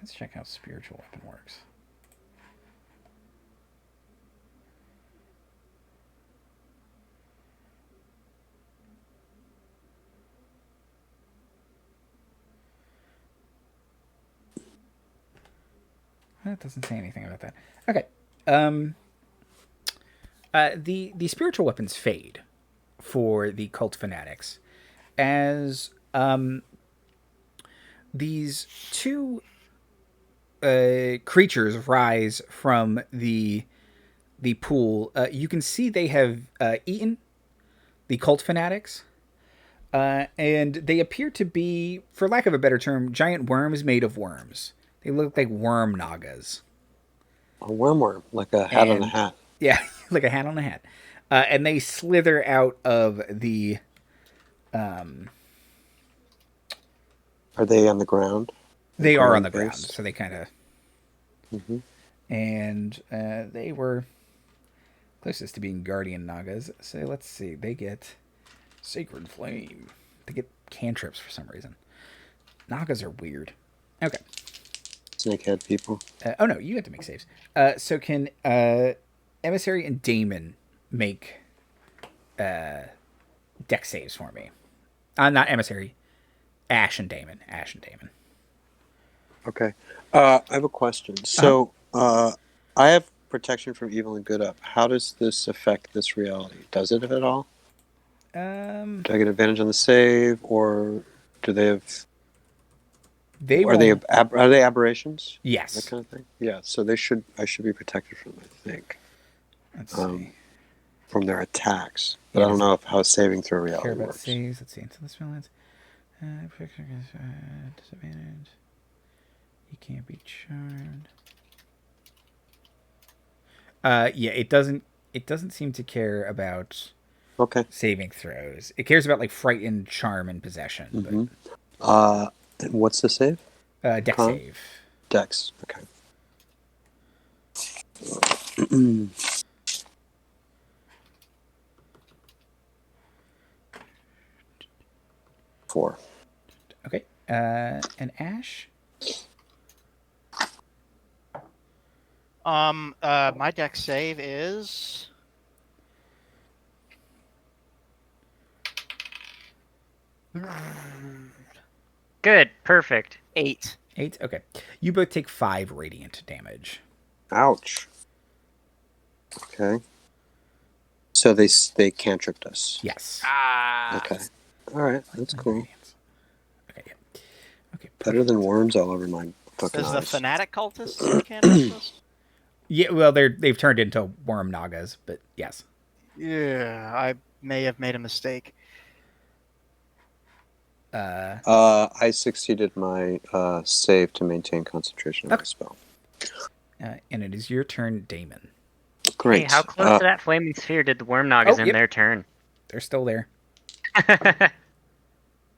Speaker 1: Let's check how spiritual weapon works. That doesn't say anything about that. Okay. The spiritual weapons fade for the cult fanatics as these two creatures rise from the pool. You can see they have eaten the cult fanatics, and they appear to be, for lack of a better term, giant worms made of worms. They look like worm nagas.
Speaker 5: A worm, like a hat on a hat.
Speaker 1: Yeah, like a hat on a hat. And they slither out of the...
Speaker 5: Are they on the ground?
Speaker 1: They are on the
Speaker 5: base?
Speaker 1: ground, so they kind of...
Speaker 5: Mm-hmm.
Speaker 1: And they were closest to being guardian nagas. So let's see. They get Sacred Flame. They get cantrips for some reason. Nagas are weird. Okay.
Speaker 5: Snakehead people.
Speaker 1: Oh no, you have to make saves. So can Emissary and Daemon make dex saves for me? Not Emissary. Ash and Daemon.
Speaker 5: Okay. I have a question. So, I have protection from evil and good up. How does this affect this reality? Does it at all? Do I get advantage on the save, or do they have? Are they aberrations?
Speaker 1: Yes.
Speaker 5: That kind of thing. Yeah. So I should be protected from them, I think.
Speaker 1: Let's see.
Speaker 5: From their attacks, but I don't know how saving through reality
Speaker 1: Care about
Speaker 5: works.
Speaker 1: saves. Let's see. Until this villain's disadvantage. You can't be charmed. Yeah, it doesn't seem to care about saving throws. It cares about like frightened, charm, and possession.
Speaker 5: Mm-hmm. And what's the save?
Speaker 1: Dex save.
Speaker 5: Dex. Okay. 4.
Speaker 1: Okay. And Ash.
Speaker 2: My dex save is
Speaker 3: Good. Perfect.
Speaker 2: 8.
Speaker 1: 8? Okay. You both take 5 radiant damage.
Speaker 5: Ouch. Okay. So they cantripped us.
Speaker 1: Yes.
Speaker 5: Okay. All right. That's cool.
Speaker 1: Radiance. Okay, yeah. Okay.
Speaker 5: Better than worms all over my fucking
Speaker 2: Does the
Speaker 5: eyes.
Speaker 2: fanatic cultists cantrip us?
Speaker 1: Yeah, well, they've turned into worm nagas, but yes.
Speaker 2: Yeah, I may have made a mistake.
Speaker 5: I succeeded my save to maintain concentration on my spell.
Speaker 1: And it is your turn, Daemon.
Speaker 5: Great.
Speaker 3: Hey, how close to that flaming sphere did the worm nagas in
Speaker 1: yep.
Speaker 3: their turn?
Speaker 1: They're still there.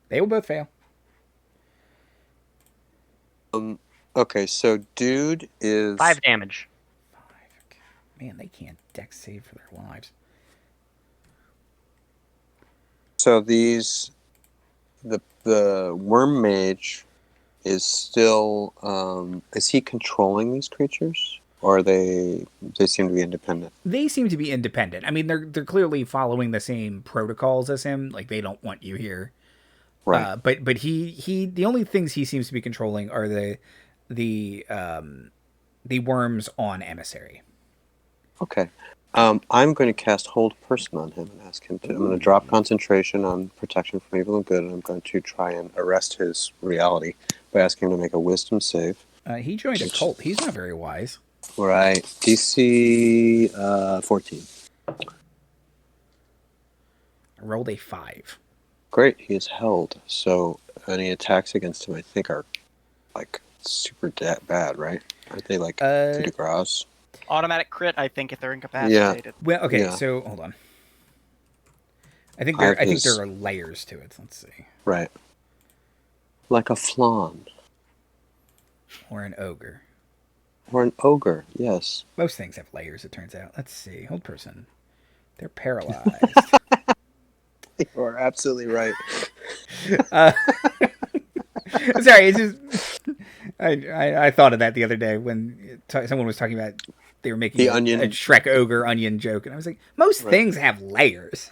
Speaker 1: They will both fail.
Speaker 5: Okay, so dude is
Speaker 3: 5 damage.
Speaker 1: 5. Okay. Man, they can't dex save for their lives.
Speaker 5: So these the worm mage is still is he controlling these creatures, or they seem to be independent?
Speaker 1: They seem to be independent. I mean, they're clearly following the same protocols as him. Like, they don't want you here.
Speaker 5: Right.
Speaker 1: But he the only things he seems to be controlling are the worms on emissary.
Speaker 5: Okay. I'm going to cast Hold Person on him and ask him to. I'm going to drop concentration on protection from evil and good, and I'm going to try and arrest his reality by asking him to make a Wisdom save.
Speaker 1: He joined a cult. He's not very wise.
Speaker 5: Right. DC 14.
Speaker 1: I rolled a 5.
Speaker 5: Great. He is held. So any attacks against him, I think, are like super bad, right? Aren't they like coup de grace?
Speaker 2: Automatic crit, I think, if they're incapacitated.
Speaker 1: Well, okay,
Speaker 5: Yeah.
Speaker 1: so hold on. I think there are layers to it. Let's see.
Speaker 5: Right. Like a flan.
Speaker 1: Or an ogre.
Speaker 5: Or an ogre, yes.
Speaker 1: Most things have layers, it turns out. Let's see. Hold person. They're paralyzed.
Speaker 5: You are absolutely right.
Speaker 1: Sorry, it's just I thought of that the other day when someone was talking about they were making
Speaker 5: The
Speaker 1: a
Speaker 5: onion.
Speaker 1: Shrek ogre onion joke, and I was like, most things have layers.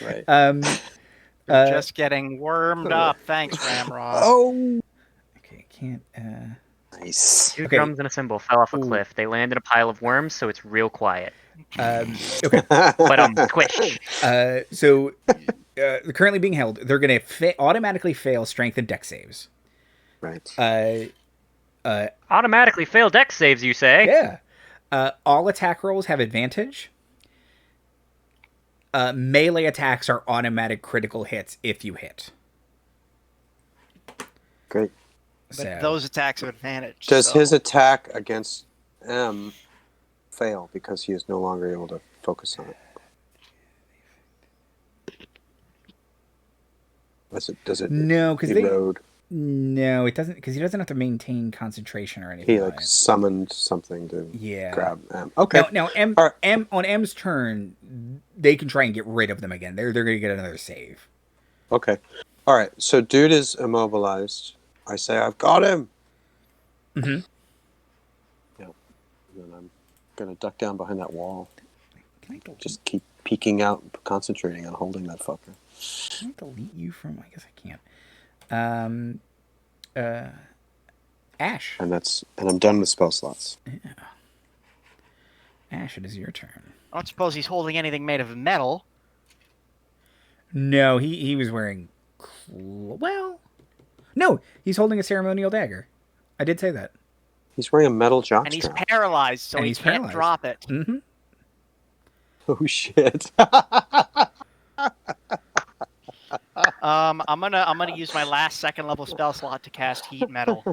Speaker 5: Right.
Speaker 2: You're just getting wormed up. Thanks, Ramrod.
Speaker 5: Oh!
Speaker 1: Okay, can't.
Speaker 5: Nice.
Speaker 3: 2
Speaker 1: Okay.
Speaker 3: drums and a cymbal fell off a
Speaker 1: Ooh.
Speaker 3: cliff. They land in a pile of worms, so it's real quiet.
Speaker 1: Okay.
Speaker 3: But squish.
Speaker 1: So they're currently being held. They're going to automatically fail strength and dex saves.
Speaker 5: Right.
Speaker 3: Automatically fail dex saves, you say?
Speaker 1: Yeah. All attack rolls have advantage. Melee attacks are automatic critical hits if you hit.
Speaker 5: Great.
Speaker 2: But
Speaker 1: So,
Speaker 2: those attacks have advantage.
Speaker 5: Does
Speaker 2: so-
Speaker 5: his attack against M fail because he is no longer able to focus on it? Does it
Speaker 1: no, because
Speaker 5: erode?
Speaker 1: no, it doesn't, because he doesn't have to maintain concentration or anything.
Speaker 5: He like summoned something to
Speaker 1: Yeah.
Speaker 5: grab M. Okay.
Speaker 1: Now
Speaker 5: All right.
Speaker 1: on M's turn, they can try and get rid of them again. They're going to get another save.
Speaker 5: Okay. All right. So dude is immobilized. I say I've got him.
Speaker 1: Mm-hmm.
Speaker 5: Yeah. And then I'm gonna duck down behind that wall.
Speaker 1: Can I delete,
Speaker 5: Just keep peeking out, concentrating on holding that fucker.
Speaker 1: can I delete you from? I guess I can't. Ash.
Speaker 5: And I'm done with spell slots.
Speaker 1: Ash, it is your turn.
Speaker 2: I don't suppose he's holding anything made of metal.
Speaker 1: No, he was wearing. Well, no, he's holding a ceremonial dagger. I did say that.
Speaker 5: He's wearing a metal jockstrap.
Speaker 2: And he's paralyzed, so
Speaker 1: And
Speaker 2: he
Speaker 1: he's
Speaker 2: can't
Speaker 1: paralyzed.
Speaker 2: drop it.
Speaker 1: Mm-hmm.
Speaker 5: Oh shit!
Speaker 2: I'm gonna use my last second level spell slot to cast heat metal.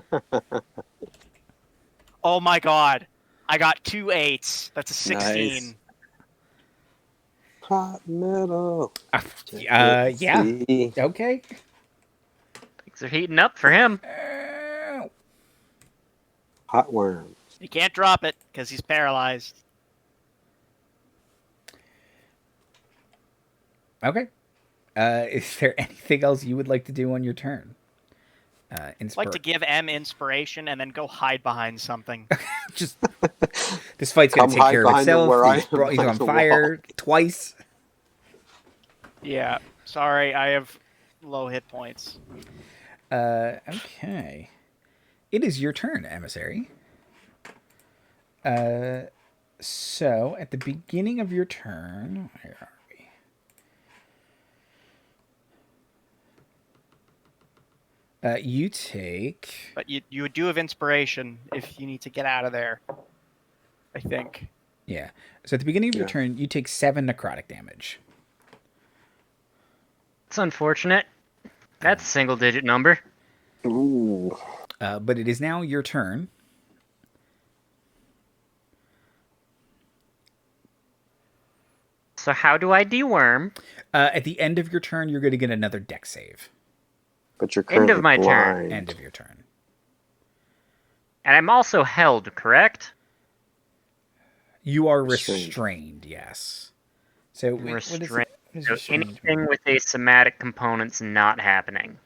Speaker 2: Oh my god. I got 2 8s. That's a 16.
Speaker 5: Nice. Hot metal.
Speaker 1: Yeah.
Speaker 5: See?
Speaker 1: Okay.
Speaker 3: Things are heating up for him.
Speaker 5: Hot worm.
Speaker 2: He can't drop it because he's paralyzed.
Speaker 1: Okay. Is there anything else you would like to do on your turn?
Speaker 2: I'd like to give M inspiration and then go hide behind something.
Speaker 1: Just this fight's gonna
Speaker 5: Come
Speaker 1: take
Speaker 5: hide
Speaker 1: care of
Speaker 5: behind
Speaker 1: itself.
Speaker 5: where I
Speaker 1: He's,
Speaker 5: am
Speaker 1: he's
Speaker 5: behind
Speaker 1: on
Speaker 5: the
Speaker 1: fire twice.
Speaker 2: Yeah. Sorry, I have low hit points.
Speaker 1: Okay. It is your turn, emissary. So at the beginning of your turn, where are we? You take.
Speaker 2: But you do have inspiration if you need to get out of there. I think.
Speaker 1: Yeah. So at the beginning of your turn, you take 7 necrotic damage.
Speaker 3: It's unfortunate. That's a single-digit number.
Speaker 5: Ooh.
Speaker 1: But it is now your turn.
Speaker 3: So how do I deworm?
Speaker 1: At the end of your turn, you're going to get another dex save.
Speaker 5: But you're currently
Speaker 3: End of my turn.
Speaker 5: blind.
Speaker 1: End of your turn.
Speaker 3: And I'm also held, correct?
Speaker 1: You are
Speaker 5: Restrained.
Speaker 1: restrained, yes. So
Speaker 3: Restrained.
Speaker 1: What is
Speaker 3: So
Speaker 1: restrained
Speaker 3: anything
Speaker 1: mean?
Speaker 3: with a somatic component's not happening.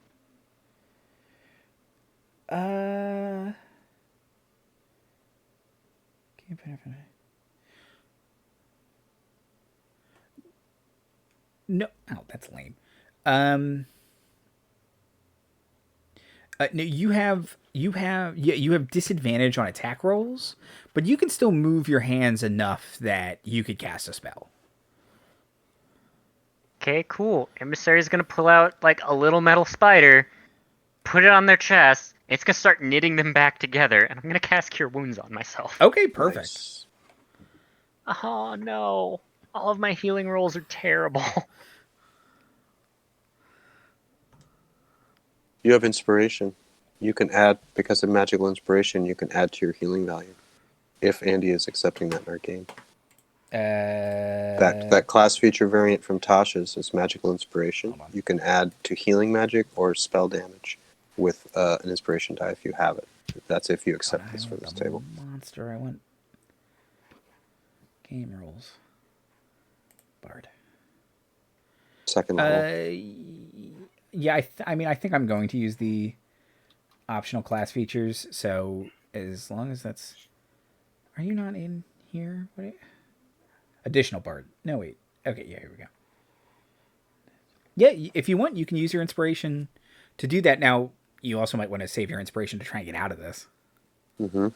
Speaker 1: No. Oh, that's lame. No, you have disadvantage on attack rolls, but you can still move your hands enough that you could cast a spell.
Speaker 3: Okay, cool. Emissary's gonna pull out like a little metal spider, put it on their chest. It's gonna start knitting them back together, and I'm gonna cast Cure Wounds on myself.
Speaker 1: Okay, perfect.
Speaker 5: Nice.
Speaker 3: Oh no. All of my healing rolls are terrible.
Speaker 5: You have inspiration. You can add, because of magical inspiration, you can add to your healing value. If Andy is accepting that in our game. That class feature variant from Tasha's is magical inspiration. You can add to healing magic or spell damage with an inspiration die if you have it. That's if you accept this for this table.
Speaker 1: Monster, I want game rules. Bard.
Speaker 5: Second level.
Speaker 1: Yeah, I think I'm going to use the optional class features. So as long as that's, are you not in here? What? Additional bard. No, wait. Okay, yeah, here we go. Yeah, if you want, you can use your inspiration to do that. Now, you also might want to save your inspiration to try and get out of this.
Speaker 5: Mm-hmm.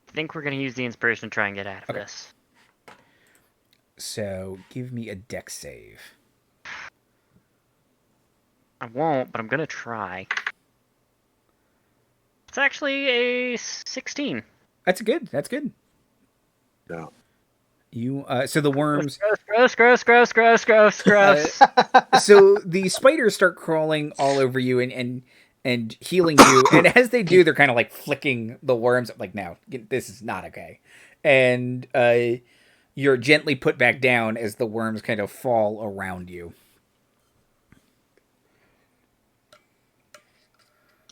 Speaker 3: I think we're gonna use the inspiration to try and get out of this.
Speaker 1: So give me a dex save.
Speaker 3: I won't, but I'm gonna try. It's actually a 16.
Speaker 1: That's good. That's good.
Speaker 5: Yeah.
Speaker 1: You so the worms.
Speaker 3: Gross.
Speaker 1: So the spiders start crawling all over you and healing you, and as they do, they're kind of like flicking the worms up, like, no, this is not okay. And you're gently put back down as the worms kind of fall around you.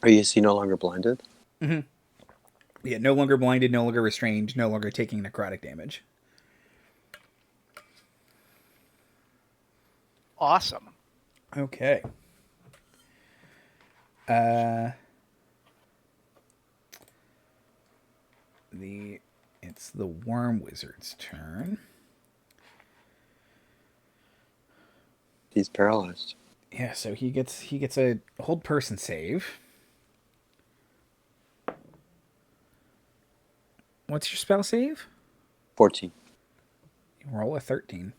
Speaker 5: Are you no longer blinded?
Speaker 1: Mm-hmm. Yeah, no longer blinded, no longer restrained, no longer taking necrotic damage.
Speaker 2: Awesome.
Speaker 1: Okay. It's the Worm Wizard's turn.
Speaker 5: He's paralyzed.
Speaker 1: Yeah, so he gets a hold person save. What's your spell save?
Speaker 5: 14.
Speaker 1: You roll a 13.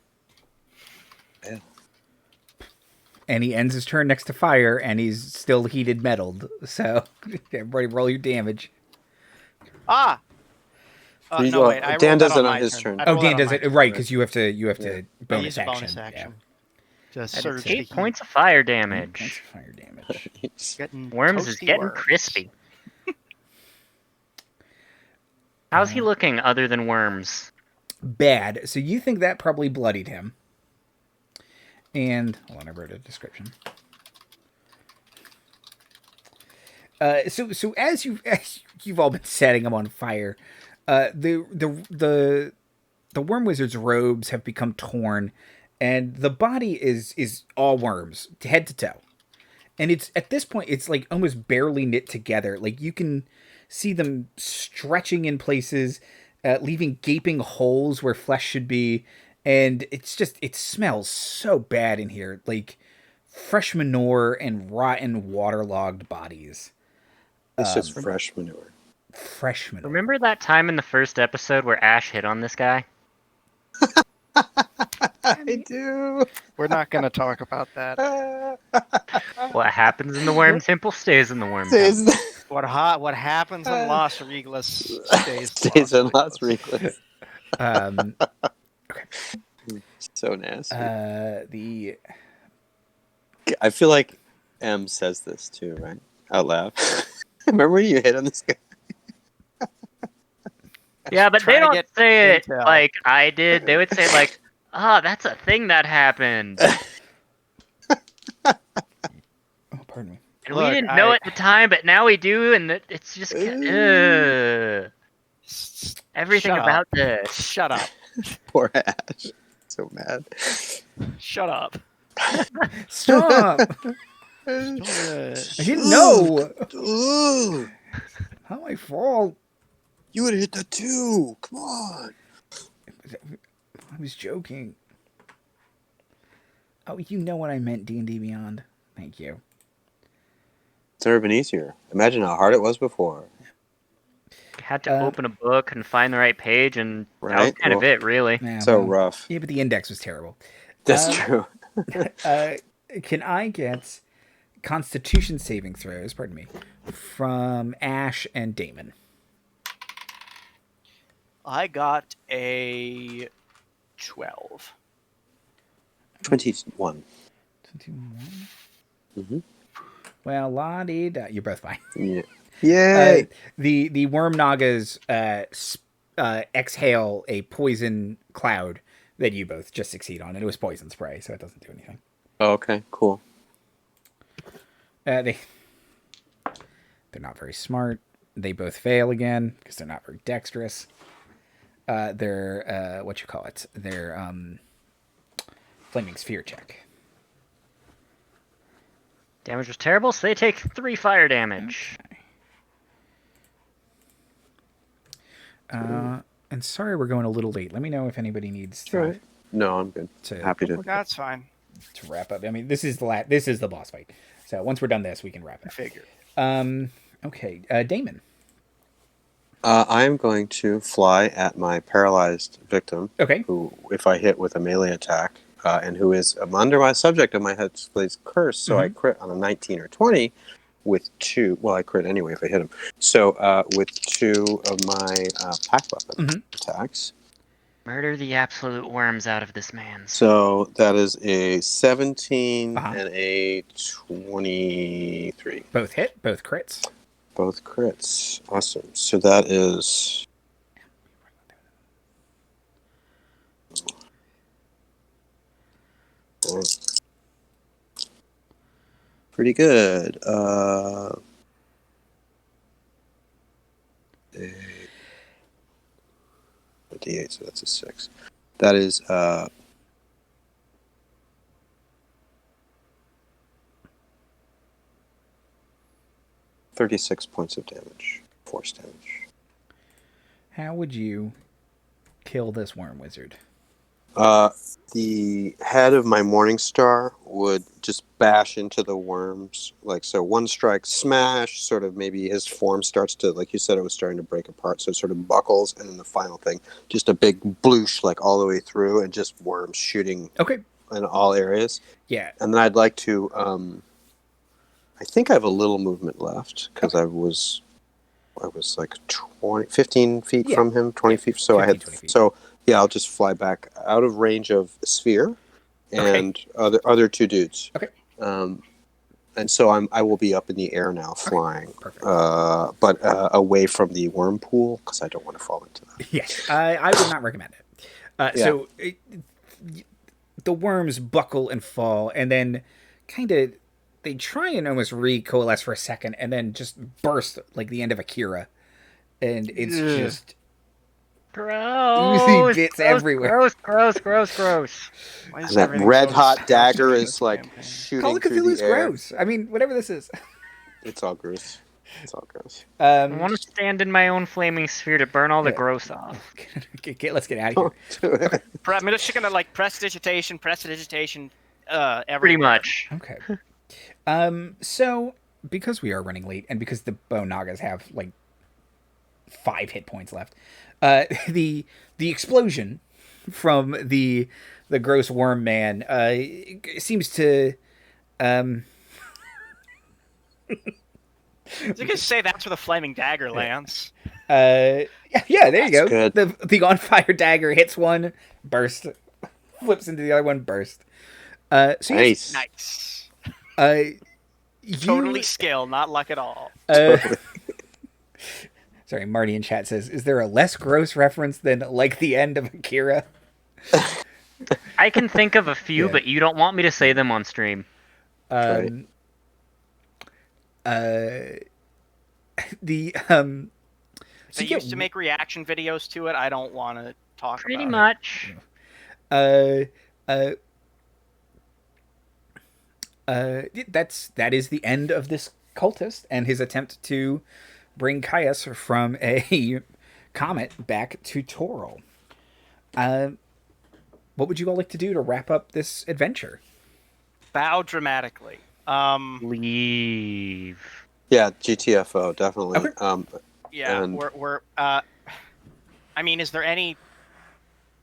Speaker 5: Yeah.
Speaker 1: And he ends his turn next to fire, and he's still heated metalled. So everybody roll your damage.
Speaker 2: Ah. No,
Speaker 5: Well,
Speaker 2: wait. I
Speaker 5: Dan
Speaker 2: rolled
Speaker 5: does
Speaker 2: that
Speaker 5: it
Speaker 2: on
Speaker 5: on
Speaker 2: my
Speaker 5: his
Speaker 2: turn.
Speaker 5: turn.
Speaker 2: I
Speaker 1: Oh,
Speaker 2: rolled
Speaker 1: Dan
Speaker 2: that on
Speaker 1: does
Speaker 2: my
Speaker 1: it
Speaker 2: turn.
Speaker 1: right because you have to
Speaker 2: I
Speaker 1: bonus
Speaker 2: use a
Speaker 1: action.
Speaker 2: bonus action. To
Speaker 3: That is
Speaker 2: surge the
Speaker 3: 8
Speaker 2: heat.
Speaker 3: points of fire
Speaker 1: 8
Speaker 3: damage.
Speaker 1: points of fire damage.
Speaker 2: Getting
Speaker 3: Worms is
Speaker 2: toasty
Speaker 3: getting
Speaker 2: worms.
Speaker 3: crispy. How's he looking other than worms?
Speaker 1: Bad. So you think that probably bloodied him. And hold on, I wrote a description. So as you've all been setting him on fire, the Worm Wizard's robes have become torn, and the body is all worms, head to toe. And it's at this point it's like almost barely knit together. Like you can see them stretching in places, leaving gaping holes where flesh should be, and it smells so bad in here. Like fresh manure and rotten, waterlogged bodies.
Speaker 5: It's just fresh manure.
Speaker 1: Fresh manure.
Speaker 3: Remember that time in the first episode where Ash hit on this guy?
Speaker 5: I do.
Speaker 2: We're not going to talk about that.
Speaker 3: What happens in the Worm Temple stays in the Worm Temple.
Speaker 2: What happens in Las Reglas
Speaker 5: Stays in Las Reglas.
Speaker 1: Okay.
Speaker 5: So nasty.
Speaker 1: The
Speaker 5: I feel like M says this too, right? Out loud. Remember when you hit on this guy?
Speaker 3: Yeah, but they
Speaker 2: trying to
Speaker 3: don't
Speaker 2: get
Speaker 3: say it
Speaker 2: intel.
Speaker 3: like I did. They would say like, that's a thing that happened.
Speaker 1: oh, pardon me.
Speaker 3: And we
Speaker 2: Look,
Speaker 3: didn't know at the time, but now we do, and it's just everything
Speaker 2: Shut
Speaker 3: about
Speaker 2: up.
Speaker 3: this.
Speaker 2: Shut up.
Speaker 5: Poor Ash. So mad.
Speaker 2: Shut up.
Speaker 1: Stop! I didn't know.
Speaker 5: Ooh,
Speaker 1: How my fault.
Speaker 5: you would have hit that too. Come on.
Speaker 1: I was joking. Oh, you know what I meant, D&D Beyond. Thank you.
Speaker 5: It's never been easier. Imagine how hard it was before.
Speaker 3: Had to open a book and find the right page, and that was
Speaker 5: Right?
Speaker 3: kind of
Speaker 5: Well,
Speaker 3: it, really.
Speaker 1: Yeah,
Speaker 5: So
Speaker 1: well,
Speaker 5: rough.
Speaker 1: Yeah, but the index was terrible.
Speaker 5: That's true.
Speaker 1: Can I get Constitution saving throws, pardon me, from Ash and Daemon?
Speaker 2: I got a 12.
Speaker 5: 21.
Speaker 1: 21?
Speaker 5: Mm-hmm.
Speaker 1: Well, la-dee-da. You're both fine.
Speaker 5: Yeah. Yay!
Speaker 1: The worm nagas exhale a poison cloud that you both just succeed on, and it was poison spray, so it doesn't do anything.
Speaker 5: Oh, okay, cool.
Speaker 1: They're not very smart. They both fail again because they're not very dexterous. Their their flaming sphere check.
Speaker 3: Damage was terrible, so they take 3 fire damage.
Speaker 1: And sorry we're going a little late. Let me know if anybody needs to,
Speaker 5: Right. No, I'm good. Happy to.
Speaker 2: That's fine.
Speaker 1: to wrap up. I mean, this is the boss fight. So once we're done this, we can wrap it.
Speaker 2: Figure.
Speaker 1: Okay, Daemon.
Speaker 5: I'm going to fly at my paralyzed victim,
Speaker 1: Okay.
Speaker 5: who, if I hit with a melee attack, and who is under my subject of my Headspace curse, so I crit on a 19 or 20 with 2. Well, I crit anyway if I hit him. So with 2 of my pack weapon attacks.
Speaker 3: Murder the absolute worms out of this man.
Speaker 5: So that is a 17 and a 23.
Speaker 1: Both hit, both crits.
Speaker 5: Both crits. Awesome. So that is... pretty good. A D8, so that's a 6. That is 36 points of damage. Force damage.
Speaker 1: How would you kill this worm wizard?
Speaker 5: The head of my Morning Star would just bash into the worms. Like, so one strike, smash, sort of maybe his form starts to, like you said, it was starting to break apart. So it sort of buckles. And then the final thing, just a big bloosh, like all the way through, and just worms shooting in all areas.
Speaker 1: Yeah.
Speaker 5: And then I'd like to, I think I have a little movement left because I was like 15 feet from him, 20 feet. So
Speaker 1: 15,
Speaker 5: I had,
Speaker 1: 20 feet.
Speaker 5: so yeah, I'll just fly back out of range of Sphere and other 2 dudes.
Speaker 1: Okay.
Speaker 5: And so I will be up in the air now, flying,
Speaker 1: Perfect.
Speaker 5: but away from the worm pool because I don't want to fall into that.
Speaker 1: Yes, I would not recommend it. So the worms buckle and fall, and then kind of they try and almost recoalesce for a second, and then just burst like the end of Akira, and it's just
Speaker 3: Gross.
Speaker 1: bits everywhere.
Speaker 3: Gross.
Speaker 5: And that red hot dagger is like shooting
Speaker 1: Call of
Speaker 5: through
Speaker 1: Cthulhu's
Speaker 5: the air.
Speaker 1: gross. I mean, whatever this is.
Speaker 5: It's all gross. It's all gross.
Speaker 3: I want to stand in my own flaming sphere to burn all the gross off.
Speaker 1: Let's get out of here.
Speaker 2: I'm just gonna like prestidigitation, everywhere.
Speaker 3: Pretty much.
Speaker 1: Okay. So because we are running late, and because the Bone Nagas have like 5 hit points left, the explosion from the gross worm man seems to
Speaker 2: I was gonna say that's where the flaming dagger lands.
Speaker 1: yeah, there you go.
Speaker 5: good.
Speaker 1: The on fire dagger hits one, burst, flips into the other one, burst. So yes,
Speaker 5: Nice.
Speaker 2: Nice.
Speaker 1: you,
Speaker 2: Totally skill, not luck at all.
Speaker 1: Sorry, Marty in chat says, "Is there a less gross reference than like the end of Akira?"
Speaker 3: I can think of a few,
Speaker 1: Yeah.
Speaker 3: but you don't want me to say them on stream.
Speaker 5: Right.
Speaker 1: The
Speaker 2: They used to make reaction videos to it. I don't want to talk
Speaker 3: Pretty
Speaker 2: about
Speaker 3: much.
Speaker 1: that is the end of this cultist and his attempt to bring Caius from a comet back to Toril. What would you all like to do to wrap up this adventure?
Speaker 2: it. Bow dramatically.
Speaker 3: Leave.
Speaker 5: Yeah, GTFO definitely.
Speaker 1: Okay.
Speaker 2: Yeah,
Speaker 5: And-
Speaker 2: we're I mean, is there any?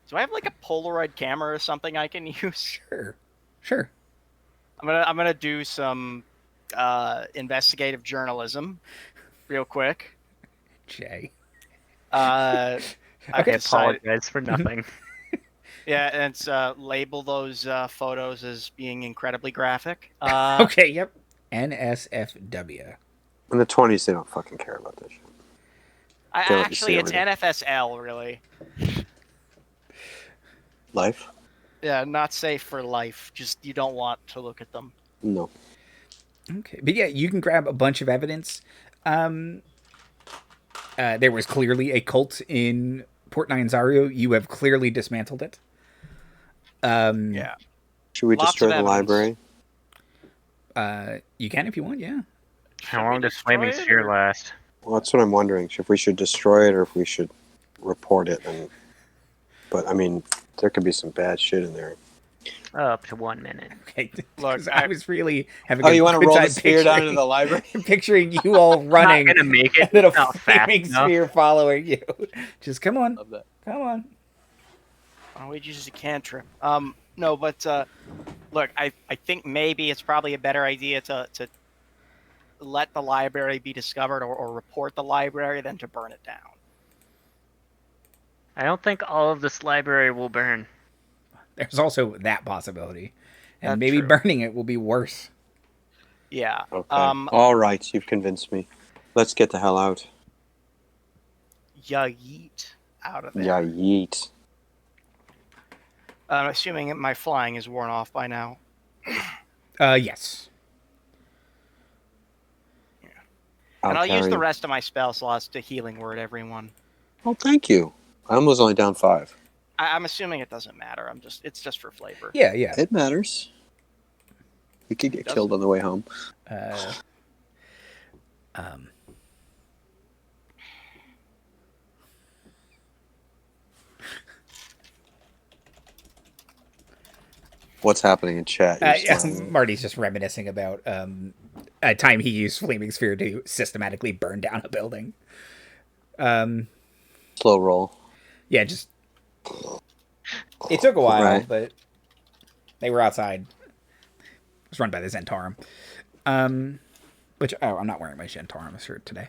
Speaker 2: Do I have like a Polaroid camera or something I can use?
Speaker 1: Sure.
Speaker 2: I'm gonna do some investigative journalism, real quick.
Speaker 1: Jay.
Speaker 2: I've
Speaker 3: I
Speaker 2: decided,
Speaker 3: apologize for nothing.
Speaker 2: yeah, and it's label those photos as being incredibly graphic.
Speaker 1: Okay, yep. NSFW.
Speaker 5: In the 20s, they don't fucking care about this shit. Don't you
Speaker 2: Actually,
Speaker 5: see
Speaker 2: it's
Speaker 5: everything?
Speaker 2: NFSL, really.
Speaker 5: Life?
Speaker 2: Yeah, not safe for life. Just you don't want to look at them.
Speaker 5: No.
Speaker 1: Okay, but yeah, you can grab a bunch of evidence. There was clearly a cult in Port Nyanzaru. You have clearly dismantled it.
Speaker 2: Yeah.
Speaker 5: Should we
Speaker 2: Lots
Speaker 5: destroy
Speaker 2: of
Speaker 5: the
Speaker 2: evidence.
Speaker 5: library?
Speaker 1: You can if you want, yeah.
Speaker 3: How long does Flaming Sphere last?
Speaker 5: Well, that's what I'm wondering. If we should destroy it or if we should report it. But, I mean, there could be some bad shit in there.
Speaker 3: Up to 1 minute.
Speaker 1: Okay.
Speaker 2: Look,
Speaker 1: 'Cause I was really having
Speaker 5: Oh,
Speaker 1: a
Speaker 5: you want to
Speaker 1: good
Speaker 5: roll
Speaker 1: time
Speaker 5: the sphere down into
Speaker 1: picturing-
Speaker 5: the library?
Speaker 1: picturing you all running
Speaker 3: Not gonna make it.
Speaker 1: and then a
Speaker 3: Not fast
Speaker 1: flaming
Speaker 3: enough.
Speaker 1: sphere following you. Just come on.
Speaker 5: Love that.
Speaker 1: Come on.
Speaker 2: Oh, we use a cantrip. No, but look, I think maybe it's probably a better idea to let the library be discovered or report the library than to burn it down.
Speaker 3: I don't think all of this library will burn.
Speaker 1: There's also that possibility. And
Speaker 2: That's
Speaker 1: maybe
Speaker 2: true.
Speaker 1: burning it will be worse.
Speaker 2: Yeah.
Speaker 5: Okay.
Speaker 2: Um,
Speaker 5: All right, you've convinced me. Let's get the hell out.
Speaker 2: ya yeet out of there.
Speaker 5: Yeah, yeet.
Speaker 2: I'm assuming my flying is worn off by now.
Speaker 1: Yes.
Speaker 2: And I'll use
Speaker 5: carry
Speaker 2: the
Speaker 5: it.
Speaker 2: rest of my spell slots to healing word everyone.
Speaker 5: Oh, thank you. I was only down 5.
Speaker 2: I'm assuming it doesn't matter. It's just for flavor.
Speaker 1: Yeah, yeah.
Speaker 5: It matters. We could get killed on the way home. What's happening in chat? You're still-
Speaker 1: Marty's just reminiscing about a time he used Flaming Sphere to systematically burn down a building.
Speaker 5: Slow roll.
Speaker 1: Yeah, just... It took a while,
Speaker 5: Right.
Speaker 1: but they were outside. It was run by the Zentarum. Which, I'm not wearing my Zentarum shirt today.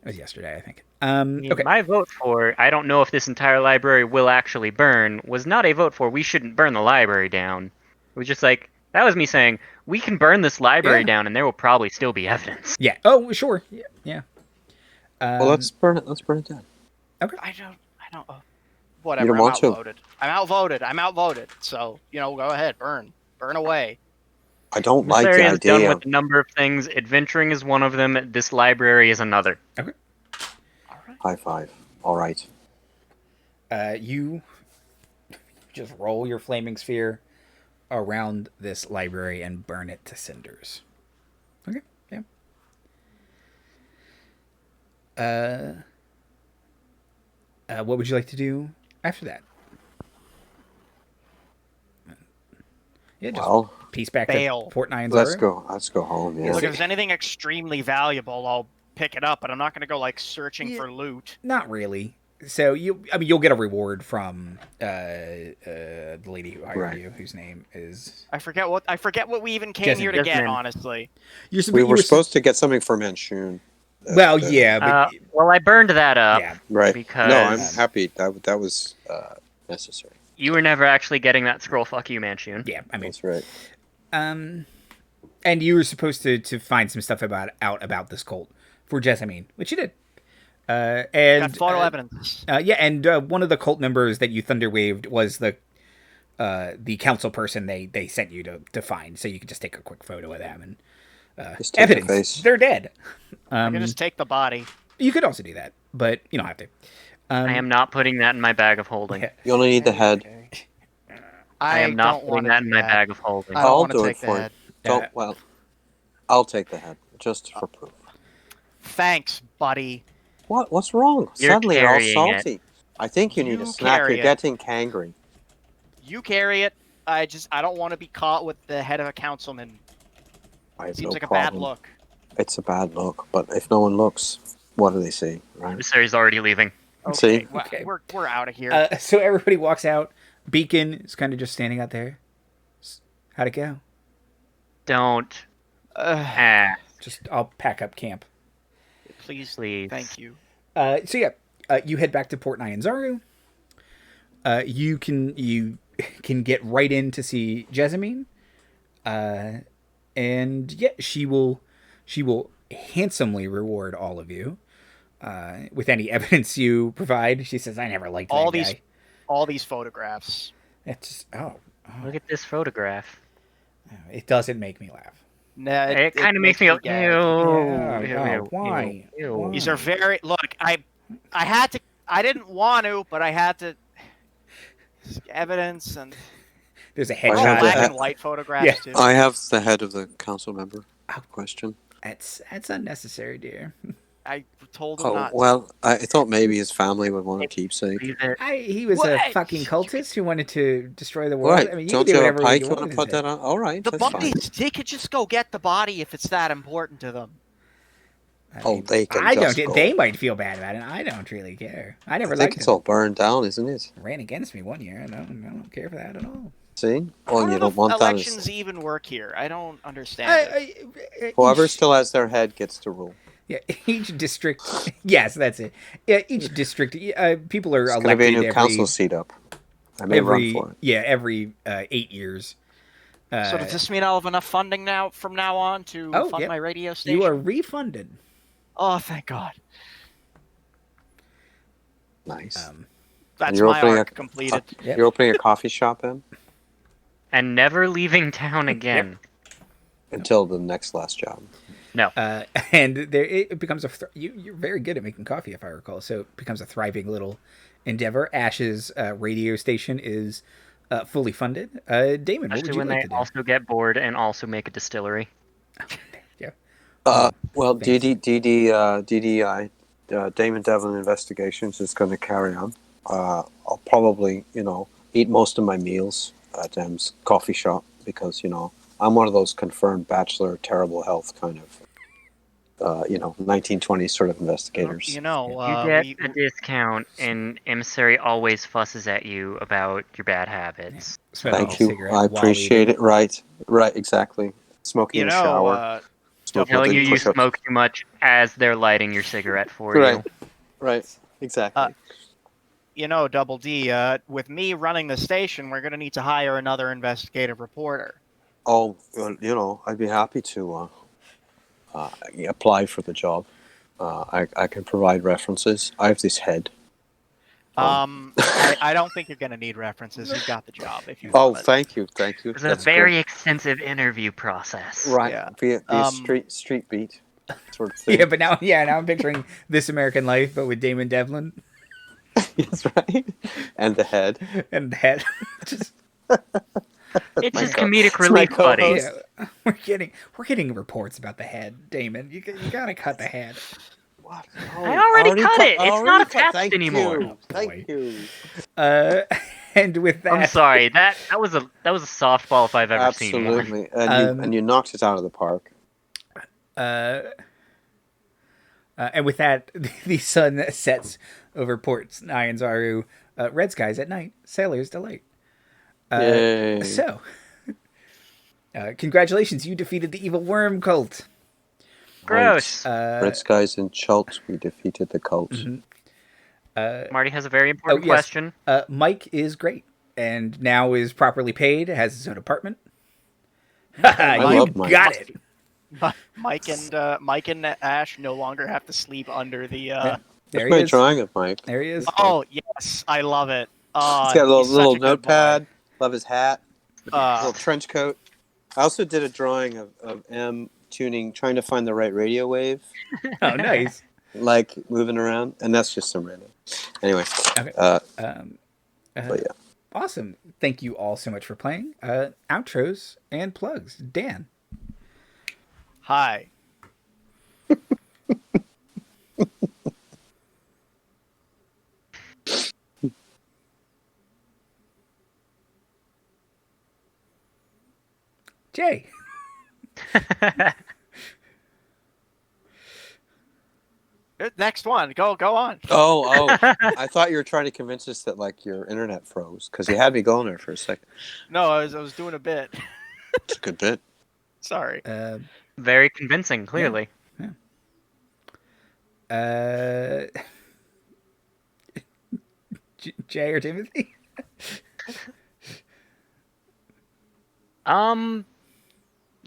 Speaker 1: It was yesterday, I think. Okay.
Speaker 3: My vote for, I don't know if this entire library will actually burn, was not a vote for we shouldn't burn the library down. It was just like, that was me saying, we can burn this library
Speaker 1: Yeah.
Speaker 3: down and there will probably still be evidence.
Speaker 1: Yeah. Oh, sure. Yeah.
Speaker 5: Well, let's burn it. Let's burn it down.
Speaker 2: I don't. Whatever.
Speaker 5: You don't want to?
Speaker 2: I'm outvoted. So go ahead, burn away.
Speaker 5: I don't
Speaker 3: This
Speaker 5: like the
Speaker 3: area is done
Speaker 5: idea.
Speaker 3: with a number of things. Adventuring is one of them. This library is another.
Speaker 2: All right.
Speaker 5: High five. All right.
Speaker 1: You just roll your Flaming Sphere around this library and burn it to cinders. Okay. Yeah. What would you like to do after that? Yeah, just
Speaker 5: Well,
Speaker 1: piece back
Speaker 2: bail.
Speaker 1: to Port Nyanzaru.
Speaker 5: Let's go home. Yeah.
Speaker 2: Look, if there's anything extremely valuable, I'll pick it up, but I'm not going to go like searching for loot.
Speaker 1: Not really. So you'll get a reward from the lady who hired you, whose name is
Speaker 2: I forget what we even came
Speaker 1: Jasmine.
Speaker 2: here to get.
Speaker 3: Jasmine.
Speaker 2: Honestly,
Speaker 5: We were supposed to get something for Manchun.
Speaker 1: Well, yeah, but
Speaker 3: well, I burned that up.
Speaker 1: yeah.
Speaker 5: Right.
Speaker 3: Because
Speaker 5: No, I'm happy. That was necessary.
Speaker 3: you were never actually getting that scroll. Fuck you, Manchun.
Speaker 1: Yeah, I mean,
Speaker 5: That's right.
Speaker 1: and you were supposed to find some stuff about this cult for Jessamine, which you did. And
Speaker 2: got photo evidence.
Speaker 1: and one of the cult members that you thunder waved was the council person they sent you to find, so you could just take a quick photo of them and
Speaker 5: Just take the
Speaker 1: evidence
Speaker 5: face.
Speaker 1: they're dead.
Speaker 2: I can just take the body.
Speaker 1: You could also do that, but you don't have to.
Speaker 3: I am not putting that in my bag of holding.
Speaker 1: Yeah.
Speaker 5: You only need the head.
Speaker 3: I am not
Speaker 2: don't
Speaker 3: putting
Speaker 2: wanna
Speaker 3: that
Speaker 2: do
Speaker 3: in my bag of holding.
Speaker 2: I don't
Speaker 5: I'll
Speaker 2: wanna
Speaker 5: do it
Speaker 2: take the
Speaker 5: for you.
Speaker 2: head.
Speaker 5: Don't. Well, I'll take the head just for proof.
Speaker 2: Thanks, buddy.
Speaker 5: What's wrong?
Speaker 3: You're
Speaker 5: Suddenly you're all
Speaker 3: carrying
Speaker 5: salty. I think you need
Speaker 2: You
Speaker 5: a snack.
Speaker 2: carry
Speaker 5: You're
Speaker 2: it.
Speaker 5: getting cangry.
Speaker 2: You carry it. I don't want to be caught with the head of a councilman.
Speaker 5: I have
Speaker 2: Seems
Speaker 5: no
Speaker 2: like
Speaker 5: problem.
Speaker 2: a bad look.
Speaker 5: It's a bad look, but if no one looks, what do they see, right?
Speaker 3: Emissary's already leaving.
Speaker 2: Okay,
Speaker 5: See?
Speaker 1: Okay.
Speaker 2: we're out of here.
Speaker 1: So everybody walks out. Beacon is kind of just standing out there. How'd it go?
Speaker 3: Don't ask.
Speaker 1: Just I'll pack up camp.
Speaker 2: Please,
Speaker 3: Please.
Speaker 2: thank you.
Speaker 1: So yeah, you head back to Port Nyanzaru. You can get right in to see Jessamine. And yeah, she will handsomely reward all of you with any evidence you provide. She says, "I never liked that guy."
Speaker 2: All these photographs.
Speaker 1: It's
Speaker 3: Look at this photograph.
Speaker 1: it doesn't make me laugh.
Speaker 2: Nah,
Speaker 3: It kind of makes me go, ew.
Speaker 1: Yeah, why?
Speaker 3: Ew.
Speaker 1: Why?
Speaker 2: These are very look. I had to. I didn't want to, but I had to. Evidence and
Speaker 1: There's a
Speaker 5: I have
Speaker 1: headshot.
Speaker 5: the
Speaker 2: black
Speaker 5: head-
Speaker 2: and white photographs
Speaker 1: Yeah.
Speaker 2: too.
Speaker 5: I have the head of the council member. Question.
Speaker 1: That's unnecessary, dear.
Speaker 2: I told him
Speaker 5: Oh
Speaker 2: not.
Speaker 5: well, I thought maybe his family would want a keepsake.
Speaker 3: Leave it.
Speaker 1: He was a
Speaker 2: What?
Speaker 1: fucking cultist who wanted to destroy the world.
Speaker 5: Right?
Speaker 1: I mean, you
Speaker 5: Don't
Speaker 1: can do
Speaker 5: you have
Speaker 1: whatever
Speaker 5: a pike?
Speaker 1: you
Speaker 5: You
Speaker 1: want.
Speaker 5: want to put that on? All right,
Speaker 2: The
Speaker 5: that's fine.
Speaker 2: bodies. They could just go get the body if it's that important to them.
Speaker 5: Oh, they can
Speaker 1: I
Speaker 5: just
Speaker 1: don't.
Speaker 5: go.
Speaker 1: They might feel bad about it. I don't really care. I never
Speaker 5: I think
Speaker 1: liked
Speaker 5: it's
Speaker 1: him.
Speaker 5: all burned down, isn't it?
Speaker 1: Ran against me one year. I don't care for that at all.
Speaker 5: See?
Speaker 2: How
Speaker 5: Well,
Speaker 2: do
Speaker 5: you don't want that.
Speaker 2: elections even work here? I don't understand it.
Speaker 5: Whoever
Speaker 1: each,
Speaker 5: still has their head gets to rule.
Speaker 1: yeah, each district. Yes, that's it. Yeah, each district. People are
Speaker 5: It's going to be a
Speaker 1: elected
Speaker 5: new
Speaker 1: every
Speaker 5: council seat up. I may run for it.
Speaker 1: yeah every 8 years.
Speaker 2: So does this mean I'll have enough funding now from now on to
Speaker 1: Oh,
Speaker 2: fund
Speaker 1: yep.
Speaker 2: my radio station?
Speaker 1: You are refunded.
Speaker 2: Oh, thank God.
Speaker 5: Nice.
Speaker 2: That's
Speaker 5: you're
Speaker 2: my
Speaker 5: opening
Speaker 2: arc
Speaker 5: a-
Speaker 2: completed.
Speaker 1: Yep.
Speaker 5: You're opening a coffee shop then?
Speaker 3: And never leaving town again.
Speaker 5: Until the next last job.
Speaker 3: No.
Speaker 1: And there it becomes you're very good at making coffee, if I recall. So it becomes a thriving little endeavor. Ash's radio station is fully funded. Damon, what would
Speaker 3: Especially
Speaker 1: you
Speaker 3: when
Speaker 1: like
Speaker 3: they
Speaker 1: to do?
Speaker 3: also get bored and also make a distillery.
Speaker 1: Yeah.
Speaker 5: Well,
Speaker 1: Thanks.
Speaker 5: DDI, Damon Devlin Investigations is going to carry on. I'll probably, eat most of my meals at Dem's coffee shop because, I'm one of those confirmed bachelor, terrible health kind of, 1920s sort of investigators.
Speaker 3: You get a discount, and Emissary always fusses at you about your bad habits.
Speaker 5: Thank you. I appreciate it. Right, exactly. Smoking in the shower. Smoking
Speaker 3: Telling
Speaker 5: with
Speaker 3: you
Speaker 5: the
Speaker 3: you
Speaker 5: push-ups.
Speaker 3: smoke too much as they're lighting your cigarette for
Speaker 5: Right.
Speaker 3: you.
Speaker 5: Right, exactly.
Speaker 2: Double D, with me running the station, we're going to need to hire another investigative reporter.
Speaker 5: Oh, well, I'd be happy to apply for the job. I can provide references. I have this head.
Speaker 2: I don't think you're going to need references. You've got the job. If you
Speaker 5: Oh,
Speaker 2: want it.
Speaker 5: thank you.
Speaker 3: It's a
Speaker 5: That's
Speaker 3: very
Speaker 5: good.
Speaker 3: extensive interview process.
Speaker 5: Right.
Speaker 2: Yeah.
Speaker 5: Be a street beat sort of thing.
Speaker 1: Yeah, but now I'm picturing This American Life, but with Damon Devlin
Speaker 5: That's right. And the head.
Speaker 1: and the head. Just,
Speaker 3: It's
Speaker 5: My
Speaker 3: his
Speaker 5: co-
Speaker 3: comedic
Speaker 5: it's my
Speaker 3: relief, buddy.
Speaker 5: co-host.
Speaker 1: yeah, we're getting reports about the head, Damon. You gotta cut the head.
Speaker 5: What?
Speaker 3: I already cut it. It's not attached
Speaker 5: Thank
Speaker 3: anymore.
Speaker 5: You. Thank you.
Speaker 1: And with that,
Speaker 3: I'm sorry. That was a softball if I've ever seen one.
Speaker 5: Absolutely, and you knocked it out of the park.
Speaker 1: And with that, the sun sets over Port Nyanzaru. Red skies at night, sailor's delight.
Speaker 5: Yay!
Speaker 1: So, congratulations, you defeated the evil worm cult.
Speaker 3: Gross.
Speaker 5: Red skies in Chult, we defeated the cult.
Speaker 3: Marty has a very important question.
Speaker 1: Mike is great and now is properly paid, has his own apartment.
Speaker 5: I
Speaker 1: You
Speaker 5: love Mike.
Speaker 1: got it.
Speaker 2: Mike and Ash no longer have to sleep under the.
Speaker 1: There
Speaker 5: That's
Speaker 1: he
Speaker 5: my
Speaker 1: is.
Speaker 5: drawing of Mike.
Speaker 1: There he is.
Speaker 2: Oh yes, I love it.
Speaker 5: He's got a
Speaker 2: he's
Speaker 5: little
Speaker 2: such a good
Speaker 5: notepad. Love his hat.
Speaker 2: boy.
Speaker 5: Little trench coat. I also did a drawing of M tuning, trying to find the right radio wave,
Speaker 1: Oh, nice.
Speaker 5: like moving around, and that's just some random. Anyway,
Speaker 1: Okay.
Speaker 5: but yeah.
Speaker 1: Awesome. Thank you all so much for playing. Outros and plugs. Dan.
Speaker 2: Hi.
Speaker 1: Jay.
Speaker 2: Next one. Go on.
Speaker 5: Oh! I thought you were trying to convince us that like your internet froze because you had me going there for a second.
Speaker 2: No, I was doing a bit.
Speaker 5: It's a good bit.
Speaker 2: Sorry.
Speaker 3: Very convincing, clearly.
Speaker 1: Jay or Timothy?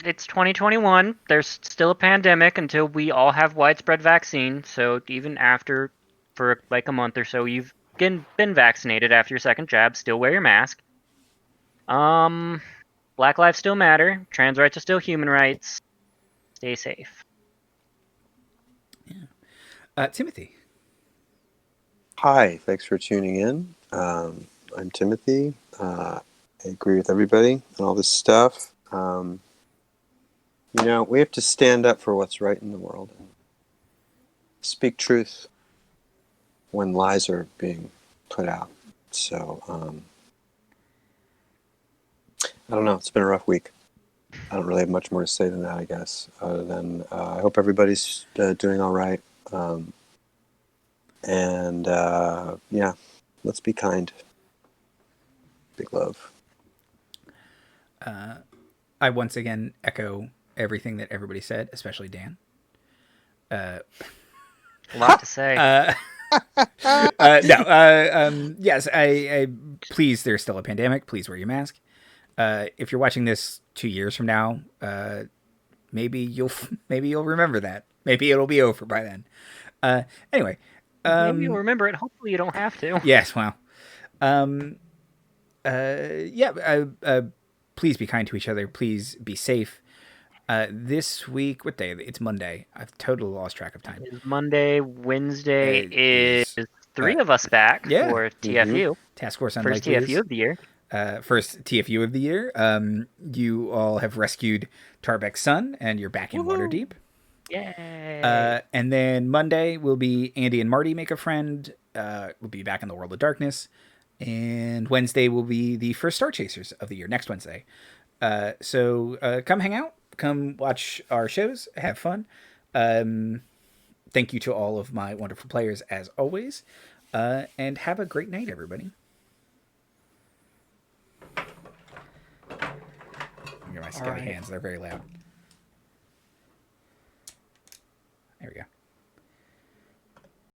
Speaker 3: It's 2021. There's still a pandemic until we all have widespread vaccine. So even after, for like a month or so, you've been vaccinated after your second jab, still wear your mask. Black lives still matter. Trans rights are still human rights. Stay safe.
Speaker 1: Timothy.
Speaker 5: Hi, thanks for tuning in. I'm Timothy. I agree with everybody and all this stuff. We have to stand up for what's right in the world and speak truth when lies are being put out. So, I don't know. It's been a rough week. I don't really have much more to say than that, I guess, other than I hope everybody's doing all right. Let's be kind. Big love.
Speaker 1: I once again echo everything that everybody said, especially Dan.
Speaker 3: A lot to say.
Speaker 1: Yes, I please, there's still a pandemic. Please wear your mask. If you're watching this 2 years from now, maybe you'll remember that. Maybe it'll be over by then. Anyway,
Speaker 3: maybe you'll remember it. Hopefully, you don't have to.
Speaker 1: Yes, well, please be kind to each other. Please be safe. This week, what day? It's Monday. I've totally lost track of time.
Speaker 3: It's Monday. Wednesday
Speaker 1: is
Speaker 3: is three of us back
Speaker 1: yeah.
Speaker 3: for TFU.
Speaker 1: Task Force
Speaker 3: First
Speaker 1: Unlikely.
Speaker 3: TFU of the year.
Speaker 1: First TFU of the year. You all have rescued Tarbek's son, and you're back in Waterdeep.
Speaker 3: Yay!
Speaker 1: And then Monday will be Andy and Marty Make a Friend. We'll be back in the World of Darkness. And Wednesday will be the first Star Chasers of the year, next Wednesday. So come hang out. Come watch our shows. Have fun. Thank you to all of my wonderful players, as always. And have a great night, everybody. Get my scary hands. They're very loud.